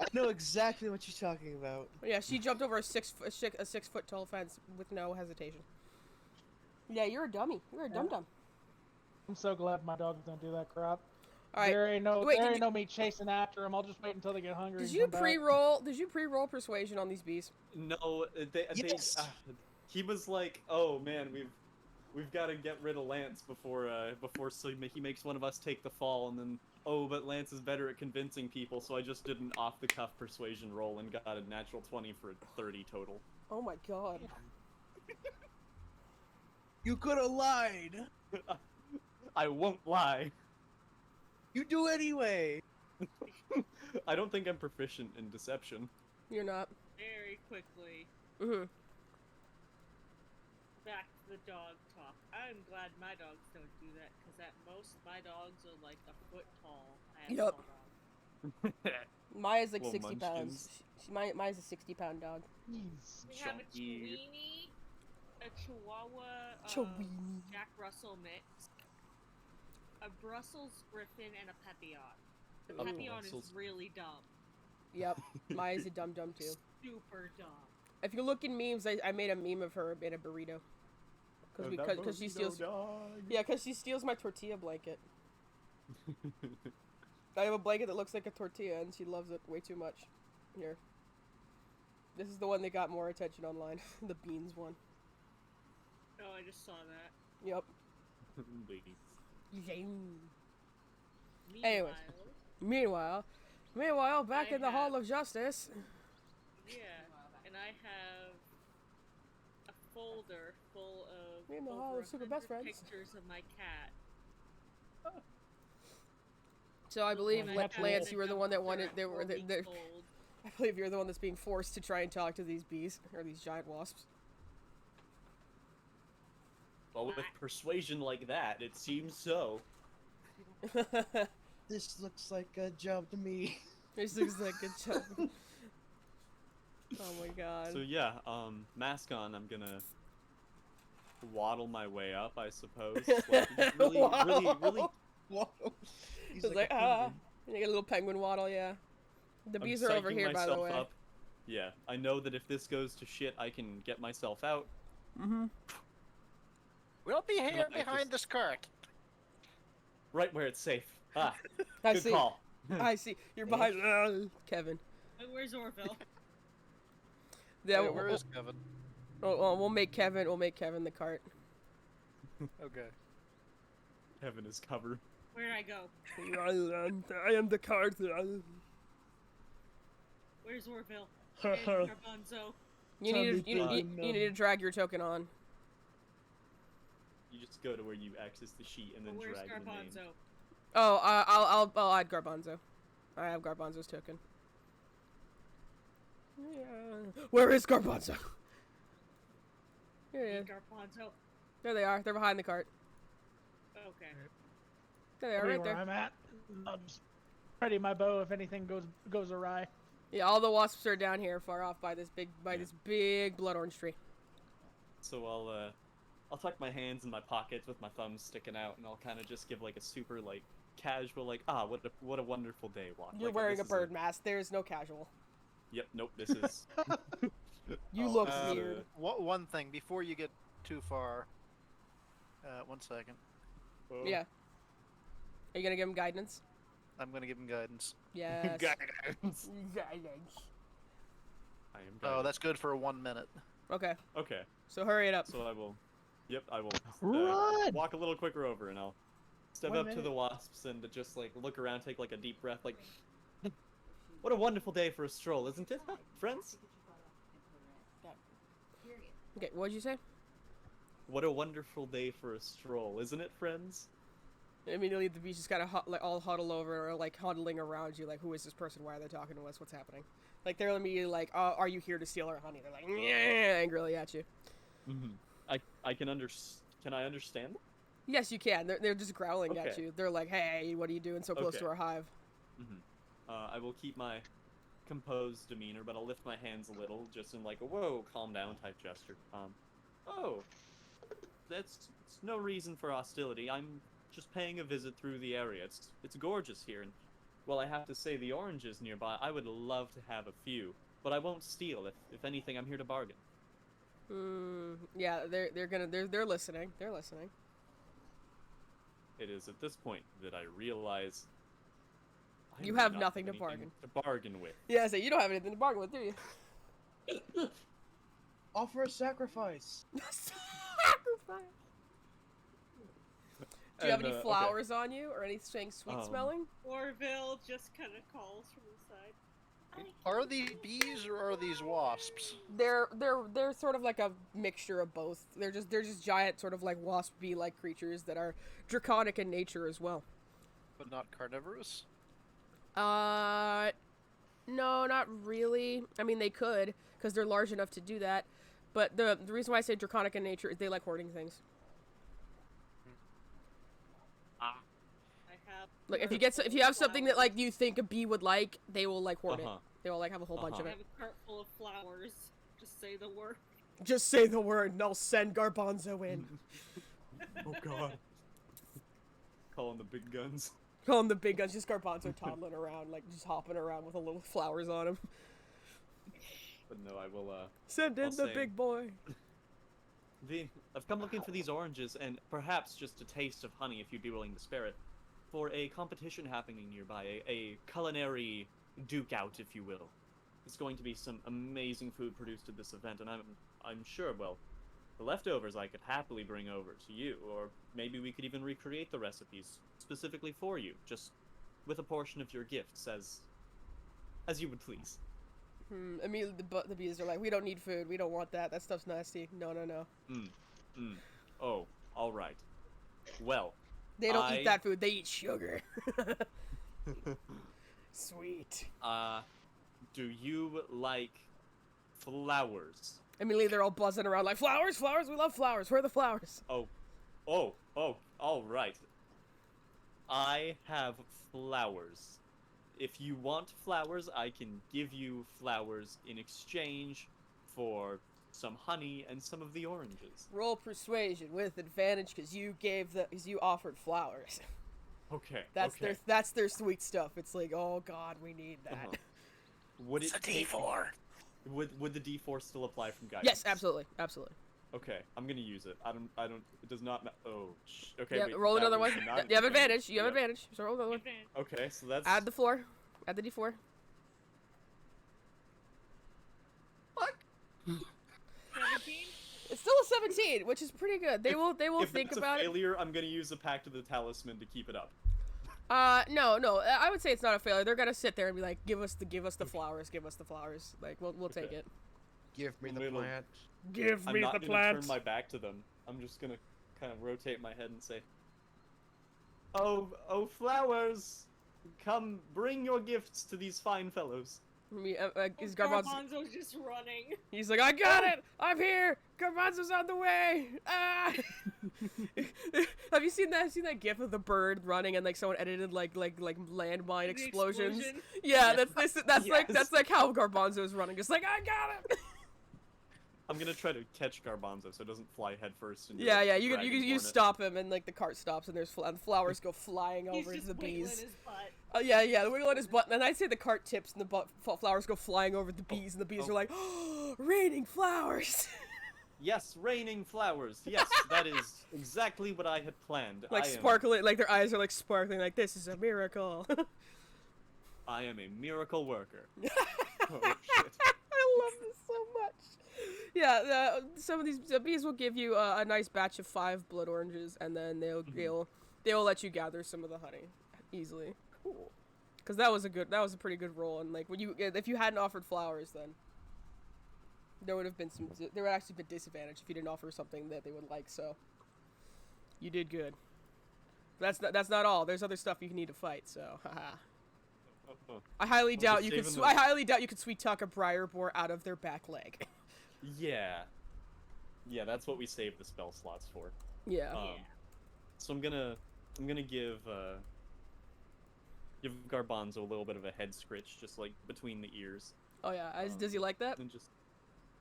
I know exactly what you're talking about. Yeah, she jumped over a 6-foot tall fence with no hesitation. Yeah, you're a dummy. You're a dum-dum. I'm so glad my dogs don't do that crap. All right. There ain't no, Wait, there did ain't no me chasing after them. I'll just wait until they get hungry. Did and you come back. pre-roll? Did you pre-roll persuasion on these bees? No, Yes. he was like, "Oh man, we've got to get rid of Lance before he makes one of us take the fall." And then, oh, but Lance is better at convincing people, so I just did an off-the-cuff persuasion roll and got a natural 20 for a 30 total. Oh my god. You could have lied. I won't lie. You do anyway. I don't think I'm proficient in deception. You're not. Very quickly, Mhm. back to the dog talk. I'm glad my dogs don't do that, because at most my dogs are like a foot tall. I have Yup. small dogs. Maya's like Little 60 pounds. munchkins. Maya's a 60-pound dog. Jeez. We have a Chunky. Chiweenie, a Chihuahua, Chiweenie. Jack Russell mix, a Brussels Griffin, and a Papillon. The Oh, Papillon Brussels. is really dumb. Yep. Maya's a dum-dum too. Super dumb. If you look in memes, I made a meme of her in a burrito. Because she steals. Yeah, because she steals my tortilla blanket. I have a blanket that looks like a tortilla, and she loves it way too much. Here. This is the one that got more attention online. The beans one. Oh, I just saw that. Yep. Ladies. Anyways. Meanwhile, back I in the Hall have- of Justice. Yeah, and I have a folder full of Me and the over Hall of Super Best 100 Friends. pictures of my cat. So I believe, And I have Lance, it you were the up one that there wanted. at They were. 4 weeks old. I believe you're the one that's being forced to try and talk to these bees or these giant wasps. Well, with persuasion like that, it seems so. This looks like a job to me. This looks like a joke. Oh my god. So yeah, mask on. I'm gonna waddle my way up, I suppose. Like, just really. Whoa. He's It's like, a ah. penguin. You get a little penguin waddle, yeah. The I'm bees are over psyching here, by the myself way. up. Yeah, I know that if this goes to shit, I can get myself out. Mm-hmm. We'll be here I behind just- this cart. Right where it's safe. Ah, I good see. call. I see. You're behind Kevin. Wait, where's Orville? Yeah, Wait, where is Kevin? we'll make Kevin the cart. Okay. Heaven is covered. Where'd I go? I am the cart. Where's Orville? Where's Garbanzo? You need to drag your token on. You just go to where you access the sheet and then Where's drag the name. Garbanzo? Oh, I'll add Garbanzo. I have Garbanzo's token. Yeah. Where is Garbanzo? Here he is. Garbanzo. There they are. They're behind the cart. Okay. There they are, Tell me right where there. I'm at. I'll just ready my bow if anything goes awry. Yeah, all the wasps are down here, far off by this big blood orange tree. So I'll tuck my hands in my pockets with my thumbs sticking out, and I'll kind of just give like a super like casual like what a wonderful day walk. You're Like, wearing this a is bird mask. There's no casual. Yep. Nope. This is. You look Uh, weird. One thing before you get too far. 1 second. Yeah. Are you gonna give him guidance? I'm gonna give him guidance. Yes. Guidance. Guidance. I am. Oh, guided. that's good for 1 minute. Okay. Okay. So hurry it up. So I will. Yep. I will. Run! Walk a little quicker over, and I'll step 1 up to minute. the wasps and just like look around, take like a deep breath, like. What a wonderful day for a stroll, isn't it, friends? Okay. What'd you say? What a wonderful day for a stroll, isn't it, friends? Immediately, the bees just kind of like all huddle over or like huddling around you, like, who is this person? Why are they talking to us? What's happening? Like they're immediately like, are you here to steal our honey? They're like, yeah, angrily at you. I can Can I understand? Yes, you can. They're just growling at Okay. you. They're like, hey, what are you doing so close Okay. to our hive? I will keep my composed demeanor, but I'll lift my hands a little, just in like a whoa, calm down type gesture. Oh, it's no reason for hostility. I'm just paying a visit through the area. It's gorgeous here, and while I have to say the oranges nearby, I would love to have a few, but I won't steal. If anything, I'm here to bargain. Yeah, they're listening. They're listening. It is at this point that I realize I You do have not nothing to anything bargain. to bargain with. Yeah, so you don't have anything to bargain with, do you? Offer a sacrifice. Sacrifice. Do you have And, any okay. flowers on you or anything sweet smelling? Orville just kind of calls from the side. Are these bees or are these wasps? They're sort of like a mixture of both. They're just giant sort of like wasp bee like creatures that are draconic in nature as well. But not carnivorous? No, not really. I mean, they could because they're large enough to do that. But the reason why I say draconic in nature is they like hoarding things. I have. Like if you have something that like you think a bee would like, they will like hoard it. They will like have a whole bunch I of have it. a cart full of flowers. Just say the word. Just say the word and I'll send Garbanzo in. Oh god. Calling the big guns. Call him the big guns, just Garbanzo toddling around, like just hopping around with a little flowers on him. But no, I will Send in I'll the say- big boy. I've come looking for these oranges and perhaps just a taste of honey if you'd be willing to spare it. For a competition happening nearby, a culinary duke out, if you will. It's going to be some amazing food produced at this event, and I'm sure, well, the leftovers I could happily bring over to you, or maybe we could even recreate the recipes specifically for you, just with a portion of your gifts, as you would please. Immediately the bees are like, we don't need food, we don't want that, that stuff's nasty. No. Oh, all right. Well, They don't eat that food, they eat sugar. Sweet. Do you like flowers? Immediately they're all buzzing around like, flowers, we love flowers, where are the flowers? Oh, all right. I have flowers. If you want flowers, I can give you flowers in exchange for some honey and some of the oranges. Roll persuasion with advantage because you offered flowers. Okay. That's their sweet stuff. It's like, oh god, we need that. Would it It's a take D4. Would the D4 still apply from guidance? Yes, absolutely. Okay, I'm gonna use it. I don't. It does not. Okay. Yeah, wait, roll that another was one. not You have an advantage. You have Yep. advantage. So roll another one. Okay, so that's. Add the 4. Add the D4. 17? It's still a 17, which is pretty good. They will if think it's about a it. failure, I'm gonna use the Pact of the Talisman to keep it up. No. I would say it's not a failure. They're gonna sit there and be like, give us the flowers. Give us the flowers. Like we'll take Okay. it. Give me the Little- plant. Give I'm me not the gonna plant. turn my back to them. I'm just gonna kind of rotate my head and say, "Oh, flowers! Come, bring your gifts to these fine fellows." Is Garbanzo? Garbanzo's just running. He's like, I got it! I'm here! Garbanzo's on the way! Ah! Have you seen that gif of the bird running and like someone edited like landmine The explosions? explosion. Yeah, that's Yes. like how Garbanzo's running, just like I got it! I'm gonna try to catch Garbanzo so it doesn't fly headfirst into Yeah, the you dragon hornet. stop him and like the cart stops and there's and flowers go flying He's over just the wiggling bees. his butt. Oh yeah, the wiggle on his butt, and I'd say the cart tips and the flowers go flying over the bees, and the bees are like, oh, raining flowers! Yes, raining flowers. Yes, that is exactly what I had planned. Like I am- sparkling, like their eyes are like sparkling, like this is a miracle. I am a miracle worker. Oh shit. I love this so much. Yeah, some of these bees will give you a nice batch of 5 blood oranges, and then they'll let you gather some of the honey easily. Cool. Because that was a pretty good roll, and like if you hadn't offered flowers, then there would actually been disadvantage if you didn't offer something that they would like. So you did good. That's not all. There's other stuff you need to fight. So, haha. Oh, I highly I'm doubt just you could. saving I highly doubt you could sweet talk a briar boar out of their back leg. yeah. Yeah, that's what we save the spell slots for. Yeah. So I'm gonna give Garbanzo a little bit of a head scritch, just like between the ears, Oh yeah. Does he like that? and just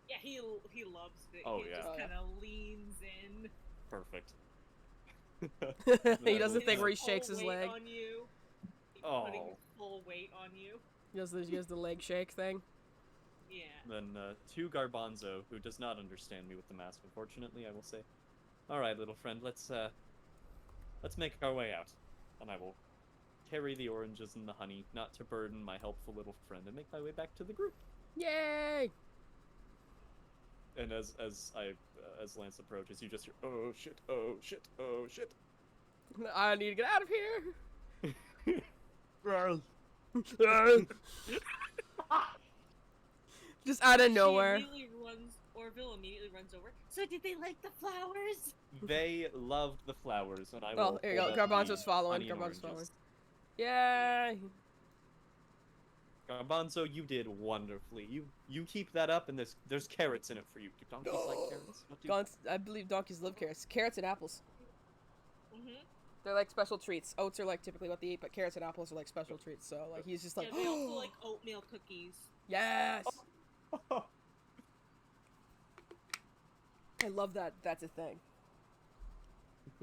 Yeah, he loves it. Oh, he yeah. just Oh, yeah. kind of leans in. perfect. He does the will thing where he Full shakes his weight leg. On you. Putting Oh. his full weight on you. He does the leg shake thing. Yeah. Then to Garbanzo, who does not understand me with the mask, unfortunately, I will say, "All right, little friend, let's make our way out." And I will carry the oranges and the honey, not to burden my helpful little friend, and make my way back to the group. Yay! And as Lance approaches, you just hear, "Oh shit! Oh shit! Oh shit!" I need to get out of here. Just out of nowhere. Orville immediately runs over. So did they like the flowers? They loved the flowers, and I Well, will. here you hold go. up Garbanzo's the following. honey and Garbanzo's oranges. Yay! Garbanzo, you did wonderfully. You keep that up, and there's carrots in it for you. Do donkeys like carrots? What do I believe donkeys love carrots. Carrots and apples. Mm-hmm. They're like special treats. Oats are like typically what they eat, but carrots and apples are like special treats. So like he's just like, Yeah, they also like oatmeal cookies. yes. I love that. That's a thing.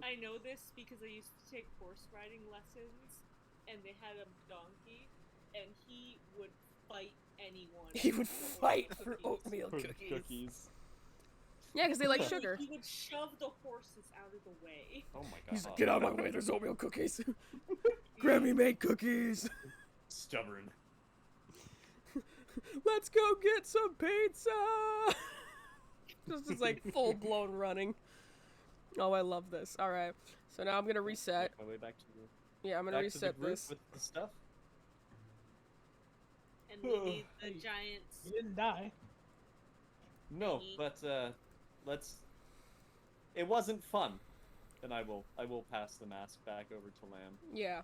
I know this because I used to take horse riding lessons, and they had a donkey, and he would fight anyone. He would for fight oatmeal for cookies. oatmeal For cookies. cookies. Yeah, because they like He would- sugar. He would shove the horses out of the way. Oh my god. He's like, get out of my way. There's oatmeal cookies. Grammy made cookies. Stubborn. Let's go get some pizza. just like full blown running. Oh, I love this. All right, so now I'm gonna reset. Make my way back to the Yeah, I'm gonna back reset to the group this. with the stuff. And we need the giants. You didn't die. No, but let's. It wasn't fun. Then I will pass the mask back over to Lamb. Yeah.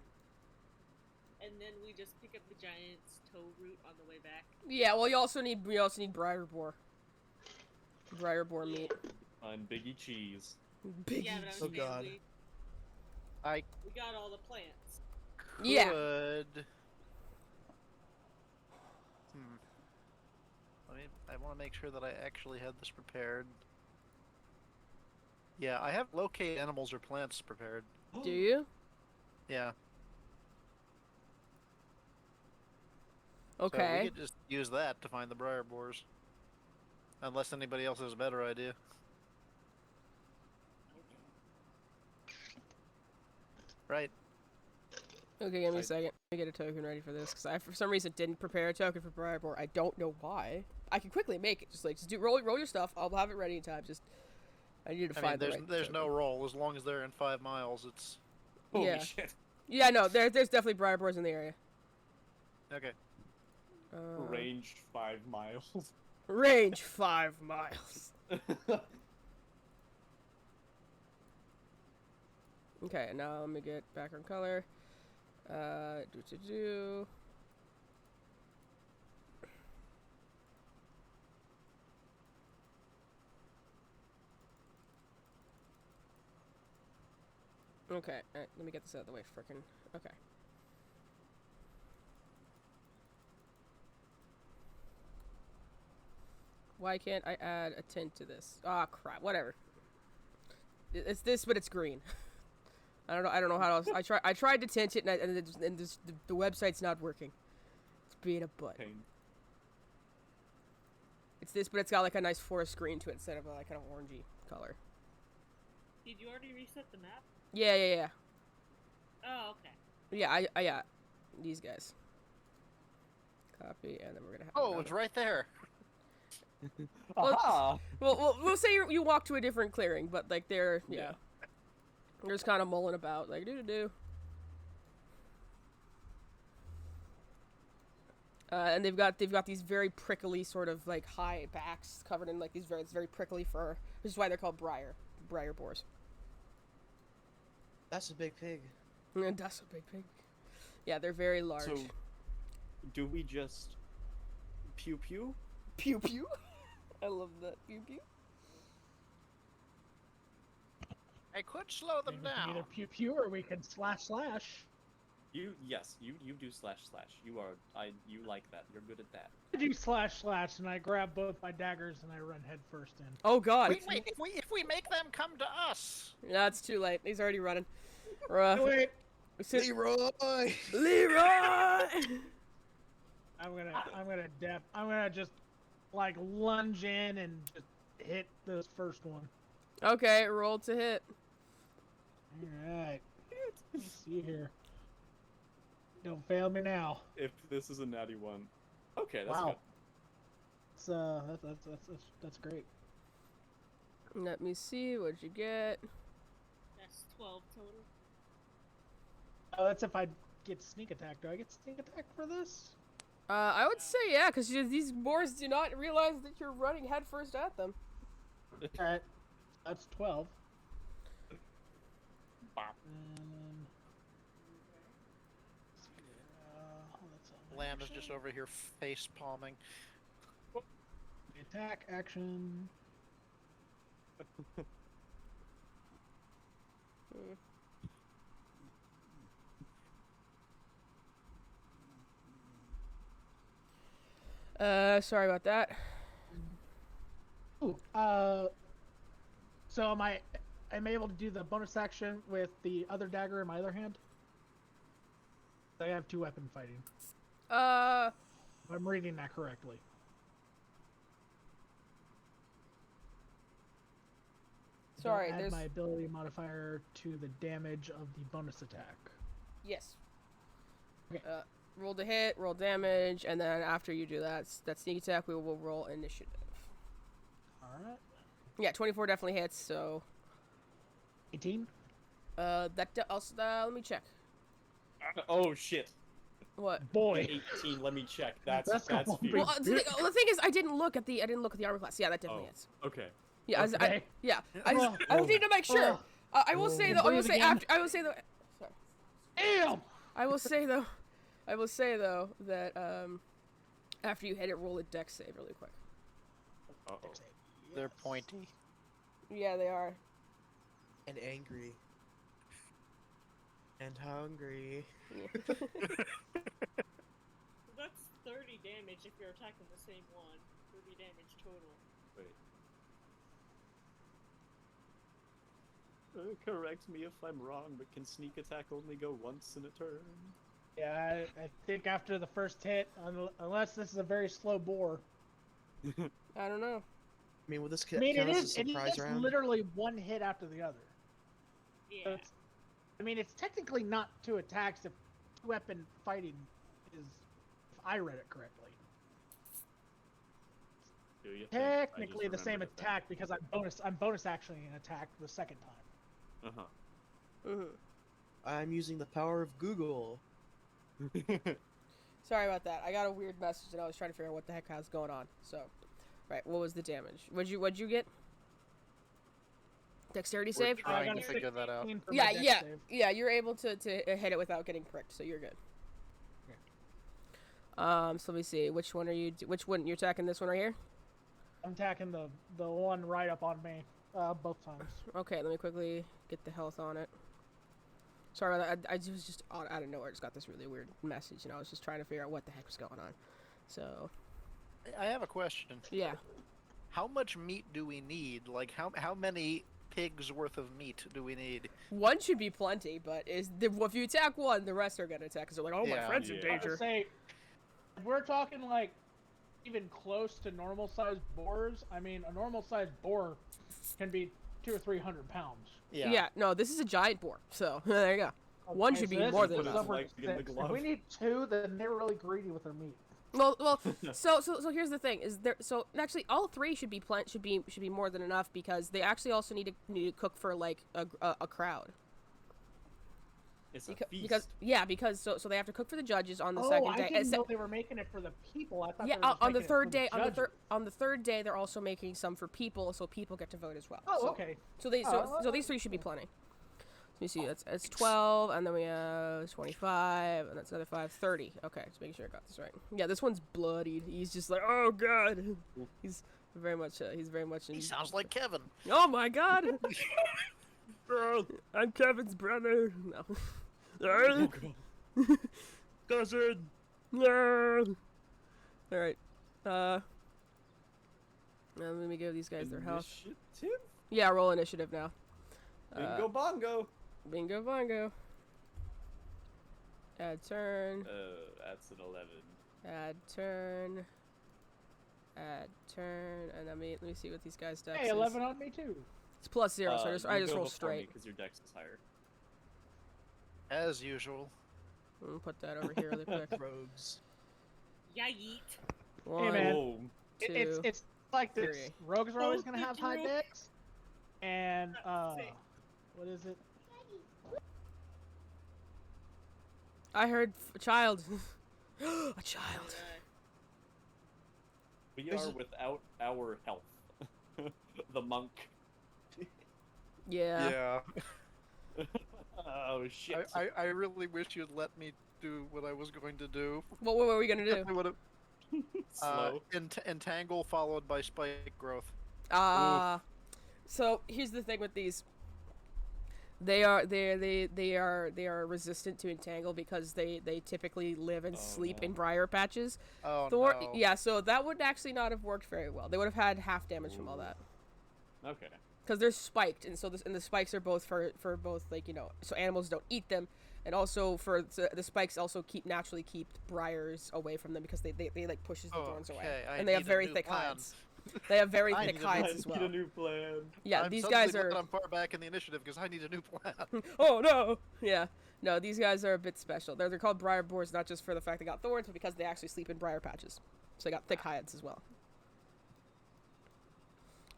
And then we just pick up the giant's toe root on the way back. Yeah. Well, we also need briar boar. Briar boar meat. I'm Biggie Cheese. Big. Yeah, but I'm Oh, saying God. we got all the plants. Yeah. Could... I want to make sure that I actually had this prepared. Yeah, I have locate animals or plants prepared. Do you? Yeah. So Okay. we could just use that to find the briar boars. Unless anybody else has a better idea. Right. Okay, give me a I- second. Let me get a token ready for this because I, for some reason, didn't prepare a token for briar boar. I don't know why. I can quickly make it. Just roll your stuff. I'll have it ready in time. Just I need to I mean, find the right there's no token. roll. As long as they're in 5 miles, it's... Holy Yeah. shit. Yeah, no, there's definitely briar boars in the area. Okay. Range 5 miles. Range 5 miles. Okay, now let me get background color. Do. Okay, alright, let me get this out of the way, frickin'. Okay. Why can't I add a tint to this? Ah, crap. Whatever. It's this, but it's green. I don't know how else. I tried to tint it, and the website's not working. It's being a butt. Pain. It's this, but it's got like a nice forest green to it instead of like an orangey color. Did you already reset the map? Yeah. Oh, okay. Yeah, yeah. These guys. Copy, and then we're gonna have. Oh, it's right there. Aha! Well, we'll say you walk to a different clearing, but like they're yeah. They're just kind of mulling about, like do. And they've got these very prickly sort of like high backs covered in like these very prickly fur, which is why they're called briar boars. That's a big pig. And that's a big pig. Yeah, they're very large. So, do we just pew pew? Pew pew. I love that. Pew pew. I could slow them Maybe we can down. either pew pew or we can slash. You do slash. You like that. You're good at that. I do slash and I grab both my daggers and I run head first in. Oh god. Wait, if we make them come to us. No, it's too late. He's already running. Wait, Leroy! Leroy! I'm gonna just like lunge in and just hit this first one. Okay, roll to hit. Alright. Let's see here. Don't fail me now. If this is a natty one, okay, that's Wow. good. That's great. Let me see. What'd you get? That's 12 total. Oh, that's if I get sneak attack. Do I get sneak attack for this? I would say yeah, because these boars do not realize that you're running headfirst at them. Alright. That's 12. Bop. Lamb is just over here face palming. The attack action. Sorry about that. Ooh, so am I able to do the bonus action with the other dagger in my other hand? I have 2 weapon fighting. If I'm reading that correctly. Sorry, Add there's my ability modifier to the damage of the bonus attack. yes. Okay. Roll to hit, roll damage, and then after you do that sneak attack, we will roll initiative. Alright. Yeah, 24 definitely hits. So 18? also let me check. Oh shit. What? Boy. 18. Let me check. That's That's that's a fierce. Well, the thing is, I didn't look at the armor class. Yeah, that definitely Oh. hits. Okay. Yeah, Okay. I just need to make sure. I will say though. I will Breathe say again. after. I will say though. Sorry. Damn! I will say though that after you hit it, roll a dex save really quick. Uh-oh. They're pointy. Yeah, they are. And angry. And hungry. That's 30 damage if you're attacking the same one. 30 damage total. Wait. Correct me if I'm wrong, but can sneak attack only go once in a turn? Yeah, I think after the first hit, unless this is a very slow boar. I don't know. I mean, will this I count mean, as a it surprise is round? literally one hit after the other. So Yeah. it's technically not 2 attacks if weapon fighting is, if I read it correctly. Do you think? I just Technically the same remembered it attack because I'm bonus actioning an attack the second time. then. Mhm. I'm using the power of Google. Sorry about that. I got a weird message and I was trying to figure out what the heck was going on. So, right, what was the damage? What'd you get? Dexterity We're save? trying got to a figure that out. 16 for my Yeah, dex yeah, save. yeah. You're able to hit it without getting pricked, so you're good. So let me see. Which one are you? Which one you're attacking? This one right here. I'm attacking the one right up on me, both times. Okay, let me quickly get the health on it. Sorry about that. I was just out of nowhere. Just got this really weird message, and I was just trying to figure out what the heck was going on. So I have a question. yeah. How much meat do we need? Like, how many pigs worth of meat do we need? One should be plenty, but if you attack one, the rest are gonna attack because they're like, oh, my Yeah. friend's in Yeah. I was danger. gonna say, if we're talking like even close to normal sized boars. I mean, a normal sized boar can be 200 or 300 pounds. Yeah. No, this is a giant boar. So there you go. One Okay, should so be this more is than put enough. his leg in the 6. If glove. we need 2, then they're really greedy with their meat. Well, so here's the thing: is there? So actually, all 3 should be should be more than enough because they actually also need to cook for like a crowd. It's a Because feast. so they have to cook for the judges on the Oh, second I day. didn't know they were making it for the people. I thought Yeah, they were just on the making it third for day, judges. on the third day, they're also making some for people, so people get to vote as well. Oh, So- okay. So Oh, so these 3 should be plenty. me see. That's 12, and then we have 25, and that's another 5, 30. Okay, just making sure I got this right. Yeah, this one's bloodied. He's just like, oh god. He's very much. He sounds like Kevin. Oh my god. I'm Kevin's brother. No. Cousin. No. All right. Now let me give these guys their health. Initiative? Yeah, roll initiative now. Bingo bongo. Bingo bongo. Add turn. That's an 11. Add turn. Add turn. And let me see what these guys' dex Hey, is. 11 on me too. It's plus 0, so I just roll straight. Because your dex is higher. As usual. I'm gonna put that over here really quick. Rogues. Yeah, yeet. One, man. Whoa. two, It's like this. three. Rogues are always gonna have high Rogue. decks. And what is it? I heard a child. A child. We are without our health. The monk. Yeah. Oh shit. I really wish you'd let me do what I was going to do. What were we gonna do? I would've- Slow. Entangle followed by spike growth. So here's the thing with these. They are resistant to entangle because they typically live and sleep in briar patches. Oh no. Yeah, so that would actually not have worked very well. They would have had half damage from all that. Okay. Because they're spiked, and so the spikes are both for both, like, you know, so animals don't eat them, and also the spikes also naturally keep briars away from them because they like pushes the thorns away, Okay, and they have need a very new thick plan. hides. They have very I thick need a hides new- as Need a well. new plan. Yeah, I'm these suddenly guys are. glad I'm far back in the initiative because I need a new plan. Oh no! Yeah, no, these guys are a bit special. They're called briar boars not just for the fact they got thorns, but because they actually sleep in briar patches, so they got thick hides as well.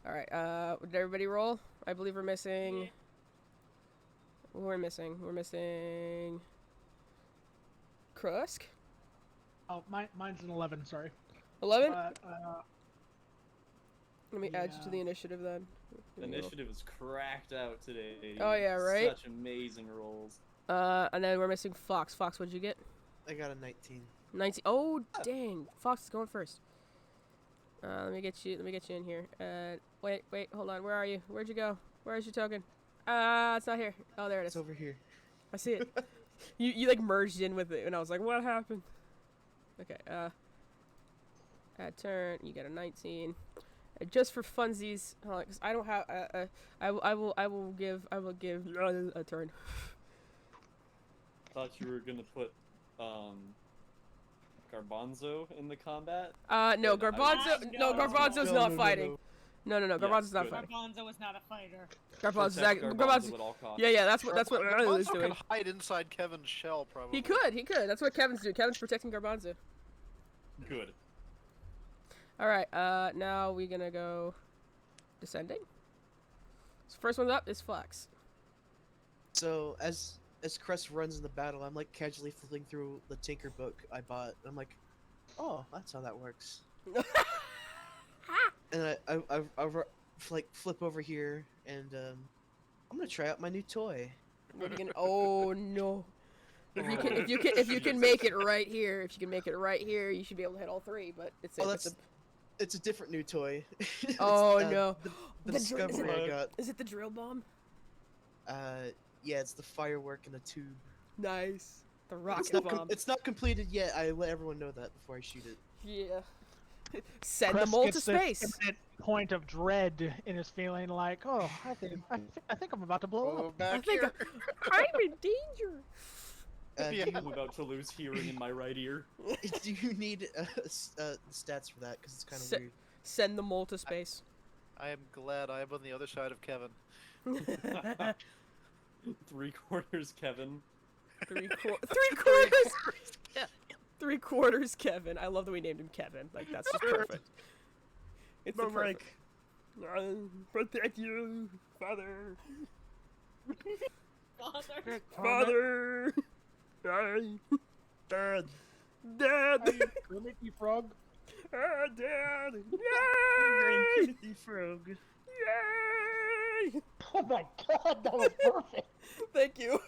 All right, did everybody roll? I believe we're missing. Yeah. Who we're missing? We're missing. Krusk? Oh, mine's an 11. Sorry. 11? But Let me add you to yeah. the initiative then. Initiative is cracked out today. Oh, yeah, right? Such amazing rolls. And then we're missing Fox. Fox, what'd you get? I got a 19. 19. Oh, dang. Fox is going first. Let me get you in here. Wait, hold on. Where are you? Where'd you go? Where's your token? It's not here. Oh, there it is. It's over here. I see it. you like merged in with it, and I was like, what happened? Okay, add turn, you get a 19. Just for funsies, because I don't have, I will give a turn. Thought you were gonna put Garbanzo in the combat. No, But I Garbanzo, No. Garbanzo's not fighting. No, Garbanzo's not good. fighting. Garbanzo was not a fighter. Garbanzo's Protect actually, Garbanzo at all costs. yeah, that's what Riley was Garbanzo doing. can hide inside Kevin's shell, probably. He could. That's what Kevin's doing. Kevin's protecting Garbanzo. Good. All right, now we're gonna go descending. So first one up is Fox. So as Crest runs in the battle, I'm like casually flipping through the Tinker book I bought. I'm like, oh, that's how that works. And I like flip over here, and I'm gonna try out my new toy. Maybe you can, oh no. If you can make it right here, you should be able to hit all three. But it's It's a different new toy. It's, oh no. The The dr- discovery I got. Is it the drill bomb? Yeah, it's the firework in a tube. Nice. The It's rocket not, bomb. it's not completed yet. I let everyone know that before I shoot it. Yeah. Send Crest them all to gets this space. imminent point of dread in his feeling, like, oh, I think I'm about to blow Oh, up. back I think here. I'm in danger. Yeah. Do, I'm about to lose hearing in my right ear. do you need stats for that? Because it's kind of Se- weird. Send them all to space. I am glad I am on the other side of Kevin. 3/4 Kevin. Three quarters. 3/4 Kevin. I love that we named him Kevin. Like, that's just perfect. It's the perfect. Protect you, father. Father. Dad. Dad. Really, you frog? Dad. Yay! Frog. Yay! Oh my god, that was perfect. Thank you.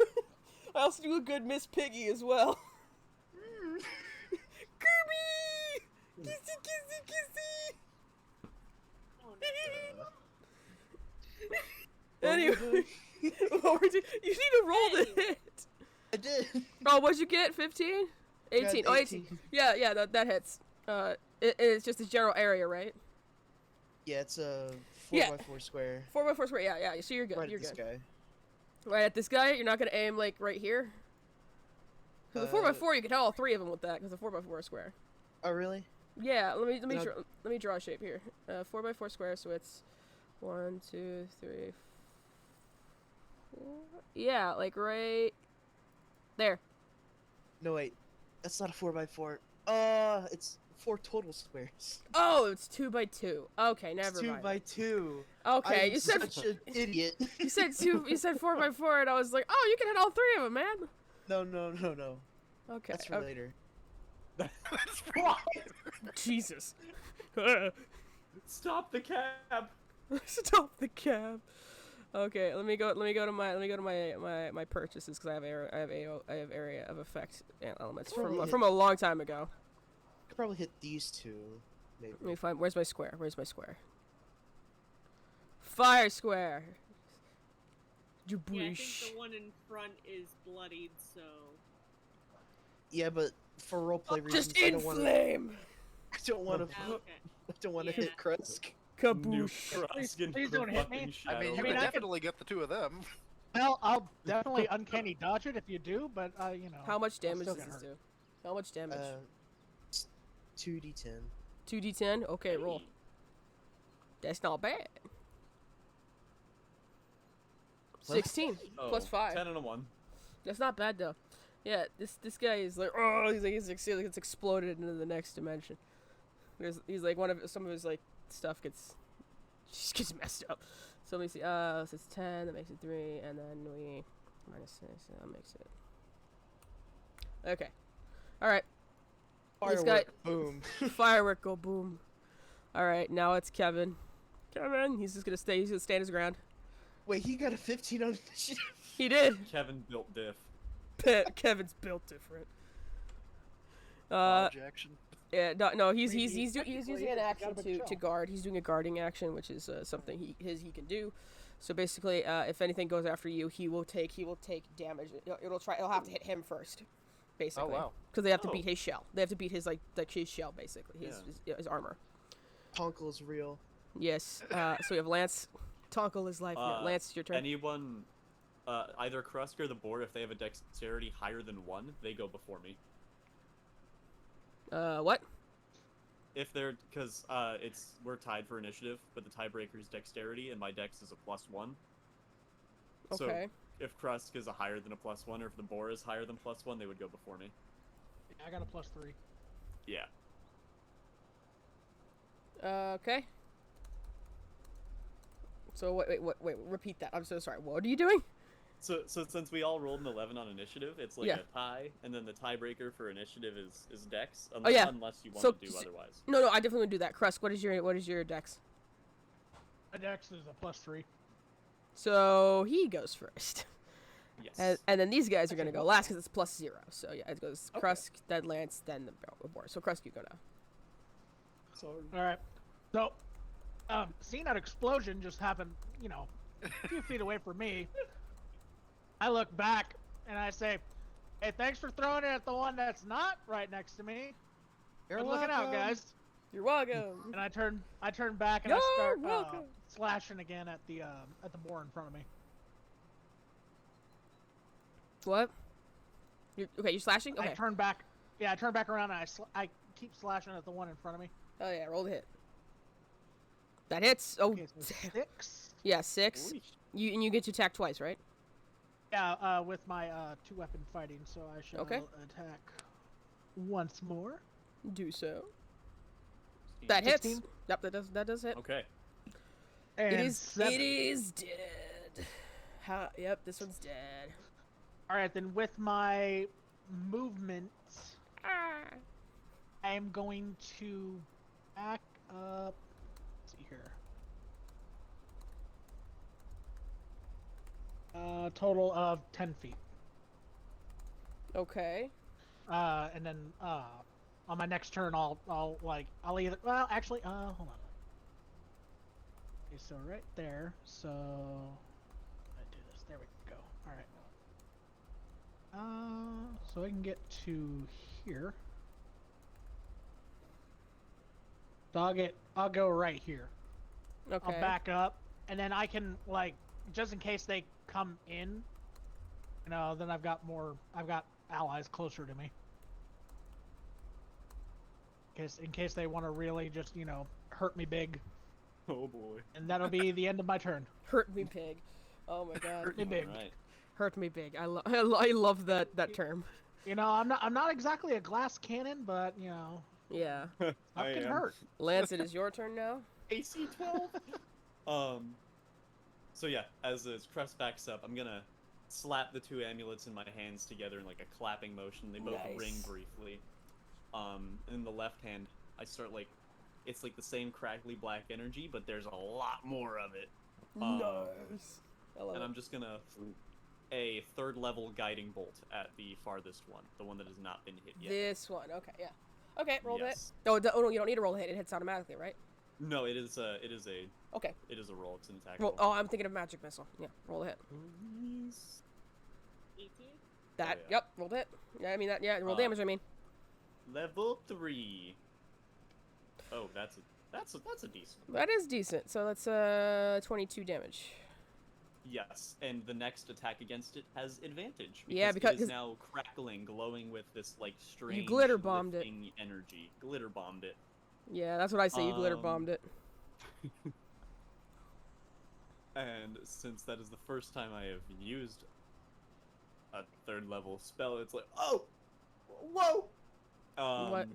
I also do a good Miss Piggy as well. Kirby! Kissy, kissy, kissy! Oh, no. Anyway, what we're doing, you need to roll the hit. I did. Oh, what'd you get? 15? 18. Got Oh, 18. Yeah, that hits. It's just a general area, right? Yeah, it's a 4 Yeah. by 4 square. 4x4 square. Yeah. So you're good. Right You're at this good. guy. Right at this guy. You're not gonna aim like right here. Cause the 4x4, you can hit all three of them with that. Cause the 4x4 is square. Oh, really? Yeah. Let No. me draw a shape here. 4x4 square. So it's 1, 2, 3, 4. Yeah, like right there. No, wait. That's not a 4 by 4. It's 4 total squares. Oh, it's 2x2. Okay, never It's 2 mind. by 2. Okay, I'm you said such an idiot. you said 4x4, and I was like, oh, you can hit all three of them, man. No. Okay. That's for okay. later. Jesus. Stop the cab. Stop the cab. Okay, let me go to my purchases because I have area of effect elements from a long time ago. Could probably hit these two, maybe. Let me find where's my square? Fire square. Yeah, I think Jaboosh. the one in front is bloodied, so. Yeah, but for roleplay reasons, Just I in don't want to. flame. I don't want to. Okay. I don't want to Yeah. hit Krusk. Kaboosh. Please don't hit me. I mean, you I could mean, I could- definitely get the two of them. Well, I'll definitely uncanny dodge it if you do, but you know. How much I'll damage still does get this hurt. do? How much damage? 2d10. 2d10. Okay, roll. That's not bad. 16 plus 5. 10 and a 1. That's not bad though. Yeah, this guy is like, oh, it's exploded into the next dimension. He's like some of his like stuff just gets messed up. So let me see. So it's 10. That makes it 3, and then we minus 6. That makes it. Okay. All right. This guy. Firework, boom. Firework go boom. All right, now it's Kevin. Kevin, he's just gonna stay. He's gonna stand his ground. Wait, he got a 15 on initiative. He did. Kevin built diff. Kevin's built different. Dodge action. Yeah, no, he's He using technically an is, action gotta be to chill. guard. He's doing a guarding action, which is something he can do. So basically, if anything goes after you, he will take damage. It'll have to hit him first, basically. Oh, wow. Because they have to Oh. beat his shell. They have to beat his like his shell, basically. His armor. Tonkel is real. Yes. So we have Lance. Tonkel is life. Yeah, Lance, your turn. Anyone, either Krusk or the board, if they have a dexterity higher than 1, they go before me. What? If they're, because we're tied for initiative, but the tiebreaker is dexterity, and my dex is a +1. So Okay. if Krusk is a higher than a +1, or if the boar is higher than +1, they would go before me. Yeah, I got a +3. Yeah. Okay. So wait, repeat that. I'm so sorry. What are you doing? So since we all rolled an 11 on initiative, it's like Yeah. a tie, and then the tiebreaker for initiative is dex, yeah. unless you want So- to do otherwise. No, I definitely would do that. Crust, what is your dex? My dex is a +3. So he goes first. Yes. And then these guys are gonna go last because it's +0. So yeah, it goes Krusk, then Lance, then the board. So Krusk, you go now. All right. So, seeing that explosion just happen, a few feet away from me, I look back and I say, "Hey, thanks for throwing it at the one that's not right next to me. You're Good looking out, welcome. guys." You're welcome. And I turn back and You're I start welcome. slashing again at the boar in front of me. What? You're slashing? Okay. I turn back. Yeah, I turn back around and I keep slashing at the one in front of me. Oh yeah, roll the hit. That hits. Oh, Okay, so 6. yeah, 6. You get to attack twice, right? Yeah, with my 2-weapon fighting, so I shall Okay. attack once more. Do so. That hits. 16? Yep, that does hit. Okay. And It is 7. dead. Yep, this one's dead. All right, then with my movement, I am going to back up. Let's see here. a total of 10 feet. Okay. And then on my next turn, I'll either actually hold on. Okay, so right there. So I do this. There we go. All right. So I can get to here. So I'll go right here. Okay. I'll back up, and then I can like just in case they come in. You know, then I've got allies closer to me. In case they want to really just, you know, hurt me big. Oh boy. And that'll be the end of my turn. Hurt me big. Oh my god. Hurt me big. Right. Hurt me big. I love that term. You know, I'm not exactly a glass cannon, but you know, Yeah. I can hurt. Lance, it is your turn now. AC 12. So yeah, as Crest backs up, I'm gonna slap the two amulets in my hands together in like a clapping motion. They both Nice. ring briefly. In the left hand, I start like, it's like the same crackly black energy, but there's a lot more of it. Nice. I love And it. I'm just gonna a 3rd level guiding bolt at the farthest one, the one that has not been hit yet. This one. Okay, yeah. Okay, roll Yes. it. Oh, no, you don't need to roll a hit. It hits automatically, right? No, it is a Okay. roll. It's an attack Roll. roll. Oh, I'm thinking of magic missile. Yeah, roll a hit. 18? That. yeah. Yep. Roll hit. Yeah, I mean that. Yeah, roll Uh, damage. I mean. Level 3. Oh, that's a decent. That is decent. So that's 22 damage. Yes, and the next attack against it has advantage. Yeah, it because- is now crackling, glowing with this like strange glitter bombed it. lifting energy. Glitter bombed it. Yeah, that's what I say. You glitter bombed it. And since that is the first time I have used a 3rd level spell, it's like, oh, whoa. What?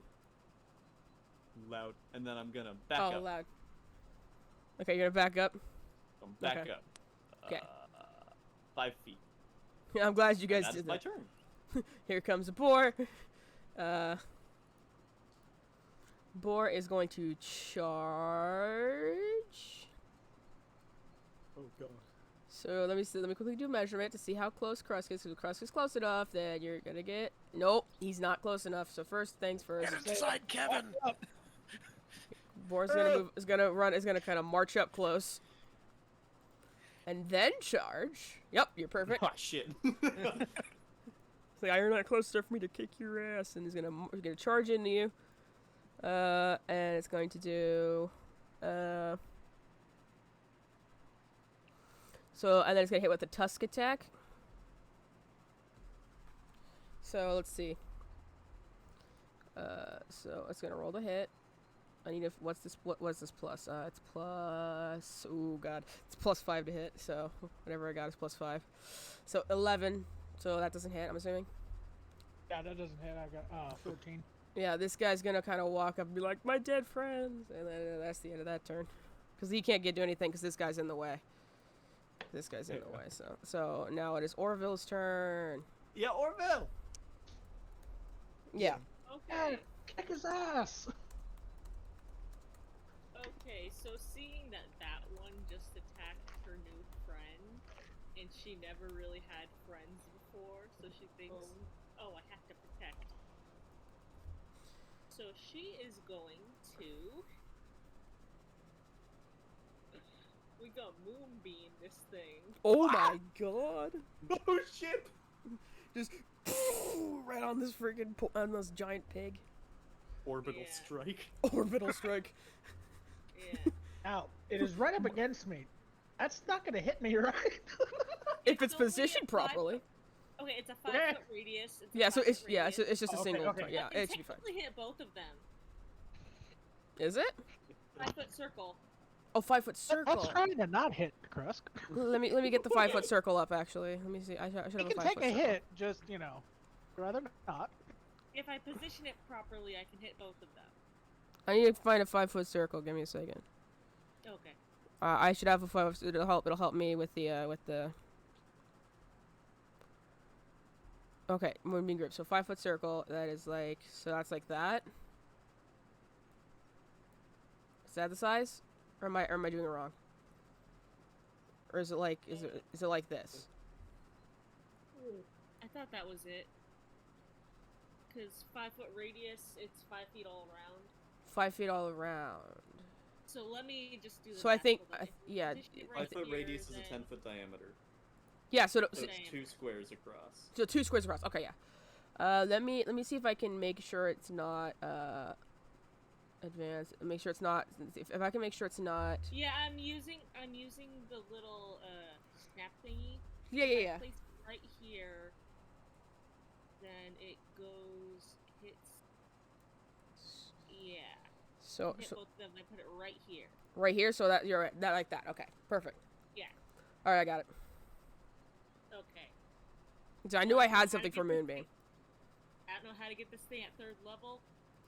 Loud, and then I'm gonna back Oh, up. loud. Okay, you're gonna back up. Back Okay. up. Okay. 5 feet. Yeah, I'm glad you guys That's did my that. turn. Here comes a boar. Boar is going to charge. Oh god. So let me quickly do a measurement to see how close Krusk is. Because if Krusk is close enough, then you're gonna get. Nope, he's not close enough. So first things first. Get inside, Kevin. Boar's gonna move. Is gonna kind of march up close. And then charge. Yep, you're perfect. Oh shit. It's like you're not close enough for me to kick your ass, and he's gonna charge into you. And it's going to do. So and then it's gonna hit with a tusk attack. So let's see. So it's gonna roll the hit. I need what's this plus? It's plus. Oh god, it's +5 to hit. So whatever I got is +5. So 11. So that doesn't hit. I'm assuming. Yeah, that doesn't hit. I got 14. Yeah, this guy's gonna kind of walk up and be like, "My dead friends," and then that's the end of that turn, because he can't do anything because this guy's in the way. This guy's in the way. So now it is Orville's turn. Yeah, Orville. Yeah. Okay. Kick his ass. Okay, so seeing that one just attacked her new friend, and she never really had friends before, so she thinks, oh, I have to protect. So she is going to... We got Moonbeam this thing. Oh my god. Oh shit. Just right on this freaking on this giant pig. Orbital Yeah. strike. Orbital strike. Yeah. Now, it is right up against me. That's not gonna hit me, right? If it's only a positioned 5 properly. Okay, it's a 5 Okay. foot radius. It's a Yeah. So 5 it's foot yeah. radius. It's just a Okay, single. okay. Yeah. I can It should be fine. technically hit both of them. Is it? 5 foot circle. Oh, 5-foot circle. That's trying to not hit, Krusk. Let me get the 5-foot circle up. Actually, let me see. I should have You a can 5-foot take a circle. hit, just, you know, rather not. If I position it properly, I can hit both of them. I need to find a 5-foot circle. Give me a second. Okay. I should have a 5. It'll help me with the Okay, Moonbeam grip. So 5-foot circle. That is like that's like that. Is that the size? Or am I doing it wrong? Or is it like is it like this? I thought that was it. Because 5-foot radius, it's 5 feet all around. 5 feet all around. So let me just do the So I math. think, Hold on. yeah. Position it right 5-foot here, radius is a then- 10-foot diameter. Yeah, so, So so, it's 2 squares across. so 2 squares across. Okay, yeah. Let me see if I can make sure it's not advanced. Make sure it's not. If I can make sure it's not. Yeah, I'm using the little snap thingy. Yeah, If yeah, I yeah. place it right here, then it hits. Yeah. So, Hit so both of them. I put it right here. right here. So that you're right. That like that. Okay, perfect. Yeah. All right, I got it. Okay. So I knew I How had to something get for this Moonbeam. thing- I don't know how to get this thing at 3rd level,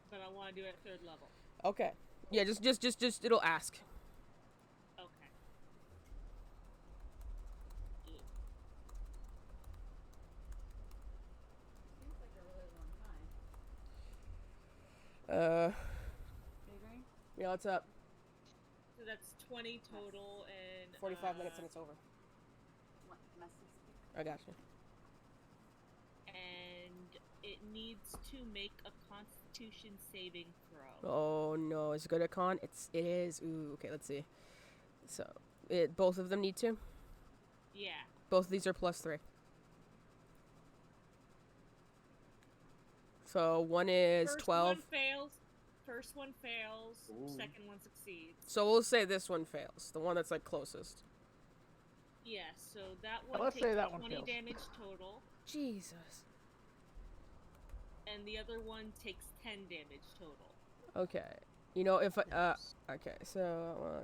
but I want to do it at 3rd level. Okay. Yeah, just it'll ask. Okay. Yeah. Seems like a really long time. Figuring? Yeah, what's up? So that's 20 total and 45 minutes and it's over. What message? I got you. and it needs to make a Constitution saving throw. Oh no, is it good at con? It is. Ooh, okay, let's see. So, both of them need to? Yeah. Both of these are +3. So, one is First 12. one fails. First one fails. Ooh. Second one succeeds. So, we'll say this one fails. The one that's like closest. Yeah, so that one let's takes say that one 20 fails. damage total, Jesus. and the other one takes 10 damage total. Okay. You know, if I, okay, so,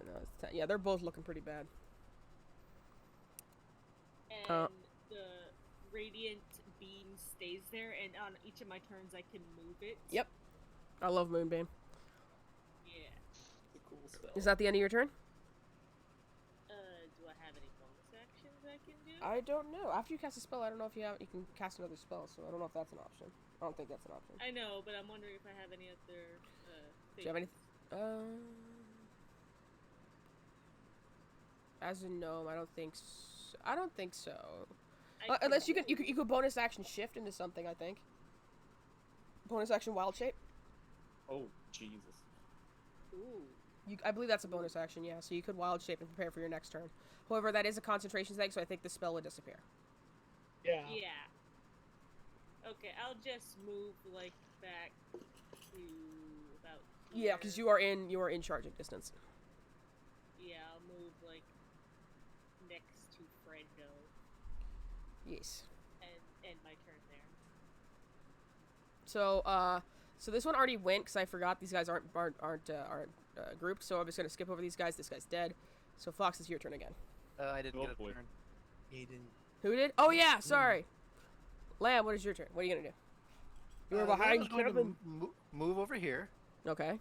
no, it's 10. Yeah, they're both looking pretty bad. And the radiant beam stays there, and on each of my turns I can move it. Yep. I love Moonbeam. Yeah. It's a cool spell. Is that the end of your turn? Do I have any bonus actions I can do? I don't know. After you cast a spell, I don't know if you can cast another spell, so I don't know if that's an option. I don't think that's an option. I know, but I'm wondering if I have any other Do you have any? things. As a gnome, I don't think. I don't think so. I Unless you could bonus action shift into something. I think. Bonus action wild shape. Oh, Jesus. Ooh. I believe that's a bonus action. Yeah. So you could wild shape and prepare for your next turn. However, that is a concentration thing, so I think the spell would disappear. Yeah. Yeah. Okay, I'll just move like back to about. Yeah, because you are in charging distance. Yeah, I'll move like next to Fredo Yes. and end my turn there. So this one already went because I forgot these guys aren't grouped. So I'm just gonna skip over these guys. This guy's dead. So Fox, it's your turn again. I didn't Oh, get a boy. turn. Aiden. Who did? Oh yeah, sorry. Lamb, what is your turn? What are you gonna do? You were Lamb behind is going to Kevin. move over here, Okay.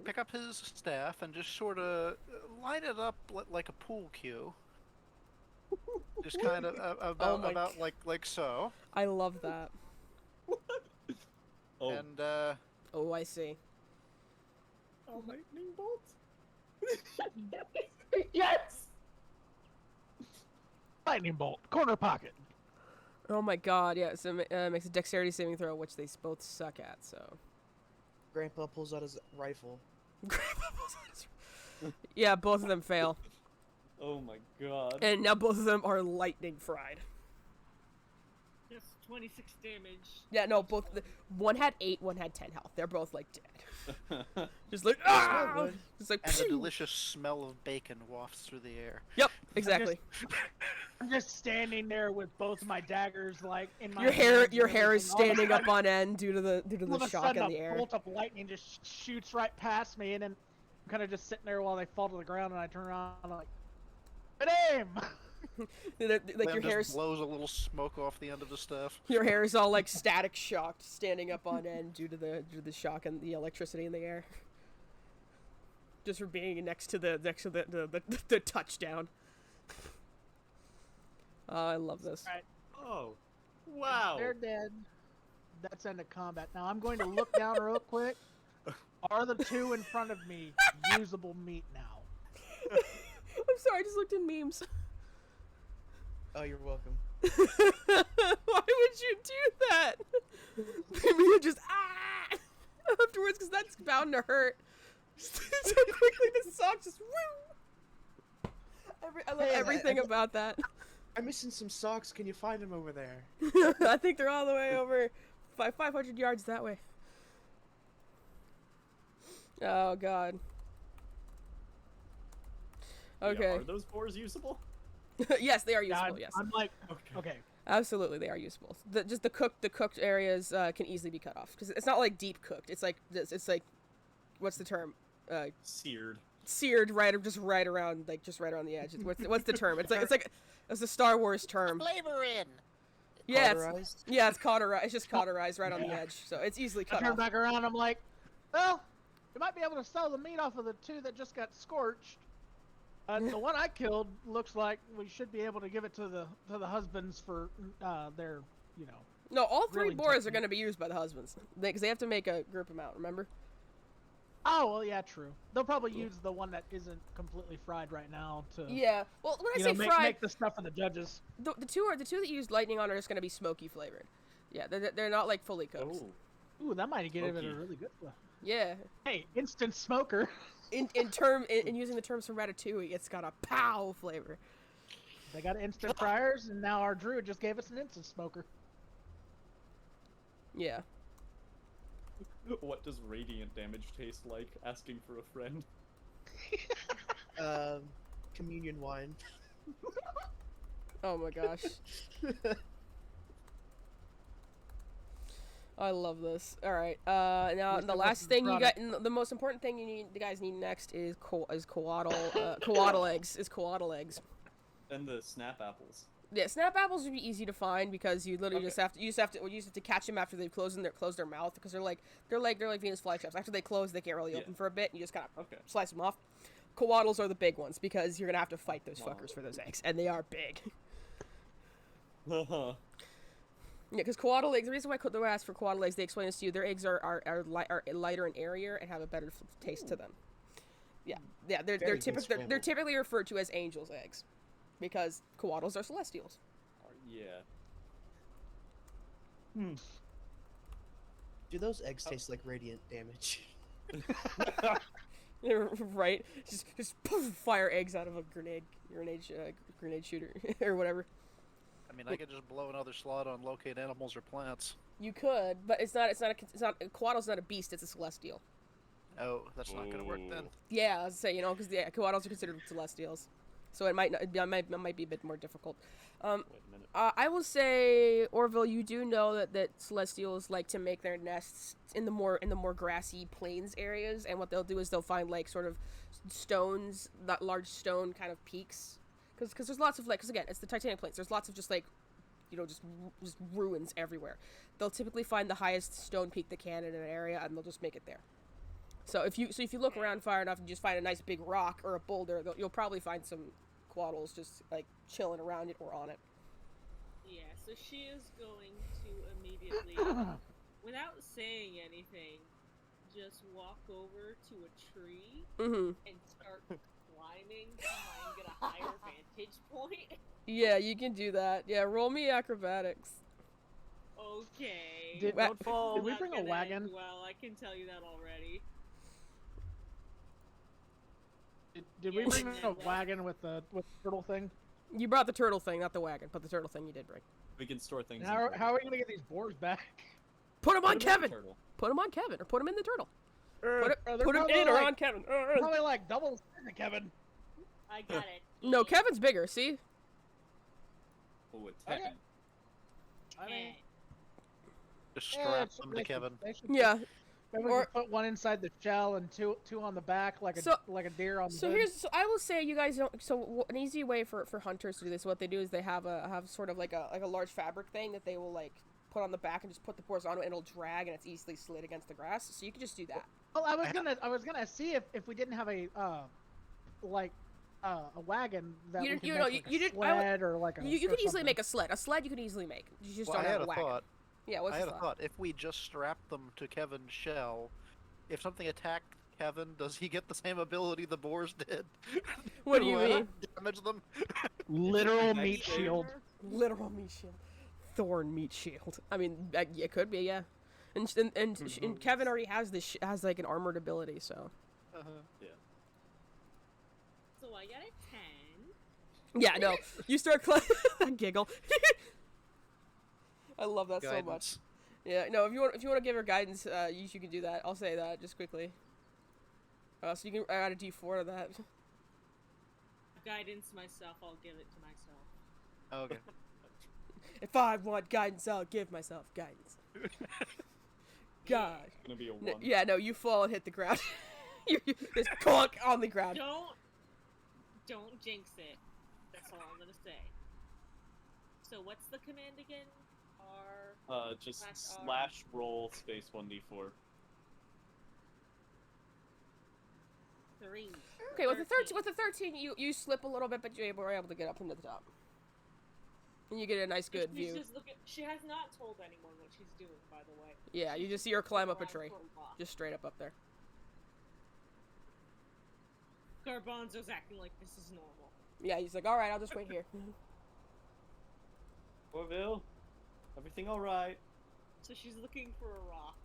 pick up his staff, and just sort of line it up like a pool cue. Just kind of Oh my about like so. I love that. Oh, And Oh, I see. A lightning bolt? Yes! Lightning bolt, corner pocket. Oh my god, yeah. So it makes a dexterity saving throw, which they both suck at. So. Grandpa pulls out his rifle. Yeah, both of them fail, oh my God. and now both of them are lightning fried. Just 26 damage. Yeah, no, both. One had 8, one had 10 health. They're both like dead. Just like ah! Just like. and the pew! delicious smell of bacon wafts through the air. Yep, exactly. I'm just standing there with both my daggers like in my Your hair, hands your and hair is everything. standing up on end due to the All of a shock sudden, in the a air. bolt of lightning just shoots right past me, and then I'm kind of just sitting there while they fall to the ground, and I turn around and I'm like, "Good aim!" Like Lamb your just hair's blows a little smoke off the end of the staff. your hair is all like static shocked, standing up on end due to the shock and the electricity in the air. Just for being next to the touchdown. Oh, I love this. Right. Oh, wow. They're dead. That's end of combat. Now I'm going to look down real quick. Are the two in front of me usable meat now? I'm sorry, I just looked in memes. Oh, you're welcome. Why would you do that? You just afterwards, because that's bound to hurt. So quickly the sock just woo. I love everything about that. I'm missing some socks. Can you find them over there? I think they're all the way over 500 yards that way. Oh god. Okay. Yeah, are those boars usable? Yes, they are Yeah, usable. Yes. I'm like, okay. Absolutely, they are usable. Just the cooked areas can easily be cut off because it's not like deep cooked. It's like what's the term? Seared. Seared right around the edge. What's the term? It's a Star Wars term. Flavor in. Yeah, Cauterized? it's cauterized. It's just cauterized right on the edge, so it's easily I cut turn off. back around. I'm like, well, you might be able to sell the meat off of the two that just got scorched. The one I killed looks like we should be able to give it to the husbands for their, you know. No, all three grilling boars are technique. going to be used by the husbands because they have to make a group amount. Remember? Oh well, yeah, true. They'll probably use the one that isn't completely fried right now to. Yeah. Well, when I You say know, fried, make the stuff for the judges. the two that use lightning on are just going to be smoky flavored. Yeah, they're not like fully cooked. Oh. Ooh, that might give it Smoky. a really good one. Yeah. Hey, instant smoker. In using the terms from Ratatouille, it's got a pow flavor. They got instant fryers, and now our druid just gave us an instant smoker. Yeah. What does radiant damage taste like? Asking for a friend. Communion wine. Oh my gosh. I love this. All right. Now Let's the go last with thing you got, product. the most important thing you guys need next is coatl eggs. Is coatl eggs. And the snap apples. Yeah, snap apples would be easy to find because you literally Okay. you just have to catch them after they've closed their mouth because they're like Venus flytraps. After they close, they can't really Yeah. open for a bit. And you just kind of Okay. slice them off. Coatls are the big ones because you're gonna have to fight those Wow. fuckers for those eggs, and they are big. Haha. Yeah, because coatl eggs. The reason why they ask for coatl eggs, they explain this to you. Their eggs are lighter and airier and have a better taste to them. Yeah, they're Very good they're typically referred to as angels' eggs, because coatls are celestials. Yeah. Do those eggs taste like radiant damage? Right? Just poof, fire eggs out of a grenade shooter or whatever. I mean, I could just blow another slot on locate animals or plants. You could, but coatl's not a beast. It's a celestial. Oh, that's not gonna work then. Yeah, I was say because the coatls are considered celestials, so it might be a bit more difficult. Wait a minute. I will say, Orville, you do know that celestials like to make their nests in the more grassy plains areas, and what they'll do is they'll find like sort of stones, that large stone kind of peaks, because there's lots of because again it's the Titanic plains. There's lots of just just ruins everywhere. They'll typically find the highest stone peak they can in an area, and they'll just make it there. So if you look around far enough and just find a nice big rock or a boulder, you'll probably find some coatls just like chilling around it or on it. Yeah, so she is going to immediately, without saying anything, just walk over to a tree Mm-hmm. and start climbing to try and get a higher vantage point. Yeah, you can do that. Yeah, roll me acrobatics. Okay. Did- Not Did we bring a gonna wagon? end well, I can tell you that already. Did we Yeah, bring we a did. wagon with the turtle thing? You brought the turtle thing, not the wagon, but the turtle thing you did bring. We can store things. in How turtle. are we gonna get these boars back? Put him on Put 'em in Kevin. the turtle. Put him on Kevin, or put him in the turtle. They're Put him probably in or like- on Kevin. Probably like double the size of Kevin. I got it. No, Kevin's bigger. See? Oh, it's Okay. Tekken. I mean, Just yeah, strap it's- them to Kevin. they should- Yeah. Maybe we Or- can put one inside the shell and two on the back, like a So- deer on the So hood. I will say you guys don't. So an easy way for hunters to do this, what they do is they have sort of like a large fabric thing that they will like put on the back and just put the boars on it, and it'll drag and it's easily slid against the grass. So you can just do that. Well, I was gonna see if we didn't have a wagon that You- we could you make know, like you a did- I sled or like a. You or could easily something. make a sled. A sled you could easily make. You just Well, I don't had have a a wagon. thought. Yeah, what's I your had a thought. If we just strap them to Kevin's shell, if something attacked Kevin, does he get the same ability the boars did? What do you To, mean? Damage them? Literal Next meat day. shield. Literal meat shield. Thorn meat shield. I mean, it could be, yeah. And Kevin already has this has like an armored ability, so. Yeah. So I got a 10. Yeah, no. You start giggle. I love that so much. Yeah, no. If you want to give her guidance, you can do that. I'll say that just quickly. So you can add a D4 to that. Guidance myself, I'll give it to myself. Okay. If I want guidance, I'll give myself guidance. God. It's gonna be a 1. Yeah, no. You fall and hit the ground. you just clunk on the ground. Don't jinx it. That's all I'm gonna say. So what's the command again? Just R. / roll space 1d4. 3. Okay, with the 13, you slip a little bit, but you were able to get up into the top. And you get a nice good She's view. just she has not told anyone what she's doing, by the way. Yeah, you just see her climb up a tree. Rock. Just straight up there. Garbanzo's acting like this is normal. Yeah, he's like, alright, I'll just wait here. Orville, everything alright? So she's looking for a rock.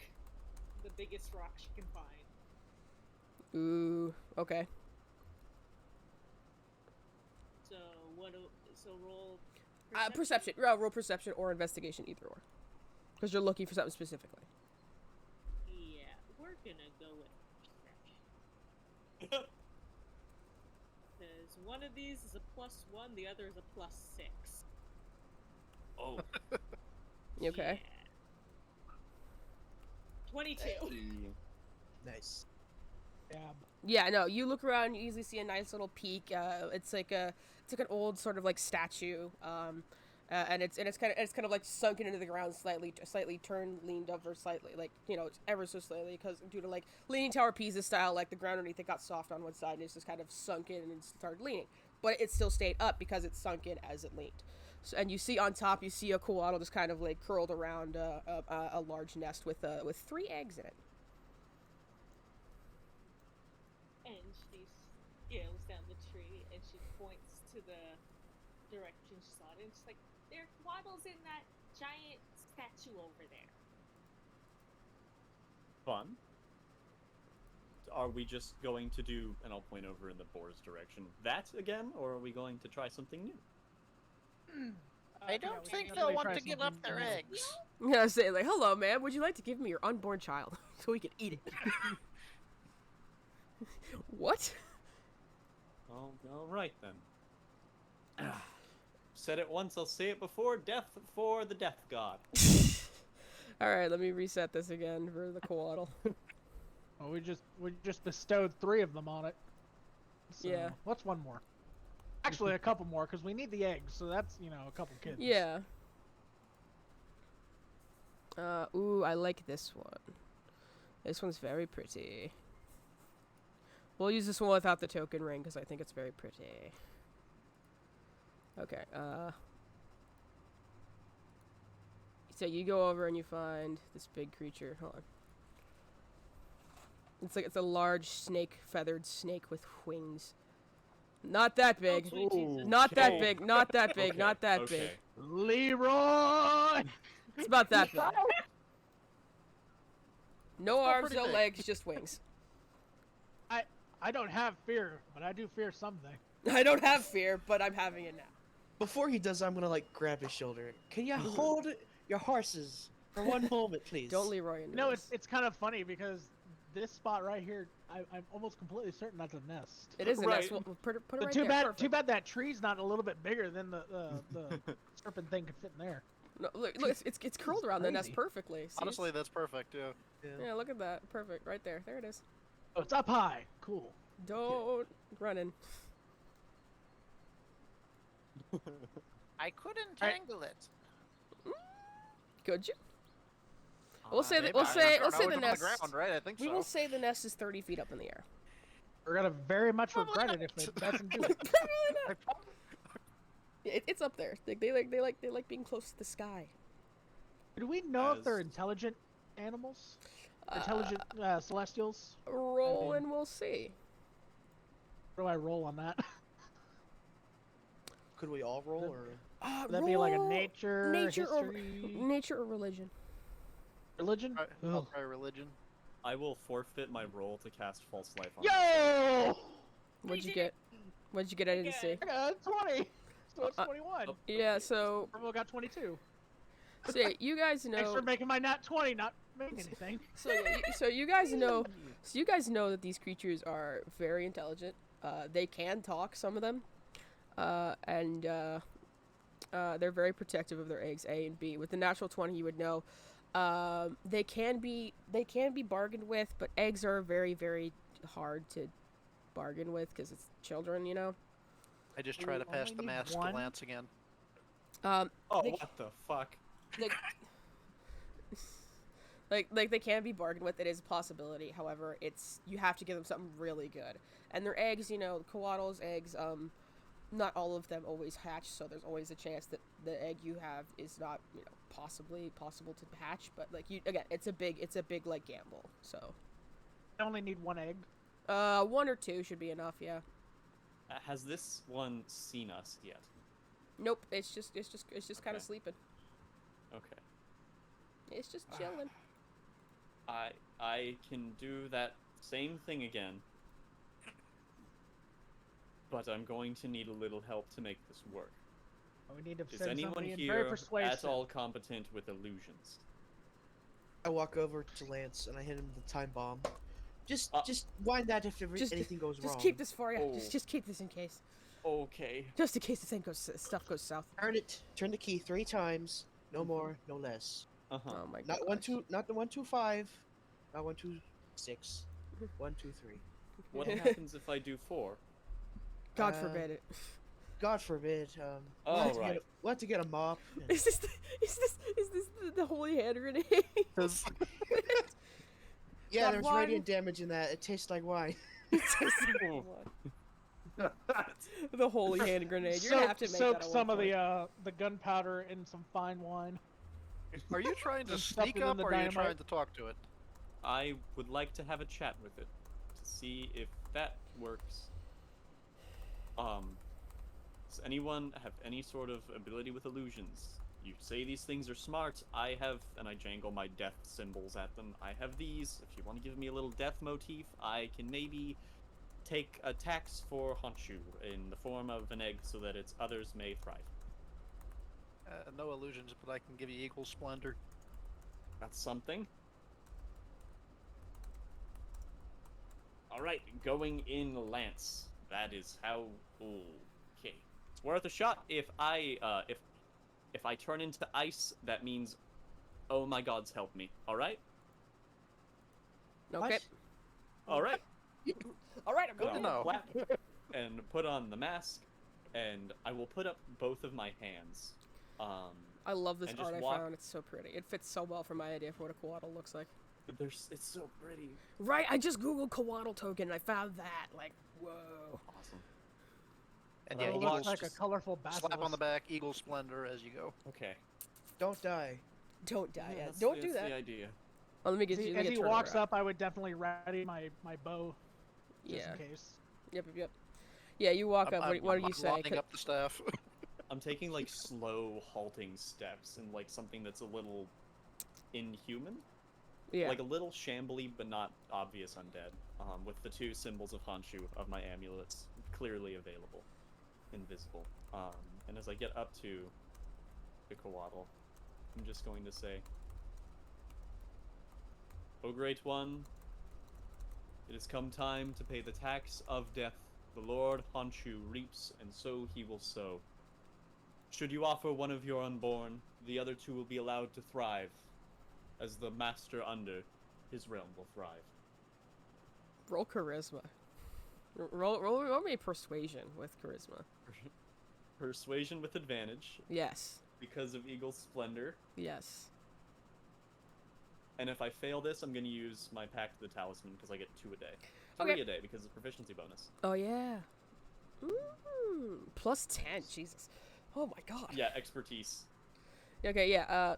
The biggest rock she can find. Ooh, okay. So roll Perception. Roll perception or investigation, either or. Because you're looking for something specifically. Yeah, we're gonna go with perception. Because one of these is a +1, the other is a +6. Oh. You okay? Yeah. 22. Nice. Yeah, no, you look around, you easily see a nice little peak. It's like an old sort of like statue. And it's kind of like sunken into the ground slightly leaned over slightly, like, you know, ever so slightly, because due to like Leaning Tower Pisa style, like the ground underneath it got soft on one side and it's just kind of sunk in and started leaning, but it still stayed up because it sunk in as it leaned. So, and you see on top, you see a koala just kind of like curled around a large nest with 3 eggs in it. And she scales down the tree and she points to the direction she saw it, and she's like, there are waddles in that giant statue over there. Fun. Are we just going to do, and I'll point over in the boar's direction, that again, or are we going to try something new? I don't think they'll want to give up their eggs. Yeah, say like, hello, ma'am. Would you like to give me your unborn child so we can eat it? What? Oh, all right then. Said it once, I'll say it before. Death for the death god. All right, let me reset this again for the koala. Well, we just bestowed 3 of them on it. So, Yeah. What's one more? Actually, a couple more, because we need the eggs, so that's, you know, a couple kids. Yeah. Ooh, I like this one. This one's very pretty. We'll use this one without the token ring, because I think it's very pretty. Okay, so you go over and you find this big creature. Hold on. It's a large snake, feathered snake with wings. Not that big. Oh, sweet Jesus. Not that Okay. big. Not that big. Okay, Not that okay. big. Leroy! It's about that big. No Still arms, pretty no big. legs, just wings. I don't have fear, but I do fear something. I don't have fear, but I'm having it now. Before he does, I'm gonna like grab his shoulder. Can you hold your horses for one moment, please? Don't Leroy into No, this. it's kind of funny because this spot right here, I'm almost completely certain that's a nest. It is a Right. nest. We'll put it But right too there. bad, too bad that tree's not a little bit bigger than the serpent thing could fit in there. No, look, it's curled around the nest crazy. perfectly. See, Honestly, that's perfect, yeah. yeah, look at that. Perfect, right there. There it is. Oh, it's up high. Cool. Don't run in. I could entangle it. Could you? We'll say Maybe. we'll I say don't know, the it's on nest. ground, right? I think We so. will say the nest is 30 feet up in the air. We're gonna very much Probably regret it if not. it doesn't do it. I probably- It's up there. They like being close to the sky. Do we know if they're As- intelligent animals? Intelligent celestials? Roll I mean- and we'll see. What do I roll on that? Could we all roll, or Would that be like a roll nature, history, nature or religion? religion? I'll Ugh. try religion. I will forfeit my roll to cast false life on. Yo! What'd you did get? What'd you get? I didn't see. Again. I got 20. So it's 21. Yeah, so Purple got 22. yeah, you guys Thanks know. for making my nat 20 not make anything. So yeah, so you guys know. So you guys know that these creatures are very intelligent. They can talk, some of them, and they're very protective of their eggs, A and B. With the natural 20, you would know. They can be bargained with, but eggs are very, very hard to bargain with because it's children, you know. I just try to Ooh, pass only the need mask one? to Lance again. Oh, They- what the fuck? Like they can be bargained with. It is a possibility. However, you have to give them something really good. And their eggs, you know, coatls, eggs, not all of them always hatch, so there's always a chance that the egg you have is not, you know, possible to hatch. But like it's a big like gamble. So I only need one egg. 1 or 2 should be enough. Yeah. Has this one seen us yet? Nope. It's just kind Okay. of sleeping. Okay. It's just chilling. I can do that same thing again. But I'm going to need a little help to make this work. We need to Is send anyone somebody in here very persuasive. at all competent with illusions? I walk over to Lance and I hit him the time bomb. Just Uh, wind that if Just anything goes wrong. Just keep this for you. Oh. Just keep this in case. Okay. Just in case stuff goes south. Turn the key 3 times. No more, no less. Uh-huh. Oh my god. Not 1 2, not the 1 2 5, not 1 2 6. 1 2 3. What happens if I do 4? God Uh, forbid it. God forbid. Oh, we'll have to right. we'll have to get a mop. and- Is this the holy hand grenade? yeah, that there's one- radiant damage in that. It tastes like wine. It tastes like Oh. blood. The holy hand grenade. You're gonna have to make soak that a some of 1 point. the gunpowder in some fine wine. Are you trying to And stuff sneak it in up, the or are you dynamite. trying to talk to it? I would like to have a chat with it to see if that works. Does anyone have any sort of ability with illusions? You say these things are smart. I have, and I jangle my death symbols at them. I have these. If you want to give me a little death motif, I can maybe take a tax for Honshu in the form of an egg so that its others may thrive. No illusions, but I can give you equal splendor. That's something. Alright, going in Lance. That is how... Okay. It's worth a shot. If I turn into ice, that means... Oh my gods, help me. Alright? Okay. Alright. Alright, I'm Good going to in. know. Clap and put on the mask, and I will put up both of my hands. I love this And just art I walk- found. It's so pretty. It fits so well for my idea for what a coatl looks like. It's so pretty. Right, I just googled coatl token and I found that. Like, whoa. Awesome. And Yeah, yeah, it eagles looks like a just colorful basilisk. slap on the back, eagle splendor as you go. Okay. Don't die. Don't die. Yeah, That's- don't do that's that. the idea. Oh, let me get As he, you. Let as me he get walks Turner out. up, I would definitely ready my bow just Yeah. in case. Yep. Yeah, you walk up. What do you say? Lining up the staff. I'm taking like slow, halting steps and like something that's a little inhuman, Yeah. like a little shambly but not obvious undead. With the 2 symbols of Honshu of my amulets clearly available, invisible. And as I get up to the coatl, I'm just going to say, "O Great One, it has come time to pay the tax of death. The Lord Honshu reaps, and so he will sow. Should you offer one of your unborn, the other 2 will be allowed to thrive, as the master under his realm will thrive." Roll charisma. Roll me persuasion with charisma. Persuasion with advantage, Yes. because of Eagle's Splendor. Yes. And if I fail this, I'm going to use my Pact of the Talisman, because I get 2 a day. 3 Okay. a day, because of proficiency bonus. Oh yeah. Plus 10. Jesus. Oh my god. Yeah, expertise. Okay. Yeah.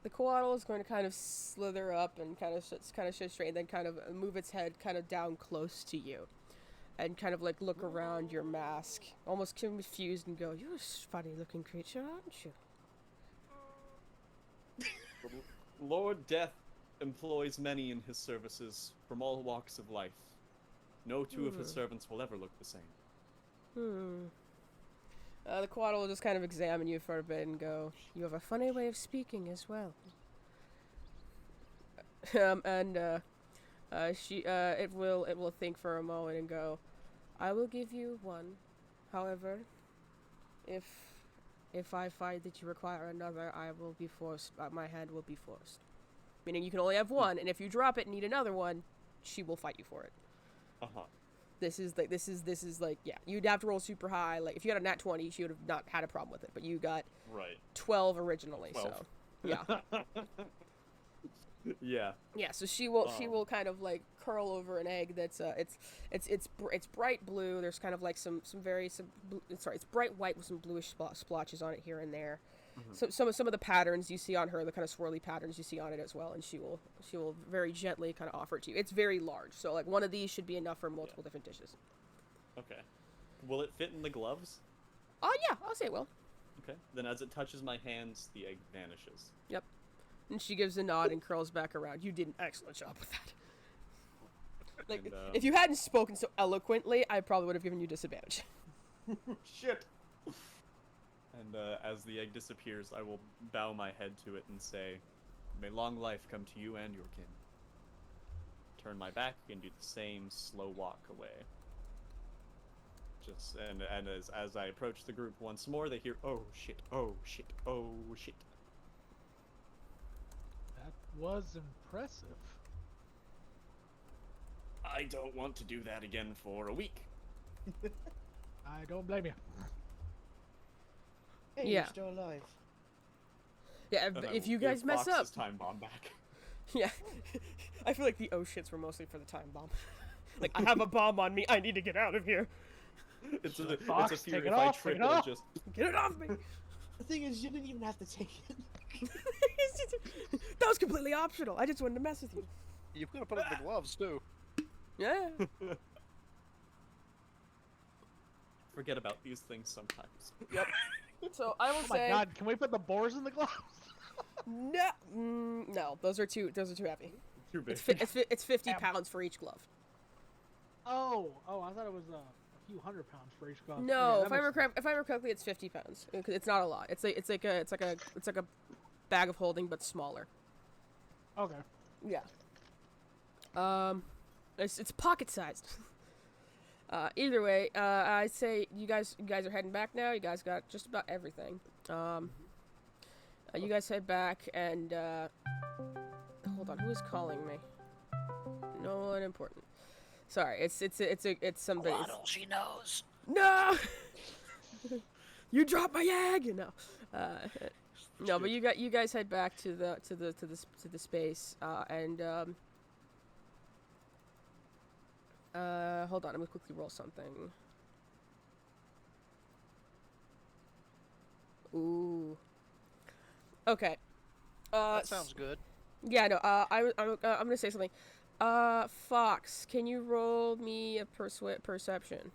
The coatl is going to kind of slither up and kind of sit straight, and then kind of move its head kind of down close to you. and kind of like look around your mask, almost confused, and go, "You're a funny-looking creature, aren't you?" Lord Death employs many in his services from all walks of life. No two of his servants will ever look the same. The Quaddle will just kind of examine you for a bit and go, "You have a funny way of speaking as well." It will think for a moment and go, "I will give you one. However, if I find that you require another, I will be forced. My hand will be forced. Meaning you can only have one, and if you drop it and need another one, she will fight you for it." This is like, yeah, you'd have to roll super high. Like, if you had a nat 20, she would have not had a problem with it, but you got 12 originally, 12. So, yeah. Yeah, so she will kind of, like, curl over an egg that's, it's bright blue. There's kind of, like, it's bright white with some bluish splotches on it here and there. So some of the patterns you see on her, the kind of swirly patterns you see on it as well, and she will very gently kind of offer it to you. It's very large, so like one of these should be enough for multiple different dishes. Okay. Will it fit in the gloves? Oh yeah, I'll say it will. Okay. Then as it touches my hands, the egg vanishes. Yep. And she gives a nod and curls back around. You did an excellent job with that. Like, and, if you hadn't spoken so eloquently, I probably would have given you disadvantage. Shit. And as the egg disappears, I will bow my head to it and say, "May long life come to you and your kin." Turn my back and do the same slow walk away. Just and as I approach the group once more, they hear, "Oh shit! Oh shit! Oh shit!" That was impressive. I don't want to do that again for a week. I don't blame you. Hey, Yeah. you're still alive. Yeah, if you guys mess up, time bomb back. Yeah, I feel like the oh shits were mostly for the time bomb. Like, I have a bomb on me. I need to get out of here. It's a Fox, fear take if it I off, trip, take it it'll off. just Get it off me. The thing is, you didn't even have to take it. That was completely optional. I just wanted to mess with you. You've got to put it in the gloves too. Yeah. forget about these things sometimes. Yep. So I will Oh my say. god, can we put the boars in the gloves? No, no, those are too heavy. Too big. It's 50 pounds for each glove. Oh, I thought it was a few hundred pounds for each glove. No, Okay, if I remember correctly, it's 50 pounds. It's not a lot. It's like a bag of holding, but smaller. Okay. Yeah. It's pocket sized. Either way, I say you guys are heading back now. You guys got just about everything. You guys head back and hold on. Who is calling me? No one important. Sorry, it's somebody. Waddle, she knows. No. You dropped my egg. No. No, but you guys head back to the space and hold on. I'm gonna quickly roll something. Ooh. Okay. That sounds good. Yeah, no. I'm gonna say something. Fox, can you roll me a perception?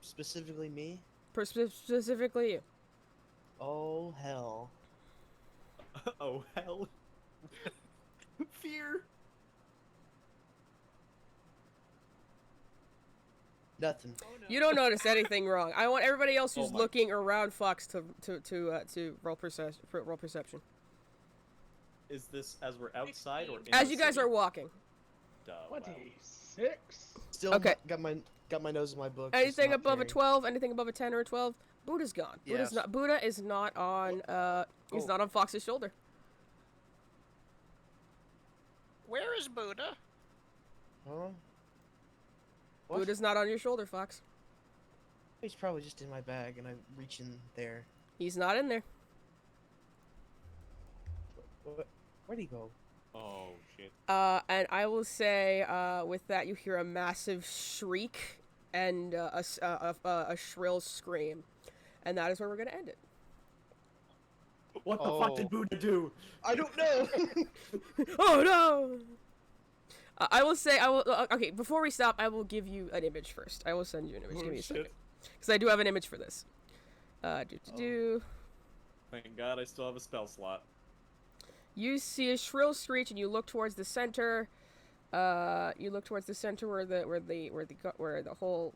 Specifically me? Specifically you. Oh, hell. Oh, hell. Fear. Nothing. Oh, no. You don't notice anything wrong. I want everybody else who's Oh my- looking around Fox to roll perception. Is this as we're outside or in As the you guys city? are walking. Duh, wow. 26. Still Okay. got my nose in my book. just Anything not above a caring. 12, anything above a 10 or a 12, Buddha's gone. Yes. Buddha is not on he's not on Fox's shoulder. Where is Buddha? Huh? What? Buddha's not on your shoulder, Fox. He's probably just in my bag, and I'm reaching there. He's not in there. Where'd he go? Oh, shit. And I will say, with that, you hear a massive shriek and a shrill scream, and that is where we're gonna end it. What the fuck did Buddha do? I don't know! Oh I will say, I will. Okay, before we stop, I will give you an image first. I will send you an image. Oh, Give me a second, shit. because I do have an image for this. Oh. Thank God I still have a spell slot. You see a shrill screech, and you look towards the center. You look towards the center where the whole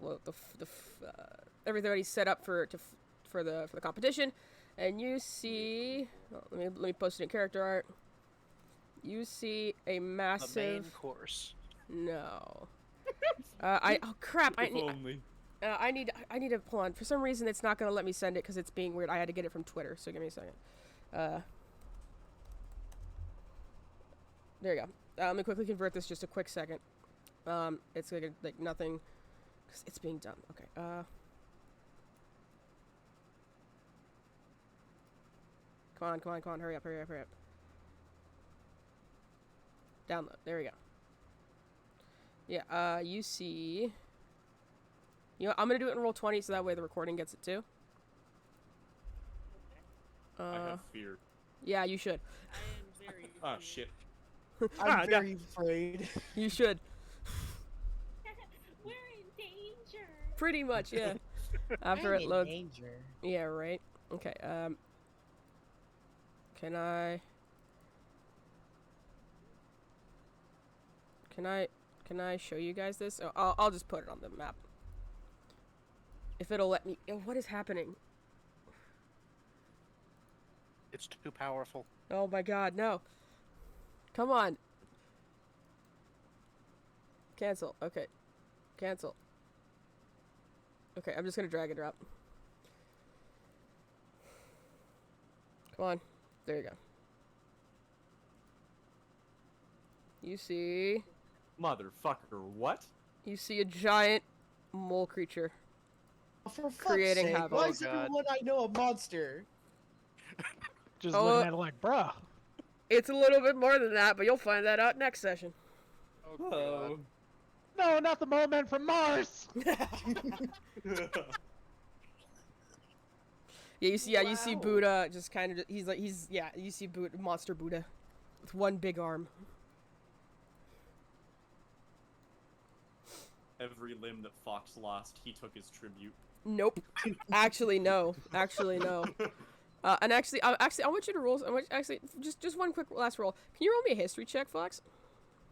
everybody's set up for the competition, and you see. Well, let me post it in character art. You see a The massive. main course. No. Oh crap! If only. I need to hold on. For some reason, it's not gonna let me send it because it's being weird. I had to get it from Twitter, so give me a second. There you go. Let me quickly convert this. Just a quick second. It's like nothing, cause it's being done. Okay. Come on! Hurry up! Download. There we go. Yeah. You see. You know, I'm gonna do it in Roll20 so that way the recording gets it too. I have fear. Yeah, you should. I am very. Oh shit. I'm very afraid. You should. We're in danger. Pretty much, yeah. After I'm it in loads. danger. Yeah, right. Okay. Can I show you guys this? Oh, I'll just put it on the map. If it'll let me. What is happening? It's too powerful. Oh my God, no. Come on. Cancel. Okay. Cancel. Okay, I'm just gonna drag and drop. Come on. There you go. You see... Motherfucker, what? You see a giant mole creature. For fuck's Creating sake, havoc. why Oh, is God. everyone I know a monster? Just Oh. looking at it like, bruh. It's a little bit more than that, but you'll find that out next session. Oh, God. Oh. No, not the mole man from Mars. Yeah, you see Buddha just kind of, you see Buddha, monster Buddha with one big arm. Every limb that Fox lost, he took his tribute. Nope. Actually, no. And actually, I want you to roll. Just one quick last roll. Can you roll me a history check, Fox?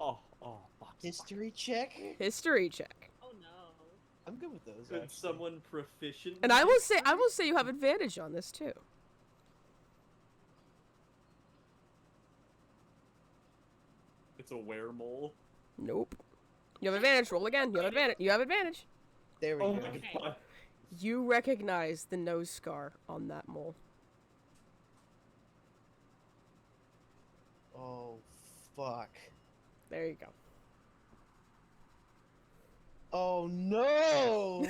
Oh, Fox. History check? History check. Oh no. I'm good with those. Could Actually. someone proficient? And I will say you have advantage on this too. It's a weremole. Nope. You have advantage. Roll again. You have advantage. There we Oh go. my Okay. god. You recognize the nose scar on that mole. Oh, fuck. There you go. Oh no!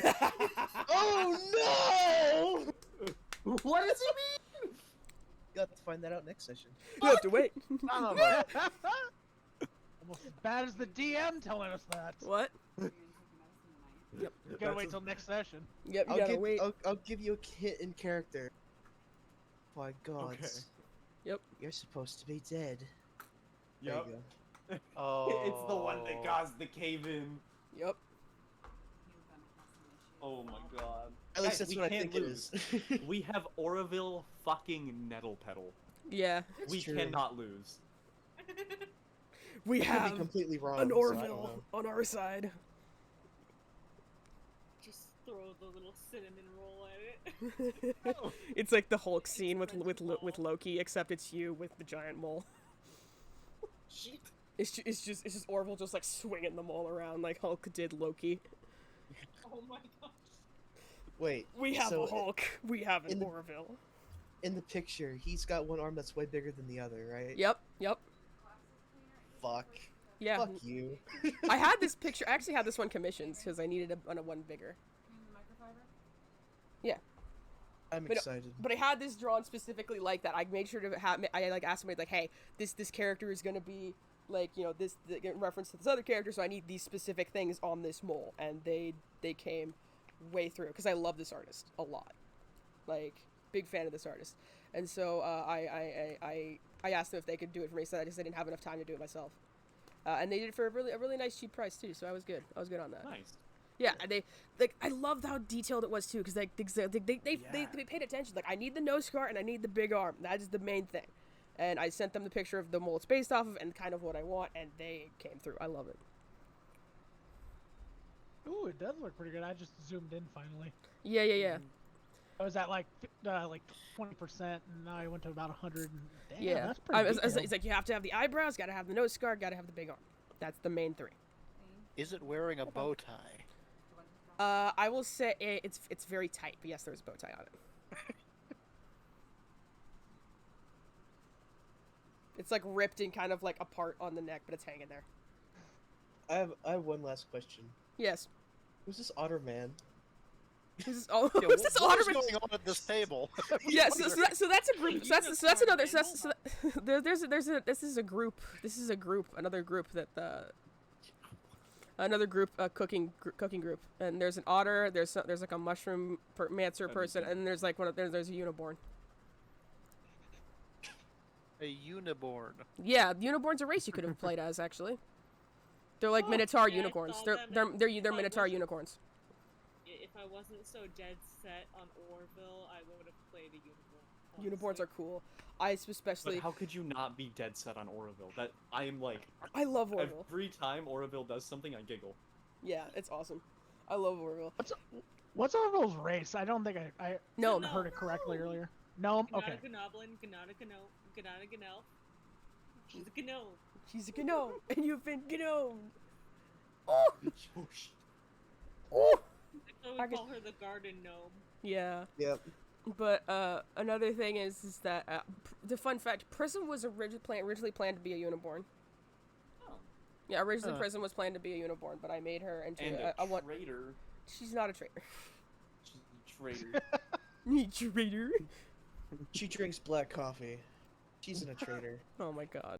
Oh no! What does he mean? You have to find that out next session. You have to wait. Son of a- Almost as bad as the DM telling us that. What? You gotta wait till next session. Yep. You gotta wait. I'll give you a hit in character. By God. Okay. Yep. You're supposed to be dead. There Yep. you go. Oh. It's the one that caused the cave in. Yep. Oh my god. At least Guys, that's we what I can't think lose. it is. We have Oroville fucking Nettle Petal. Yeah. That's We true. cannot lose. We Could be have completely wrong. an so I don't Orville know. on our side. Just throw the little cinnamon roll at it. It's like the Hulk scene with Loki, except it's you with the giant mole. Shit. It's just Orville just like swinging the mole around like Hulk did Loki. Oh my gosh. Wait. We have so a Hulk. We have an in the- Orville. In the picture, he's got one arm that's way bigger than the other, right? Yep. Fuck. Yeah. Fuck you. I had this picture. I actually had this one commissioned because I needed a one bigger. I'm But- excited. But I had this drawn specifically like that. I made sure to have. I like asked somebody like, "Hey, this character is gonna be like, you know, in reference to this other character, so I need these specific things on this mole." And they came way through because I love this artist a lot. Like, big fan of this artist. And so I asked them if they could do it for me. So I just didn't have enough time to do it myself. And they did it for a really nice cheap price too. So I was good. I was good on that. Nice. Yeah, and they like I loved how detailed it was too, because like they paid attention. Like I need the nose scar and I need the big arm. That is the main thing. And I sent them the picture of the mold it's based off of and kind of what I want, and they came through. I love it. Ooh, it does look pretty good. I just zoomed in finally. Yeah. I was at like 20%, and now I went to about 100. Damn, Yeah. that's pretty detailed. It's like you have to have the eyebrows, gotta have the nose scar, gotta have the big arm. That's the main three. Is it wearing a bow tie? I will say it's very tight, but yes, there's a bow tie on it. It's like ripped and kind of like apart on the neck, but it's hanging there. I have one last question. Yes. Who's this otter man? This is all. Yeah, Who's this what is Otterman? going on at this table? Yes, so that's a group. So that's another. This is a group. Another group that another group cooking group. And there's an otter. There's like a mushroom mancer person, and there's like there's a unicorn. A unicorn. Yeah, unicorn's a race you could have played as actually. They're like Minotaur yeah, I unicorns. saw They're them. they're Minotaur unicorns. If I wasn't so dead set on Orville, I would have played a unicorn. Unicorns honestly. are cool. I especially. But how could you not be dead set on Oroville? That I am like I love Orville. every time Oroville does something, I giggle. Yeah, it's awesome. I love Orville. What's Orville's race? I don't think I No, heard it correctly earlier. No, okay. Gnoblin, Ganada Ganel. She's a gnome. She's a gnome, and you've been gnomed. Oh, Oh, shit. oh. So I we could- call her the garden gnome. Yeah. Yep. But another thing is that the fun fact: Prism was originally planned to be a unicorn. Oh. Yeah, originally Huh. Prism was planned to be a unicorn, but I made her into And a one. traitor. She's not a traitor. She's a traitor. Traitor. She drinks black coffee. She's a traitor. Oh my god.